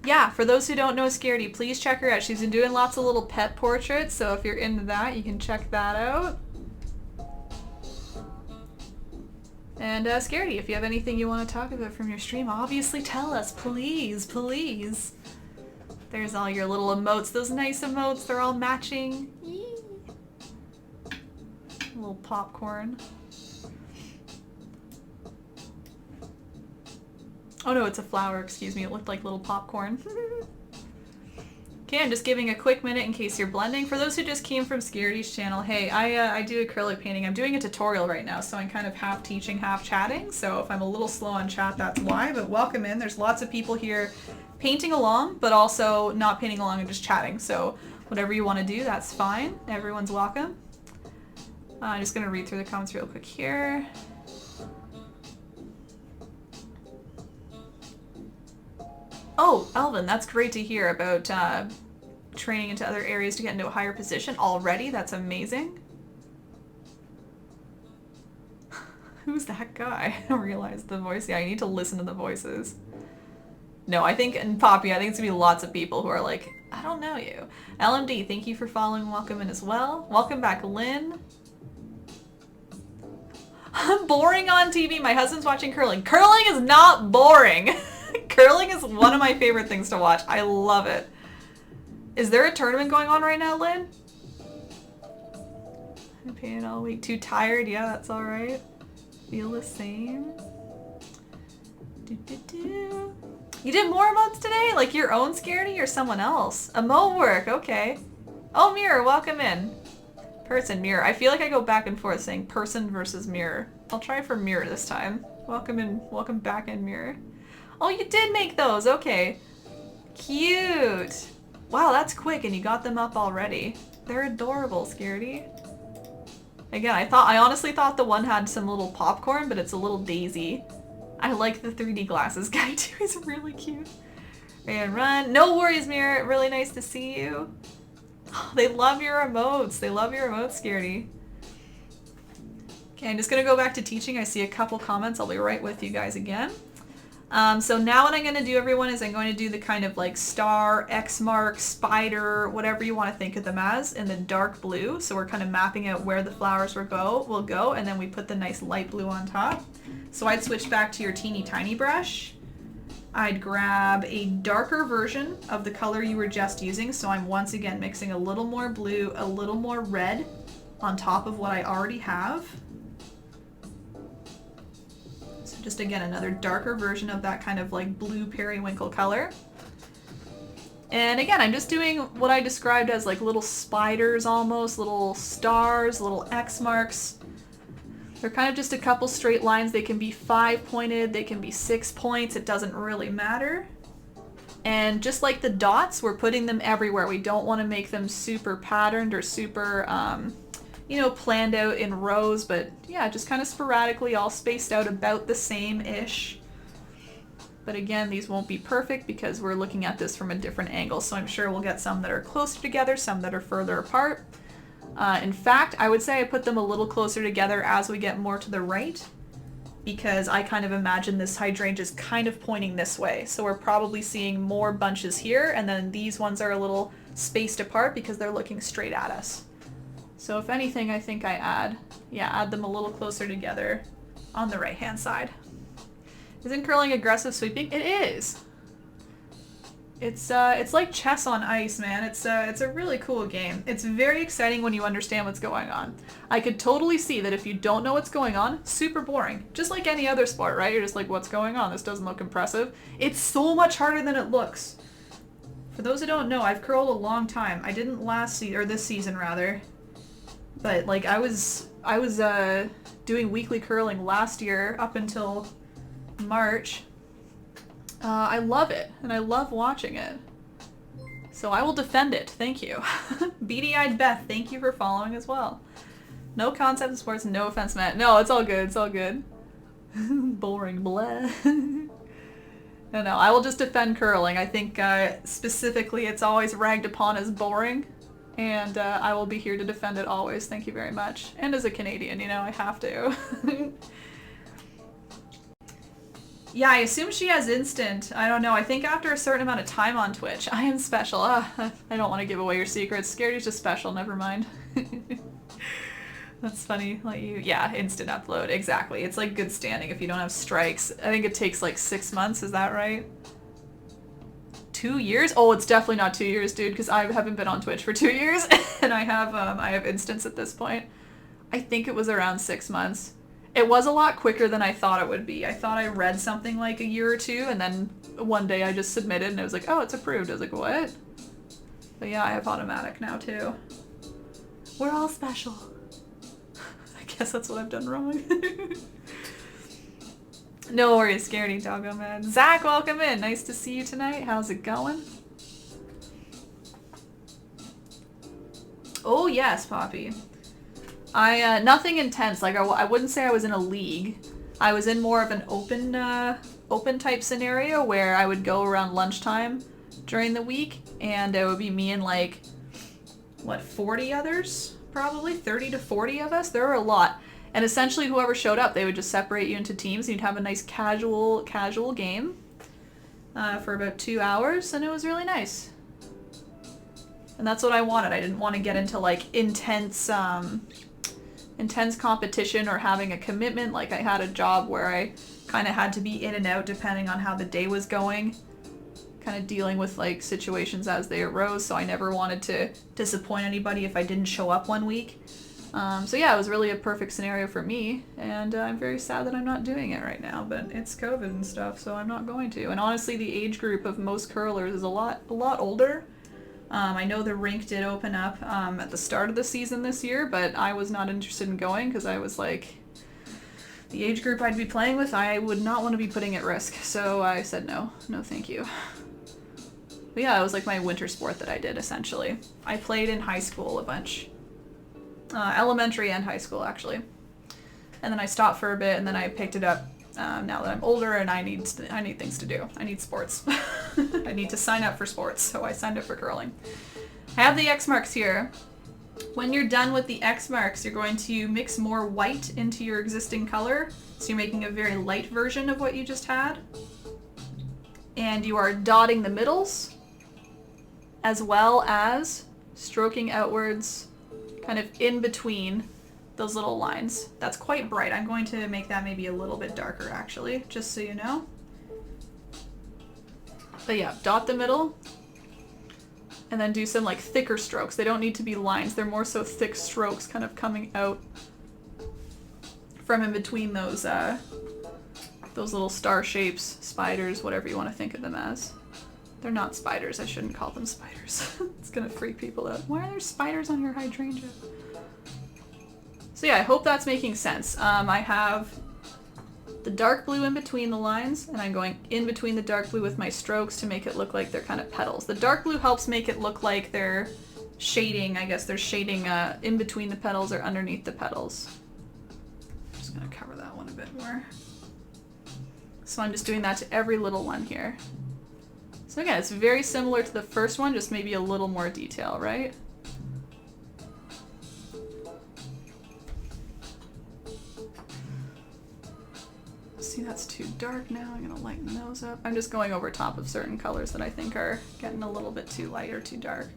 Yeah, for those who don't know Scaredy, please check her out. She's been doing lots of little pet portraits, so if you're into that, you can check that out. And Scaredy, if you have anything you want to talk about from your stream, obviously tell us, please, please. There's all your little emotes, those nice emotes, they're all matching. Yee. A little popcorn. Oh no, it's a flower, excuse me, it looked like little popcorn. Okay, I'm just giving a quick minute in case you're blending. For those who just came from Scaredy's channel, hey, I do acrylic painting. I'm doing a tutorial right now, so I'm kind of half teaching, half chatting. So if I'm a little slow on chat, that's why, but welcome in. There's lots of people here painting along, but also not painting along and just chatting. So whatever you want to do, that's fine. Everyone's welcome. I'm just gonna read through the comments real quick here. Oh, Elvin, that's great to hear about training into other areas to get into a higher position already. That's amazing. Who's that guy? I don't realize the voice. Yeah, I need to listen to the voices. No, I think, and Poppy, I think it's gonna be lots of people who are like, I don't know you. LMD, thank you for following. Welcome in as well. Welcome back, Lynn. I'm boring on TV. My husband's watching curling. Curling is not boring. Curling is one of my favorite things to watch. I love it. Is there a tournament going on right now, Lynn? I'm painting all week. Too tired? Yeah, that's all right. Feel the same. You did more emotes today? Like your own Scaredy or someone else? Emo work, okay. Oh, Mirror, welcome in. Person, Mirror. I feel like I go back and forth saying person versus Mirror. I'll try for Mirror this time. Welcome in, welcome back in, Mirror. Oh, you did make those, okay. Cute. Wow, that's quick and you got them up already. They're adorable, Scaredy. Again, I honestly thought the one had some little popcorn, but it's a little daisy. I like the 3D glasses guy too, he's really cute. And run. No worries, Mirror, really nice to see you. They love your emotes. They love your emotes, Scaredy. Okay, I'm just gonna go back to teaching. I see a couple comments. I'll be right with you guys again. So now what I'm going to do, everyone, is I'm going to do the kind of like star, X mark, spider, whatever you want to think of them as, in the dark blue. So we're kind of mapping out where the flowers will go, and then we put the nice light blue on top. So I'd switch back to your teeny tiny brush. I'd grab a darker version of the color you were just using. So I'm once again mixing a little more blue, a little more red on top of what I already have. Just again, another darker version of that kind of like blue periwinkle color. And again, I'm just doing what I described as like little spiders almost, little stars, little X marks. They're kind of just a couple straight lines. They can be 5 pointed, they can be 6 points, it doesn't really matter. And just like the dots, we're putting them everywhere. We don't want to make them super patterned or super you know, planned out in rows, but yeah, just kind of sporadically, all spaced out about the same-ish. But again, these won't be perfect because we're looking at this from a different angle, so I'm sure we'll get some that are closer together, some that are further apart. In fact, I would say I put them a little closer together as we get more to the right, because I kind of imagine this hydrangea is kind of pointing this way. So we're probably seeing more bunches here, and then these ones are a little spaced apart because they're looking straight at us. So if anything, I think I add them a little closer together on the right-hand side. Isn't curling aggressive sweeping? It is. It's like chess on ice, man. It's a really cool game. It's very exciting when you understand what's going on. I could totally see that if you don't know what's going on, super boring. Just like any other sport, right? You're just like, what's going on? This doesn't look impressive. It's so much harder than it looks. For those who don't know, I've curled a long time. I didn't this season rather. But like I was doing weekly curling last year up until March. I love it, and I love watching it. So I will defend it. Thank you. Beady-eyed Beth, thank you for following as well. No concept of sports, no offense meant. No, it's all good. It's all good. Boring, blah. No, I will just defend curling. I think specifically it's always ragged upon as boring. And I will be here to defend it always. Thank you very much. And as a Canadian, you know, I have to. Yeah, I assume she has instant. I don't know. I think after a certain amount of time on Twitch, I am special. I don't want to give away your secrets. Scaredy's just special. Never mind. That's funny. Like yeah, instant upload. Exactly. It's like good standing if you don't have strikes. I think it takes like 6 months. Is that right? 2 years? Oh, it's definitely not 2 years, dude, because I haven't been on Twitch for 2 years, and I have instance at this point. I think it was around 6 months. It was a lot quicker than I thought it would be. I thought I read something like a year or two, and then one day I just submitted, and it was like, oh, it's approved. I was like, what? But yeah, I have automatic now, too. We're all special. I guess that's what I've done wrong. No worries, Scaredy Doggo Man. Zach, welcome in. Nice to see you tonight. How's it going? Oh yes, Poppy. Nothing intense. Like I wouldn't say I was in a league. I was in more of an open type scenario where I would go around lunchtime during the week, and it would be me and like, what, 40 others? Probably 30 to 40 of us. There were a lot. And essentially whoever showed up, they would just separate you into teams, and you'd have a nice casual game for about 2 hours, and it was really nice. And that's what I wanted. I didn't want to get into like intense competition or having a commitment. Like I had a job where I kind of had to be in and out depending on how the day was going, kind of dealing with like situations as they arose, so I never wanted to disappoint anybody if I didn't show up one week. So yeah, it was really a perfect scenario for me, and I'm very sad that I'm not doing it right now, but it's COVID and stuff, so I'm not going to. And honestly, the age group of most curlers is a lot older. I know the rink did open up at the start of the season this year, but I was not interested in going because I was like, the age group I'd be playing with, I would not want to be putting at risk, so I said no thank you. But yeah, it was like my winter sport that I did, essentially. I played in high school a bunch. Elementary and high school, actually. And then I stopped for a bit, and then I picked it up now that I'm older, and I need things to do. I need sports. I need to sign up for sports, so I signed up for curling. I have the X marks here. When you're done with the X marks, you're going to mix more white into your existing color, so you're making a very light version of what you just had. and you are dotting the middles as well as stroking outwards kind of in between those little lines. That's quite bright. I'm going to make that maybe a little bit darker actually, just so you know. But yeah, dot the middle and then do some like thicker strokes. They don't need to be lines. They're more so thick strokes kind of coming out from in between those little star shapes, spiders, whatever you want to think of them as. They're not spiders. I shouldn't call them spiders. It's gonna freak people out. Why are there spiders on your hydrangea? So yeah, I hope that's making sense. I have the dark blue in between the lines, and I'm going in between the dark blue with my strokes to make it look like they're kind of petals. The dark blue helps make it look like they're shading, I guess they're shading in between the petals or underneath the petals. I'm just gonna cover that one a bit more. So I'm just doing that to every little one here. So again, it's very similar to the first one, just maybe a little more detail, right? See, that's too dark now. I'm gonna lighten those up. I'm just going over top of certain colors that I think are getting a little bit too light or too dark.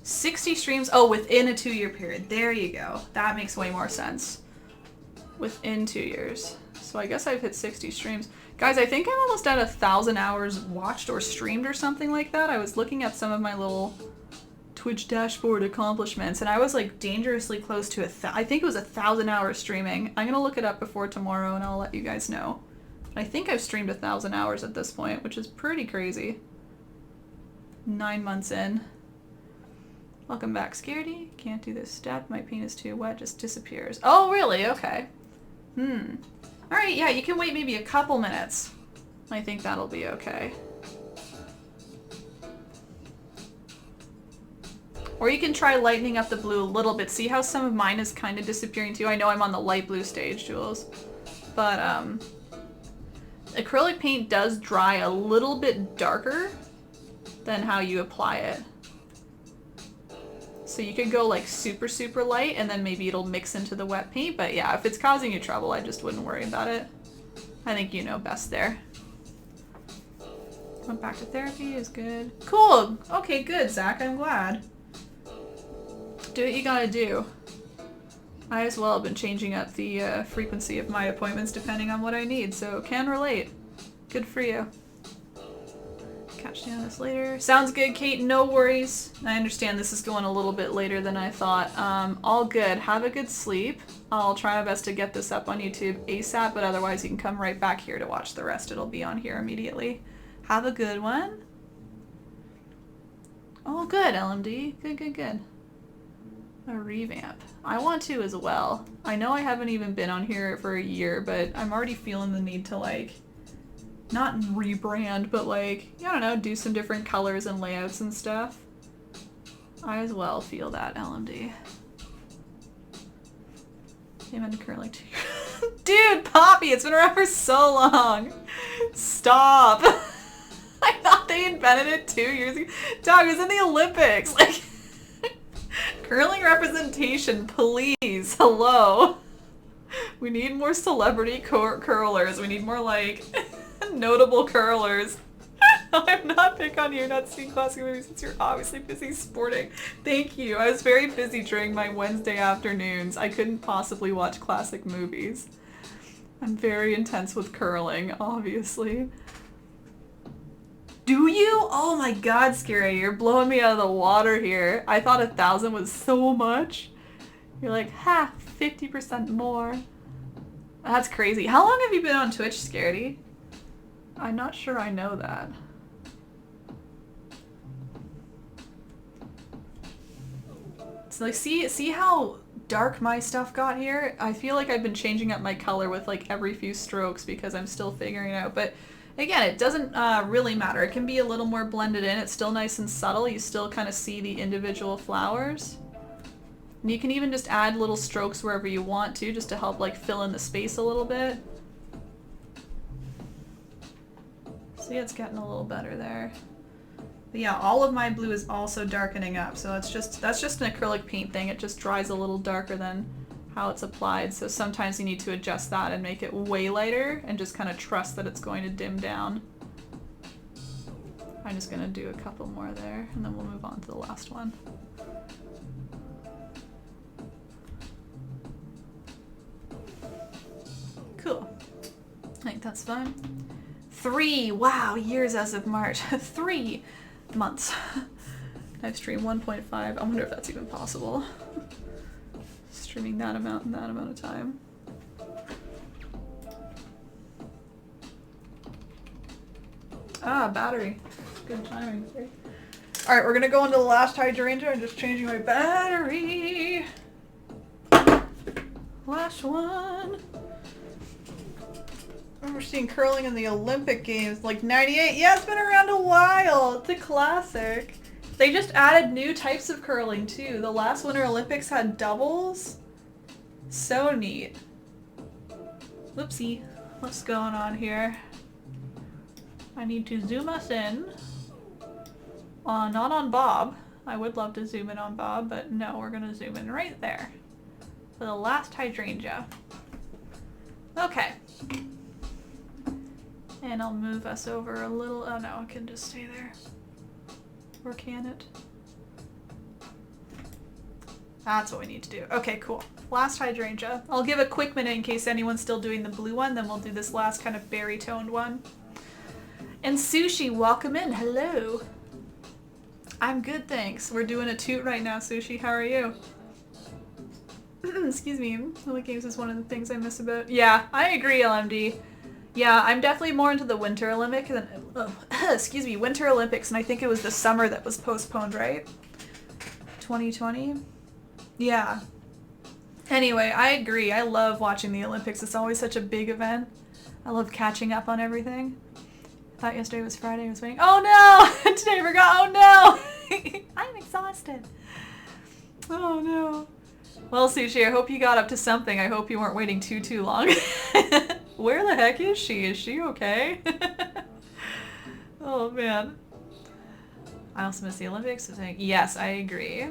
60 streams. Oh, within a 2-year period. There you go. That makes way more sense. Within 2 years. So I guess I've hit 60 streams. Guys, I think I'm almost at 1,000 hours watched or streamed or something like that. I was looking at some of my little Twitch dashboard accomplishments, and I was like dangerously close to I think it was 1,000 hours streaming. I'm gonna look it up before tomorrow and I'll let you guys know. I think I've streamed 1,000 hours at this point, which is pretty crazy. 9 months in. Welcome back, Scaredy. Can't do this step. My paint is too wet. Just disappears. Oh, really? Okay. Alright, yeah, you can wait maybe a couple minutes. I think that'll be okay. Or you can try lightening up the blue a little bit. See how some of mine is kind of disappearing too? I know I'm on the light blue stage, Jules. But, acrylic paint does dry a little bit darker than how you apply it. So you could go like super, super light and then maybe it'll mix into the wet paint. But yeah, if it's causing you trouble, I just wouldn't worry about it. I think you know best there. Went back to therapy is good. Cool. Okay, good, Zach. I'm glad. Do what you gotta do. I as well have been changing up the frequency of my appointments depending on what I need, so can relate. Good for you. Catch you on this later. Sounds good, Kate. No worries. I understand this is going a little bit later than I thought. All good. Have a good sleep. I'll try my best to get this up on YouTube ASAP, but otherwise you can come right back here to watch the rest. It'll be on here immediately. Have a good one. Oh, good, LMD. Good, good, good. A revamp. I want to as well. I know I haven't even been on here for a year, but I'm already feeling the need to like, not rebrand, but like, I don't know, do some different colors and layouts and stuff. I as well feel that, LMD. Came into acrylic too. Dude, Poppy, it's been around for so long. Stop. I thought they invented it 2 years ago. Dog, it was in the Olympics. Like, curling representation, please. Hello. We need more celebrity curlers. We need more, like, notable curlers. I'm not pick on you, not seeing classic movies since you're obviously busy sporting. Thank you. I was very busy during my Wednesday afternoons. I couldn't possibly watch classic movies. I'm very intense with curling, obviously. Do you? Oh my god, Scary, you're blowing me out of the water here. I thought 1,000 was so much. You're like, ha, 50% more. That's crazy. How long have you been on Twitch, Scaredy? I'm not sure I know that. So like, see how dark my stuff got here? I feel like I've been changing up my color with like every few strokes because I'm still figuring it out, but again, it doesn't really matter. It can be a little more blended in. It's still nice and subtle. You still kind of see the individual flowers. And you can even just add little strokes wherever you want to, just to help like fill in the space a little bit. See, it's getting a little better there. But yeah, all of my blue is also darkening up, so that's just an acrylic paint thing. It just dries a little darker than how it's applied. So sometimes you need to adjust that and make it way lighter and just kind of trust that it's going to dim down. I'm just going to do a couple more there and then we'll move on to the last one. Cool. I think that's fine. 3, wow, years as of March. 3 months. I've streamed 1.5. I wonder if that's even possible. Streaming that amount in that amount of time. Ah, battery. Good timing. Alright, we're gonna go into the last hydrangea. I'm just changing my battery. Last one. I remember seeing curling in the Olympic Games, like 98. Yeah, it's been around a while. It's a classic. They just added new types of curling too. The last Winter Olympics had doubles. So neat. Whoopsie. What's going on here? I need to zoom us in. Not on Bob. I would love to zoom in on Bob, but no, we're gonna zoom in right there. For the last hydrangea. Okay. And I'll move us over a little. Oh no, it can just stay there. Or can it? That's what we need to do. Okay, cool. Last hydrangea. I'll give a quick minute in case anyone's still doing the blue one, then we'll do this last kind of berry toned one. And Sushi, welcome in. Hello. I'm good, thanks. We're doing a toot right now, Sushi. How are you? Excuse me. Olympic Games is one of the things I miss about. Yeah, I agree, LMD. Yeah, I'm definitely more into the Winter Olympics than excuse me, Winter Olympics, and I think it was the summer that was postponed, right? 2020? Yeah. Anyway, I agree. I love watching the Olympics. It's always such a big event. I love catching up on everything. I thought yesterday was Friday. I was waiting. Oh no! Today I forgot. Oh no! I'm exhausted. Oh no. Well, Sushi, I hope you got up to something. I hope you weren't waiting too long. Where the heck is she? Is she okay? Oh man. I also miss the Olympics. So saying, yes, I agree.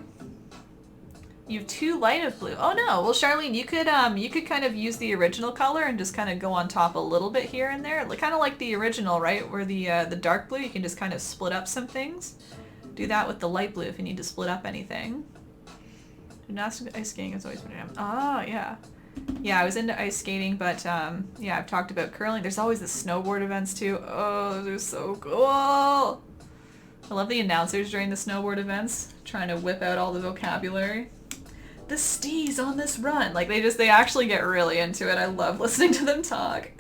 You have too light of blue. Oh no. Well, Charlene, you could kind of use the original color and just kind of go on top a little bit here and there, kind of like the original, right? Where the dark blue, you can just kind of split up some things. Do that with the light blue if you need to split up anything. Gymnastics, ice skating is always been a oh yeah. Yeah, I was into ice skating, but yeah, I've talked about curling. There's always the snowboard events too. Oh, those are so cool. I love the announcers during the snowboard events, trying to whip out all the vocabulary. The stees on this run. Like they actually get really into it. I love listening to them talk.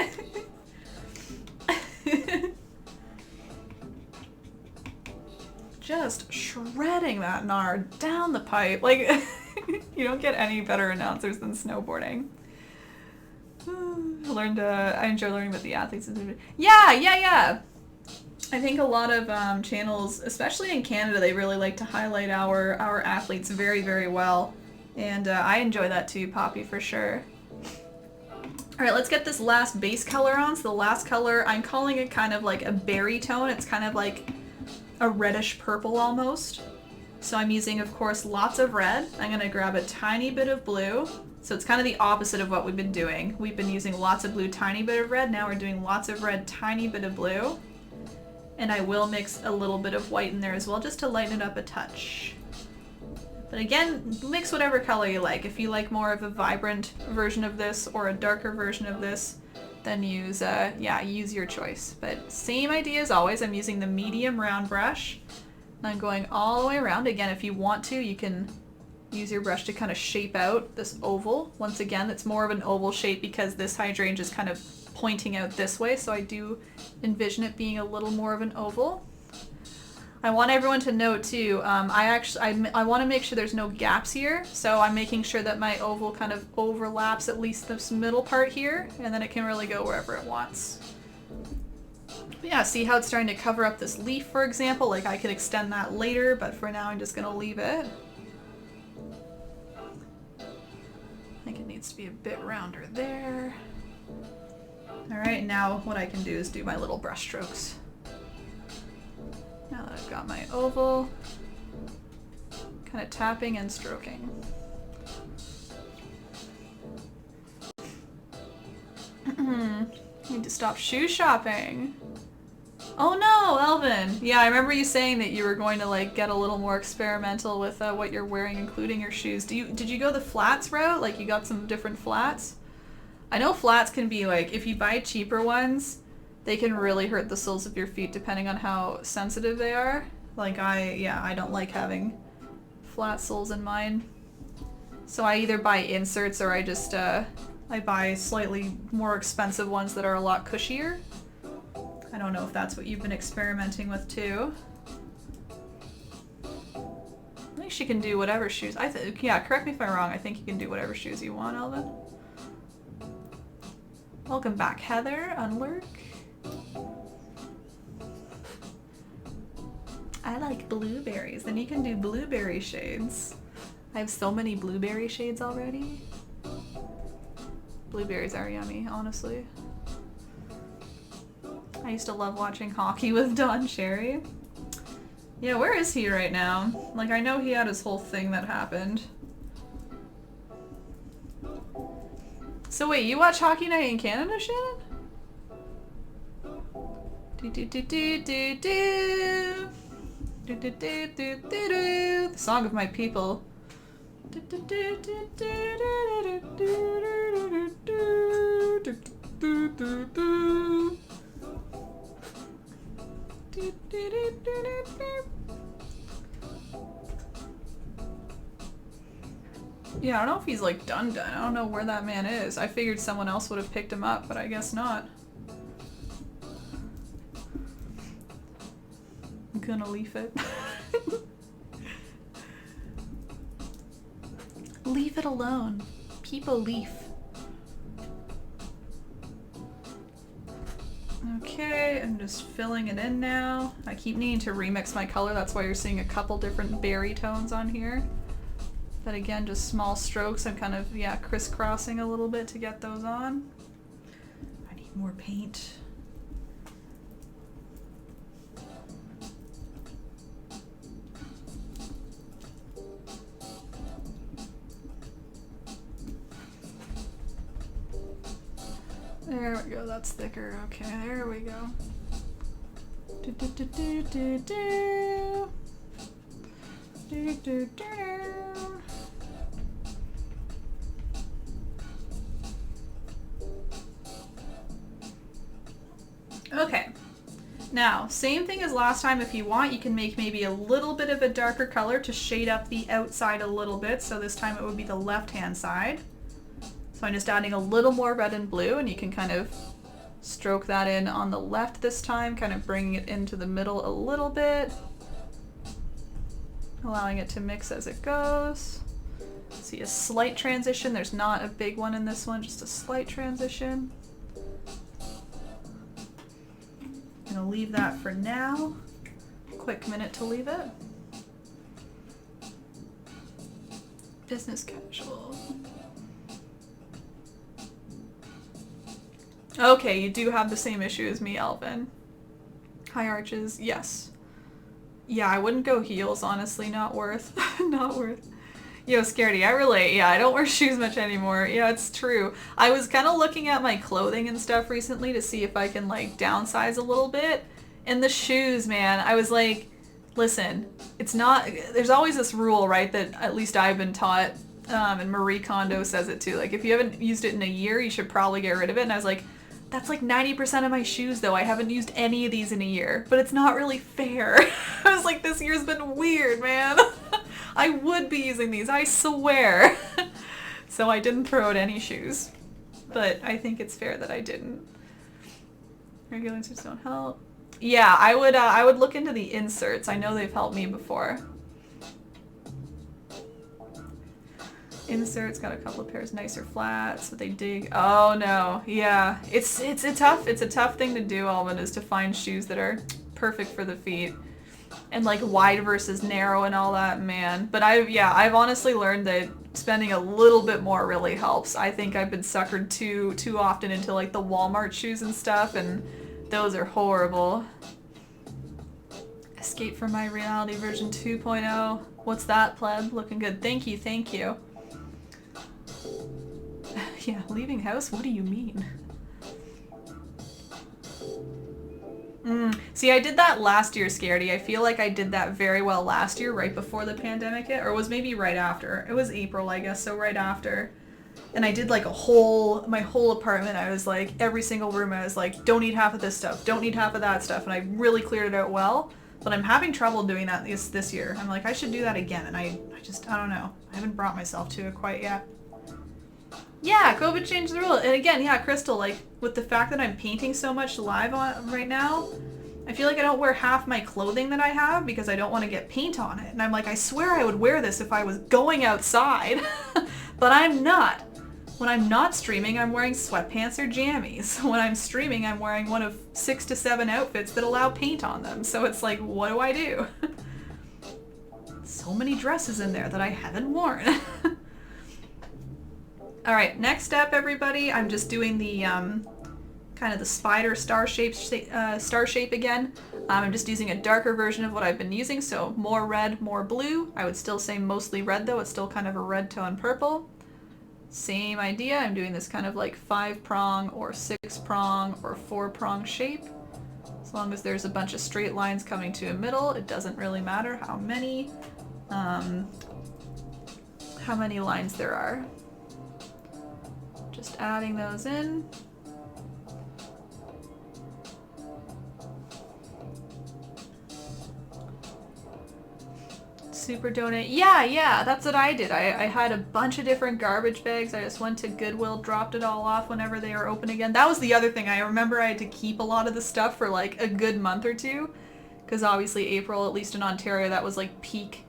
Just shredding that nard down the pipe. Like you don't get any better announcers than snowboarding. I enjoy learning about the athletes. Yeah. I think a lot of channels, especially in Canada, they really like to highlight our athletes very, very well. And I enjoy that too, Poppy, for sure. Alright, let's get this last base color on. So the last color, I'm calling it kind of like a berry tone. It's kind of like a reddish purple almost. So I'm using, of course, lots of red. I'm going to grab a tiny bit of blue. So it's kind of the opposite of what we've been doing. We've been using lots of blue, tiny bit of red. Now we're doing lots of red, tiny bit of blue. And I will mix a little bit of white in there as well, just to lighten it up a touch. But again, mix whatever color you like. If you like more of a vibrant version of this or a darker version of this, then use your choice. But same idea as always. I'm using the medium round brush. And I'm going all the way around. Again, if you want to, you can use your brush to kind of shape out this oval. Once again, it's more of an oval shape because this hydrangea is kind of pointing out this way, so I do envision it being a little more of an oval. I want everyone to know too, I want to make sure there's no gaps here, so I'm making sure that my oval kind of overlaps at least this middle part here, and then it can really go wherever it wants. But yeah, see how it's starting to cover up this leaf, for example? Like I could extend that later, but for now I'm just going to leave it. I think it needs to be a bit rounder there. Alright, now what I can do is do my little brush strokes. Now that I've got my oval, kind of tapping and stroking. Need to stop shoe shopping. Oh no, Elvin. Yeah, I remember you saying that you were going to like get a little more experimental with what you're wearing, including your shoes. Did you go the flats route? Like you got some different flats? I know flats can be like, if you buy cheaper ones, they can really hurt the soles of your feet depending on how sensitive they are. Like I don't like having flat soles in mine. So I either buy inserts or I just, I buy slightly more expensive ones that are a lot cushier. I don't know if that's what you've been experimenting with too. I think she can do whatever shoes. Yeah, correct me if I'm wrong. I think you can do whatever shoes you want, Elvin. Welcome back, Heather. Unlurk. I like blueberries. Then you can do blueberry shades. I have so many blueberry shades already. Blueberries are yummy, honestly. I used to love watching hockey with Don Cherry. Yeah, where is he right now? Like, I know he had his whole thing that happened. So wait, you watch Hockey Night in Canada, Shannon? The song of my people. Yeah, I don't know if he's like done. I don't know where that man is. I figured someone else would have picked him up, but I guess not. I'm gonna leaf it. Leave it alone. People leaf. Okay, I'm just filling it in now. I keep needing to remix my color. That's why you're seeing a couple different berry tones on here. But again, just small strokes. I'm kind of, yeah, crisscrossing a little bit to get those on. I need more paint. There we go, that's thicker. Okay, there we go. Do, do, do, do, do, do. Do, do, do, do. Okay, now same thing as last time. If you want, you can make maybe a little bit of a darker color to shade up the outside a little bit. So this time it would be the left hand side. So I'm just adding a little more red and blue, and you can kind of stroke that in on the left this time, kind of bringing it into the middle a little bit, allowing it to mix as it goes. See a slight transition. There's not a big one in this one, just a slight transition. Gonna leave that for now. Quick minute to leave it. Business casual. Okay, you do have the same issue as me, Elvin. High arches, yes. Yeah, I wouldn't go heels, honestly. Not worth. Not worth. Yo, Scaredy, I relate. Yeah, I don't wear shoes much anymore. Yeah, it's true. I was kind of looking at my clothing and stuff recently to see if I can, like, downsize a little bit. And the shoes, man, I was like, listen, it's not... There's always this rule, right, that at least I've been taught, and Marie Kondo says it too. Like, if you haven't used it in a year, you should probably get rid of it. And I was like... That's like 90% of my shoes, though. I haven't used any of these in a year, but it's not really fair. I was like, this year's been weird, man. I would be using these, I swear. So I didn't throw out any shoes, but I think it's fair that I didn't. Regular inserts don't help. Yeah, I would look into the inserts. I know they've helped me before. Inserts got a couple of pairs nicer flats, but they dig. Oh no, yeah, it's a tough thing to do, Alvin, is to find shoes that are perfect for the feet, and like wide versus narrow and all that, man. But I've honestly learned that spending a little bit more really helps. I think I've been suckered too often into like the Walmart shoes and stuff, and those are horrible. Escape from My Reality version 2.0. What's that, pleb? Looking good. Thank you, thank you. Yeah, leaving house? What do you mean? See, I did that last year, Scaredy. I feel like I did that very well last year, right before the pandemic hit, or it was maybe right after. It was April, I guess, so right after. And I did like my whole apartment, I was like, every single room, I was like, don't need half of this stuff, don't need half of that stuff, and I really cleared it out well. But I'm having trouble doing that this year. I'm like, I should do that again, and I don't know. I haven't brought myself to it quite yet. Yeah, COVID changed the rule. And again, yeah, Crystal, like, with the fact that I'm painting so much live on right now, I feel like I don't wear half my clothing that I have because I don't want to get paint on it. And I'm like, I swear I would wear this if I was going outside, but I'm not. When I'm not streaming, I'm wearing sweatpants or jammies. When I'm streaming, I'm wearing one of 6 to 7 outfits that allow paint on them. So it's like, what do I do? So many dresses in there that I haven't worn. All right, next step, everybody. I'm just doing the kind of the spider star shape again. I'm just using a darker version of what I've been using, so more red, more blue. I would still say mostly red though. It's still kind of a red tone purple. Same idea. I'm doing this kind of like 5-prong or 6-prong or 4-prong shape. As long as there's a bunch of straight lines coming to a middle, it doesn't really matter how many lines there are. Just adding those in. Super donate. Yeah, that's what I did. I had a bunch of different garbage bags. I just went to Goodwill, dropped it all off whenever they were open again. That was the other thing. I remember I had to keep a lot of the stuff for like a good month or two. Because obviously April, at least in Ontario, that was like peak,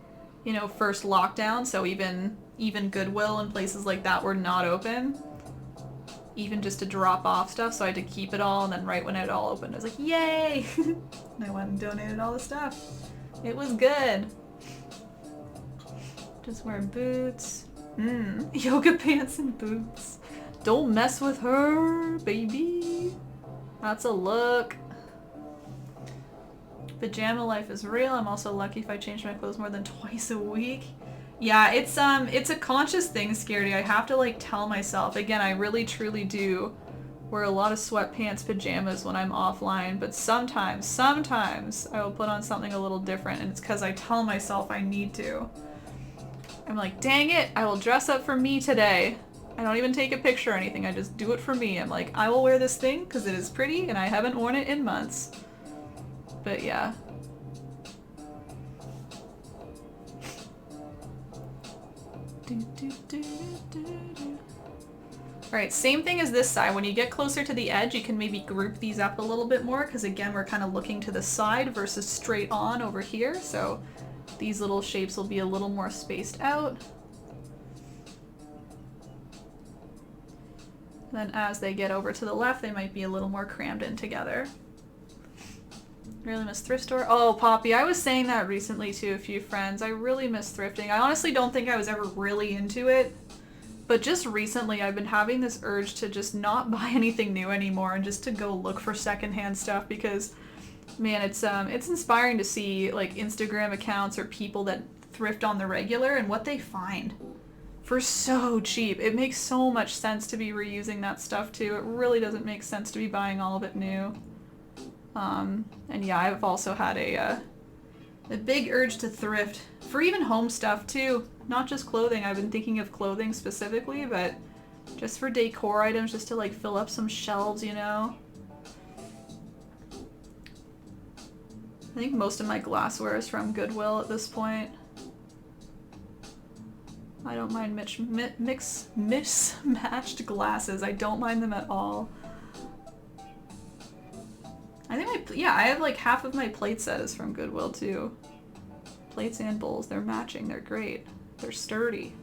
first lockdown. So even Goodwill and places like that were not open. Even just to drop off stuff, so I had to keep it all, and then right when it all opened, I was like, yay! And I went and donated all the stuff. It was good. Just wear boots. Yoga pants and boots. Don't mess with her, baby. That's a look. Pajama life is real. I'm also lucky if I change my clothes more than twice a week. Yeah, it's a conscious thing, Scaredy. I have to like tell myself. Again, I really truly do wear a lot of sweatpants, pajamas when I'm offline, but sometimes I will put on something a little different, and it's because I tell myself I need to. I'm like, dang it, I will dress up for me today. I don't even take a picture or anything, I just do it for me. I'm like, I will wear this thing because it is pretty and I haven't worn it in months. But yeah. Alright, same thing as this side. When you get closer to the edge, you can maybe group these up a little bit more, because again, we're kind of looking to the side versus straight on over here, so these little shapes will be a little more spaced out. Then as they get over to the left, they might be a little more crammed in together. Really miss thrift store. Oh, Poppy, I was saying that recently to a few friends. I really miss thrifting. I honestly don't think I was ever really into it. But just recently, I've been having this urge to just not buy anything new anymore and just to go look for secondhand stuff because, man, it's inspiring to see like Instagram accounts or people that thrift on the regular and what they find for so cheap. It makes so much sense to be reusing that stuff too. It really doesn't make sense to be buying all of it new. And yeah, I've also had a big urge to thrift for even home stuff too. Not just clothing. I've been thinking of clothing specifically, but just for decor items, just to like fill up some shelves, you know? I think most of my glassware is from Goodwill at this point. I don't mind mismatched glasses. I don't mind them at all. I think I have like half of my plate set is from Goodwill too. Plates and bowls, they're matching, they're great. They're sturdy.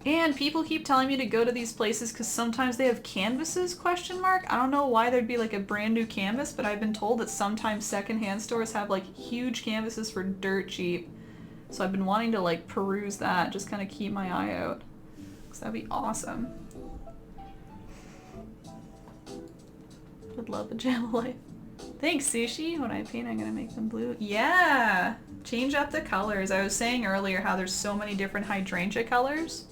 And people keep telling me to go to these places because sometimes they have canvases, ? I don't know why there'd be like a brand new canvas, but I've been told that sometimes secondhand stores have like huge canvases for dirt cheap. So I've been wanting to like peruse that, just kind of keep my eye out. Because that'd be awesome. Would love pajama life. Thanks, Sushi. When I paint, I'm gonna make them blue. Yeah! Change up the colors. I was saying earlier how there's so many different hydrangea colors.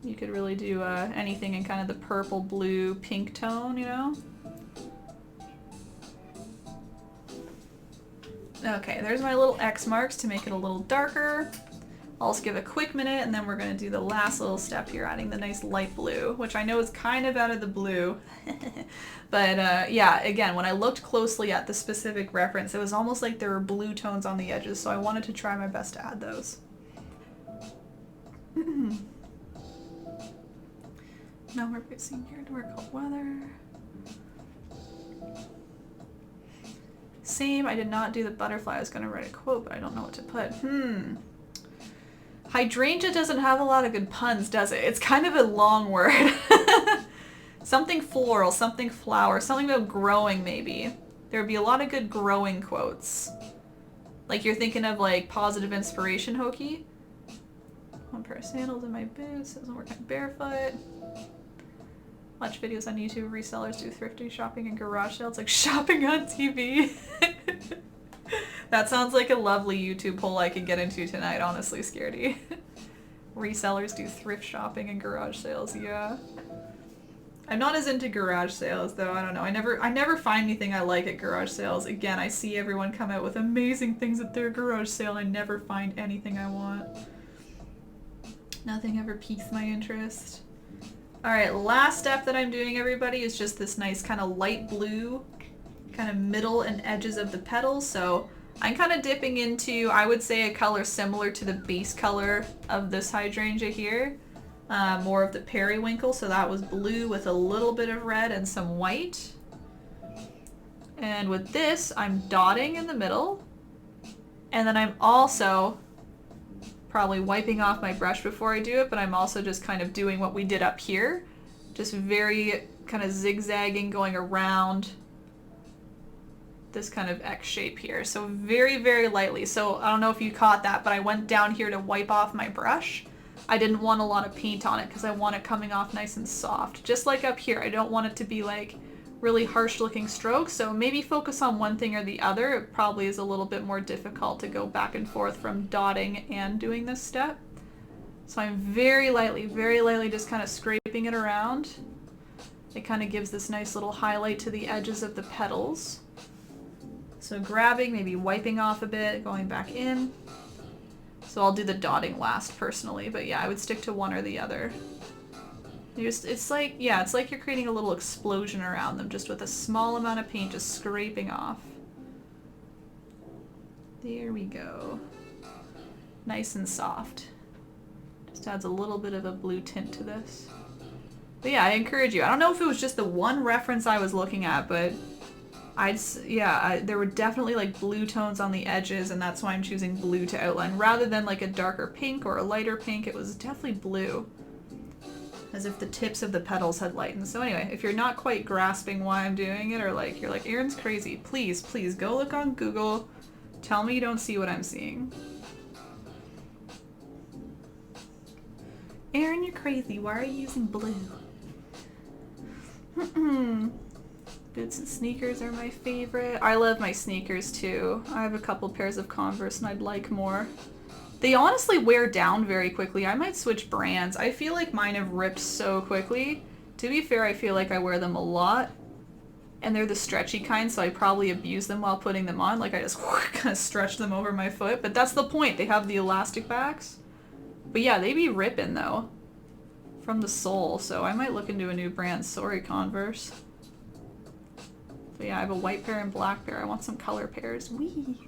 You could really do anything in kind of the purple, blue, pink tone, you know? Okay, there's my little X marks to make it a little darker. I'll just give a quick minute and then we're going to do the last little step here, adding the nice light blue, which I know is kind of out of the blue. But yeah, again, when I looked closely at the specific reference, it was almost like there were blue tones on the edges, so I wanted to try my best to add those. Now we're seeing here to work out weather. Same, I did not do the butterfly. I was going to write a quote, but I don't know what to put. Hydrangea doesn't have a lot of good puns, does it? It's kind of a long word. Something floral, something flower, something about growing maybe. There would be a lot of good growing quotes. Like you're thinking of like positive inspiration hokey. One pair of sandals in my boots, doesn't work on barefoot. Watch videos on YouTube, resellers do thrifting, shopping, and garage sales. Like shopping on TV. That sounds like a lovely YouTube poll I could get into tonight, honestly, Scaredy. Resellers do thrift shopping and garage sales, yeah. I'm not as into garage sales though, I don't know. I never find anything I like at garage sales. Again, I see everyone come out with amazing things at their garage sale. I never find anything I want. Nothing ever piques my interest. Alright, last step that I'm doing, everybody, is just this nice kind of light blue, kind of middle and edges of the petals. So I'm kind of dipping into, I would say, a color similar to the base color of this hydrangea here. More of the periwinkle, so that was blue with a little bit of red and some white. And with this, I'm dotting in the middle. And then I'm also probably wiping off my brush before I do it, but I'm also just kind of doing what we did up here. Just very kind of zigzagging, going around this kind of X shape here. So very, very lightly. So I don't know if you caught that, but I went down here to wipe off my brush. I didn't want a lot of paint on it because I want it coming off nice and soft. Just like up here, I don't want it to be like really harsh looking strokes, so maybe focus on one thing or the other. It probably is a little bit more difficult to go back and forth from dotting and doing this step. So I'm very lightly just kind of scraping it around. It kind of gives this nice little highlight to the edges of the petals. So grabbing, maybe wiping off a bit, going back in. So I'll do the dotting last personally, but yeah, I would stick to one or the other. It's like you're creating a little explosion around them just with a small amount of paint just scraping off. There we go. Nice and soft. Just adds a little bit of a blue tint to this. But yeah, I encourage you. I don't know if it was just the one reference I was looking at, but there were definitely like blue tones on the edges, and that's why I'm choosing blue to outline. Rather than like a darker pink or a lighter pink, it was definitely blue. As if the tips of the petals had lightened. So anyway, if you're not quite grasping why I'm doing it, or like you're like, Erin's crazy, please go look on Google. Tell me you don't see what I'm seeing. Erin, you're crazy. Why are you using blue? Boots and sneakers are my favorite. I love my sneakers too. I have a couple pairs of Converse and I'd like more. They honestly wear down very quickly. I might switch brands. I feel like mine have ripped so quickly. To be fair, I feel like I wear them a lot. And they're the stretchy kind, so I probably abuse them while putting them on. Like I just kind of stretch them over my foot. But that's the point. They have the elastic backs. But yeah, they be ripping though. From the sole. So I might look into a new brand. Sorry, Converse. But yeah, I have a white pair and black pair. I want some color pairs. Wee.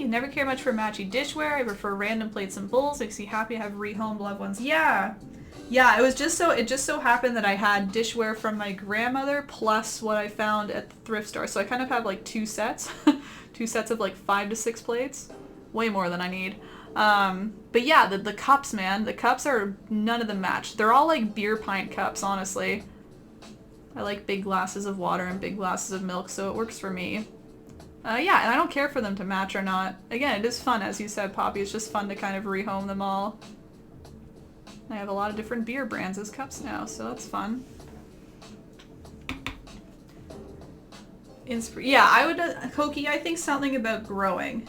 Never care much for matchy dishware. I prefer random plates and bowls. Makes me happy to have rehomed loved ones. Yeah, it just so happened that I had dishware from my grandmother plus what I found at the thrift store. So I kind of have like two sets, two sets of like 5 to 6 plates, way more than I need. But yeah, the cups, man, the cups are none of them match. They're all like beer pint cups, honestly. I like big glasses of water and big glasses of milk, so it works for me. Yeah, and I don't care for them to match or not. Again, it is fun, as you said, Poppy. It's just fun to kind of rehome them all. I have a lot of different beer brands as cups now, so that's fun. Yeah, I would, Koki, I think something about growing.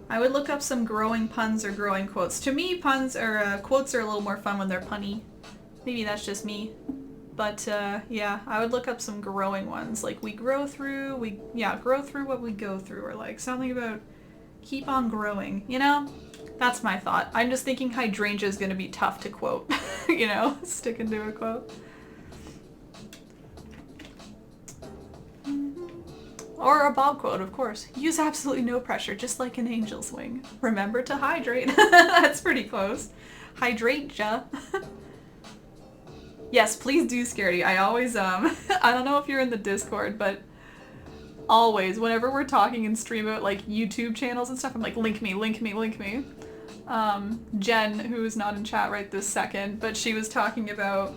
I would look up some growing puns or growing quotes. To me, puns or quotes are a little more fun when they're punny. Maybe that's just me. But yeah, I would look up some growing ones. Like grow through what we go through. Or like something about keep on growing, you know? That's my thought. I'm just thinking hydrangea is going to be tough to quote. You know, stick into a quote. Or a Bob quote, of course. Use absolutely no pressure, just like an angel's wing. Remember to hydrate. That's pretty close. Hydrangea. Yes, please do, Scaredy. I always, I don't know if you're in the Discord, but always, whenever we're talking and stream about, like, YouTube channels and stuff, I'm like, link me, link me, link me. Jen, who is not in chat right this second, but she was talking about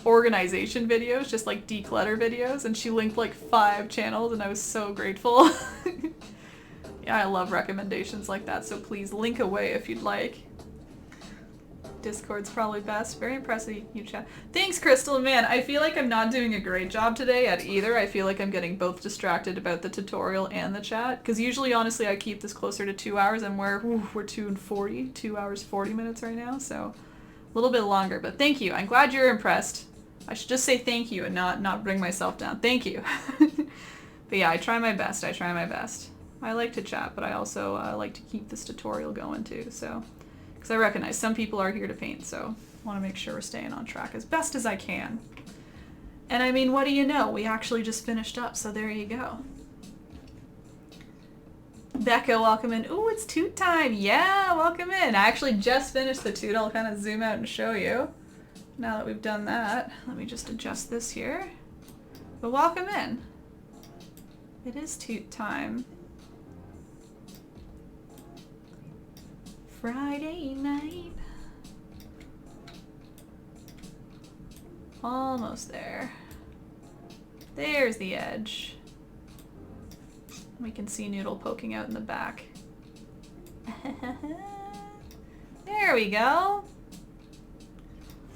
organization videos, just like declutter videos, and she linked like 5 channels and I was so grateful. Yeah, I love recommendations like that, so please link away if you'd like. Discord's probably best. Very impressive, you chat. Thanks, Crystal. Man, I feel like I'm not doing a great job today at either. I feel like I'm getting both distracted about the tutorial and the chat, because usually, honestly, I keep this closer to 2 hours, and we're 2 hours 40 minutes right now, so a little bit longer, but thank you. I'm glad you're impressed. I should just say thank you and not bring myself down. Thank you. But yeah, I try my best. I try my best. I like to chat, but I also like to keep this tutorial going too, so. Because I recognize some people are here to paint, so I want to make sure we're staying on track as best as I can. And I mean, what do you know? We actually just finished up, so there you go. Becca, welcome in. Ooh, it's toot time. Yeah, welcome in. I actually just finished the toot. I'll kind of zoom out and show you. Now that we've done that, let me just adjust this here. But welcome in. It is toot time. Friday night. Almost there. There's the edge. We can see Noodle poking out in the back. There we go.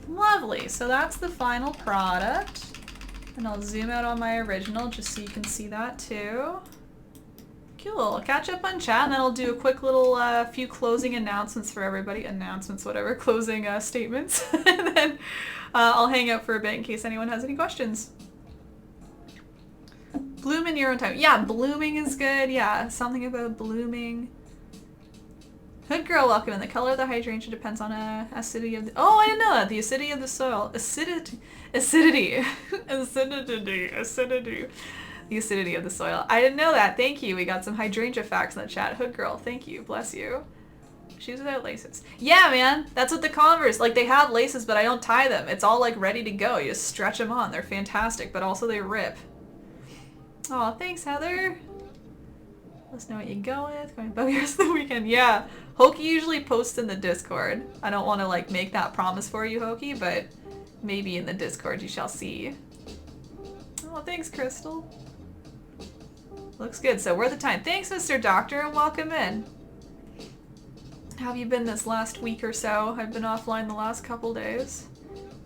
Lovely. So that's the final product. And I'll zoom out on my original just so you can see that too. Cool. I'll catch up on chat and then I'll do a quick little few closing announcements for everybody. Announcements, whatever. Closing statements. And then I'll hang out for a bit in case anyone has any questions. Bloom in your own time. Yeah, blooming is good. Yeah, something about blooming. Hood girl, welcome in. The color of the hydrangea depends on acidity of the... Oh, I didn't know that. The acidity of the soil. Acidity. The acidity of the soil. I didn't know that. Thank you. We got some hydrangea facts in the chat. Hood girl, thank you. Bless you. Shoes without laces. Yeah, man. That's what the Converse, like they have laces, but I don't tie them. It's all like ready to go. You just stretch them on. They're fantastic, but also they rip. Oh, thanks, Heather. Let us know what you go with. Going about yours the weekend. Yeah. Hoki usually posts in the Discord. I don't want to like make that promise for you, Hoki, but maybe in the Discord you shall see. Oh, thanks, Crystal. Looks good. So we're the time. Thanks, Mr. Doctor, and welcome in. How have you been this last week or so? I've been offline the last couple days.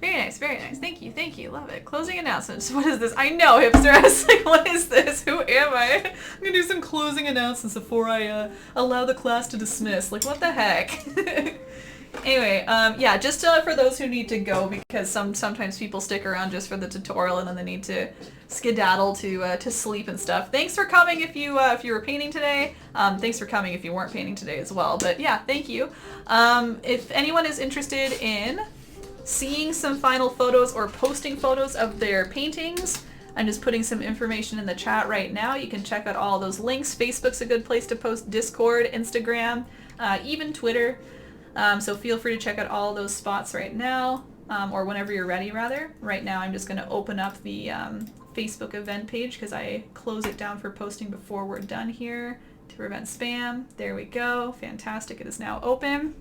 Very nice, very nice. Thank you, thank you. Love it. Closing announcements. What is this? I know, hipster. I was like, what is this? Who am I? I'm gonna do some closing announcements before I allow the class to dismiss. Like, what the heck? Anyway, yeah, just for those who need to go, because sometimes people stick around just for the tutorial and then they need to skedaddle to sleep and stuff. Thanks for coming if you were painting today. Thanks for coming if you weren't painting today as well. But yeah, thank you. If anyone is interested in seeing some final photos or posting photos of their paintings, I'm just putting some information in the chat right now. You can check out all those links. Facebook's a good place to post, Discord, Instagram, even Twitter. So feel free to check out all those spots right now, or whenever you're ready, rather. Right now I'm just going to open up the Facebook event page because I close it down for posting before we're done here to prevent spam. There we go. Fantastic. It is now open.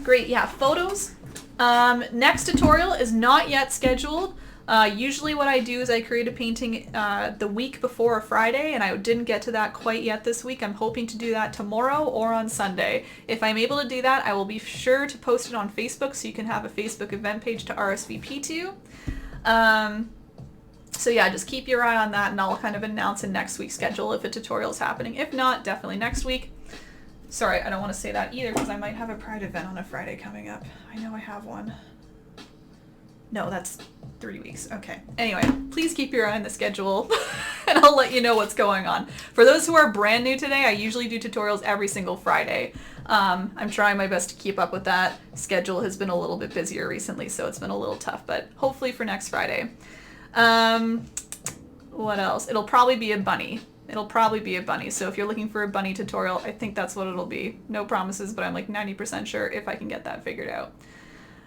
Great. Yeah, photos. Next tutorial is not yet scheduled. Usually what I do is I create a painting the week before a Friday, and I didn't get to that quite yet this week. I'm hoping to do that tomorrow or on Sunday. If I'm able to do that, I will be sure to post it on Facebook so you can have a Facebook event page to RSVP to. So yeah, just keep your eye on that, and I'll kind of announce in next week's schedule if a tutorial is happening. If not, definitely next week. Sorry, I don't want to say that either because I might have a Pride event on a Friday coming up. I know I have one. No, that's 3 weeks. Okay. Anyway, please keep your eye on the schedule and I'll let you know what's going on. For those who are brand new today, I usually do tutorials every single Friday. I'm trying my best to keep up with that. Schedule has been a little bit busier recently, so it's been a little tough, but hopefully for next Friday. What else? It'll probably be a bunny. It'll probably be a bunny. So if you're looking for a bunny tutorial, I think that's what it'll be. No promises, but I'm like 90% sure if I can get that figured out.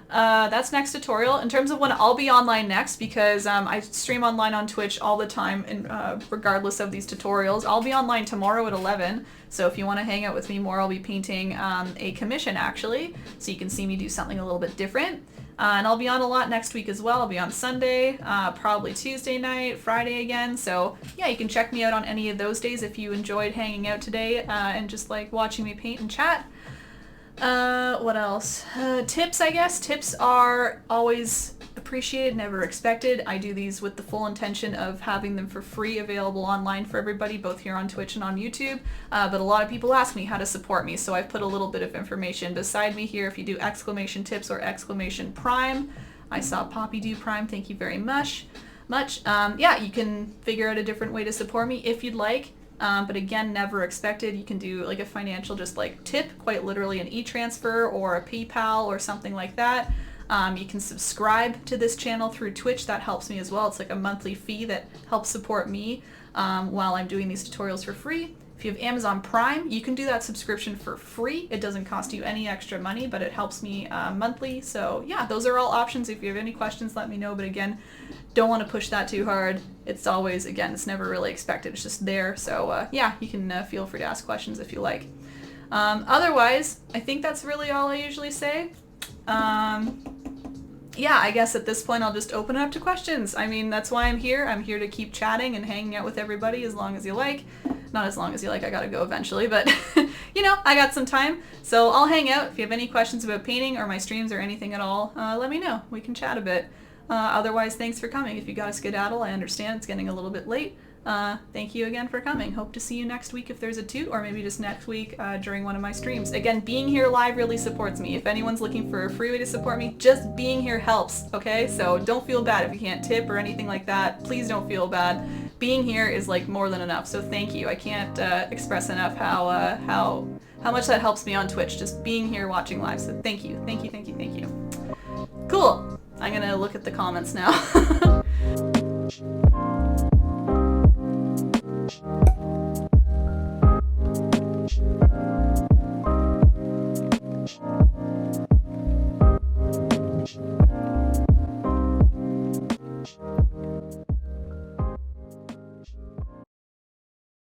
That's next tutorial. In terms of when I'll be online next, because I stream online on Twitch all the time, and regardless of these tutorials, I'll be online tomorrow at 11. So if you want to hang out with me more, I'll be painting a commission actually, so you can see me do something a little bit different. And I'll be on a lot next week as well. I'll be on Sunday, probably Tuesday night, Friday again. So yeah, you can check me out on any of those days if you enjoyed hanging out today and just like watching me paint and chat. What else? Tips, I guess. Tips are always appreciated, never expected. I do these with the full intention of having them for free available online for everybody, both here on Twitch and on YouTube. But a lot of people ask me how to support me, so I've put a little bit of information beside me here. If you do exclamation tips or exclamation prime, I saw Poppy do prime, thank you very much. Yeah, you can figure out a different way to support me if you'd like. But again, never expected. You can do like a financial just like tip, quite literally an e-transfer or a PayPal or something like that. You can subscribe to this channel through Twitch. That helps me as well. It's like a monthly fee that helps support me while I'm doing these tutorials for free. If you have Amazon Prime, you can do that subscription for free. It doesn't cost you any extra money, but it helps me monthly. So yeah, those are all options. If you have any questions, let me know. But again, don't want to push that too hard. It's always, again, it's never really expected. It's just there. So yeah, you can feel free to ask questions if you like. Otherwise, I think that's really all I usually say. Yeah, I guess at this point I'll just open it up to questions. I mean, that's why I'm here. I'm here to keep chatting and hanging out with everybody as long as you like. Not as long as you like, I gotta go eventually, but you know, I got some time. So I'll hang out. If you have any questions about painting or my streams or anything at all, let me know. We can chat a bit. Otherwise, thanks for coming. If you got a skedaddle, I understand it's getting a little bit late. Thank you again for coming. Hope to see you next week if there's a toot, or maybe just next week during one of my streams. Again, being here live really supports me. If anyone's looking for a free way to support me, just being here helps, okay? So don't feel bad if you can't tip or anything like that. Please don't feel bad. Being here is like more than enough, so thank you. I can't express enough how much that helps me on Twitch, just being here watching live. So thank you, thank you, thank you, thank you. Cool. I'm gonna look at the comments now.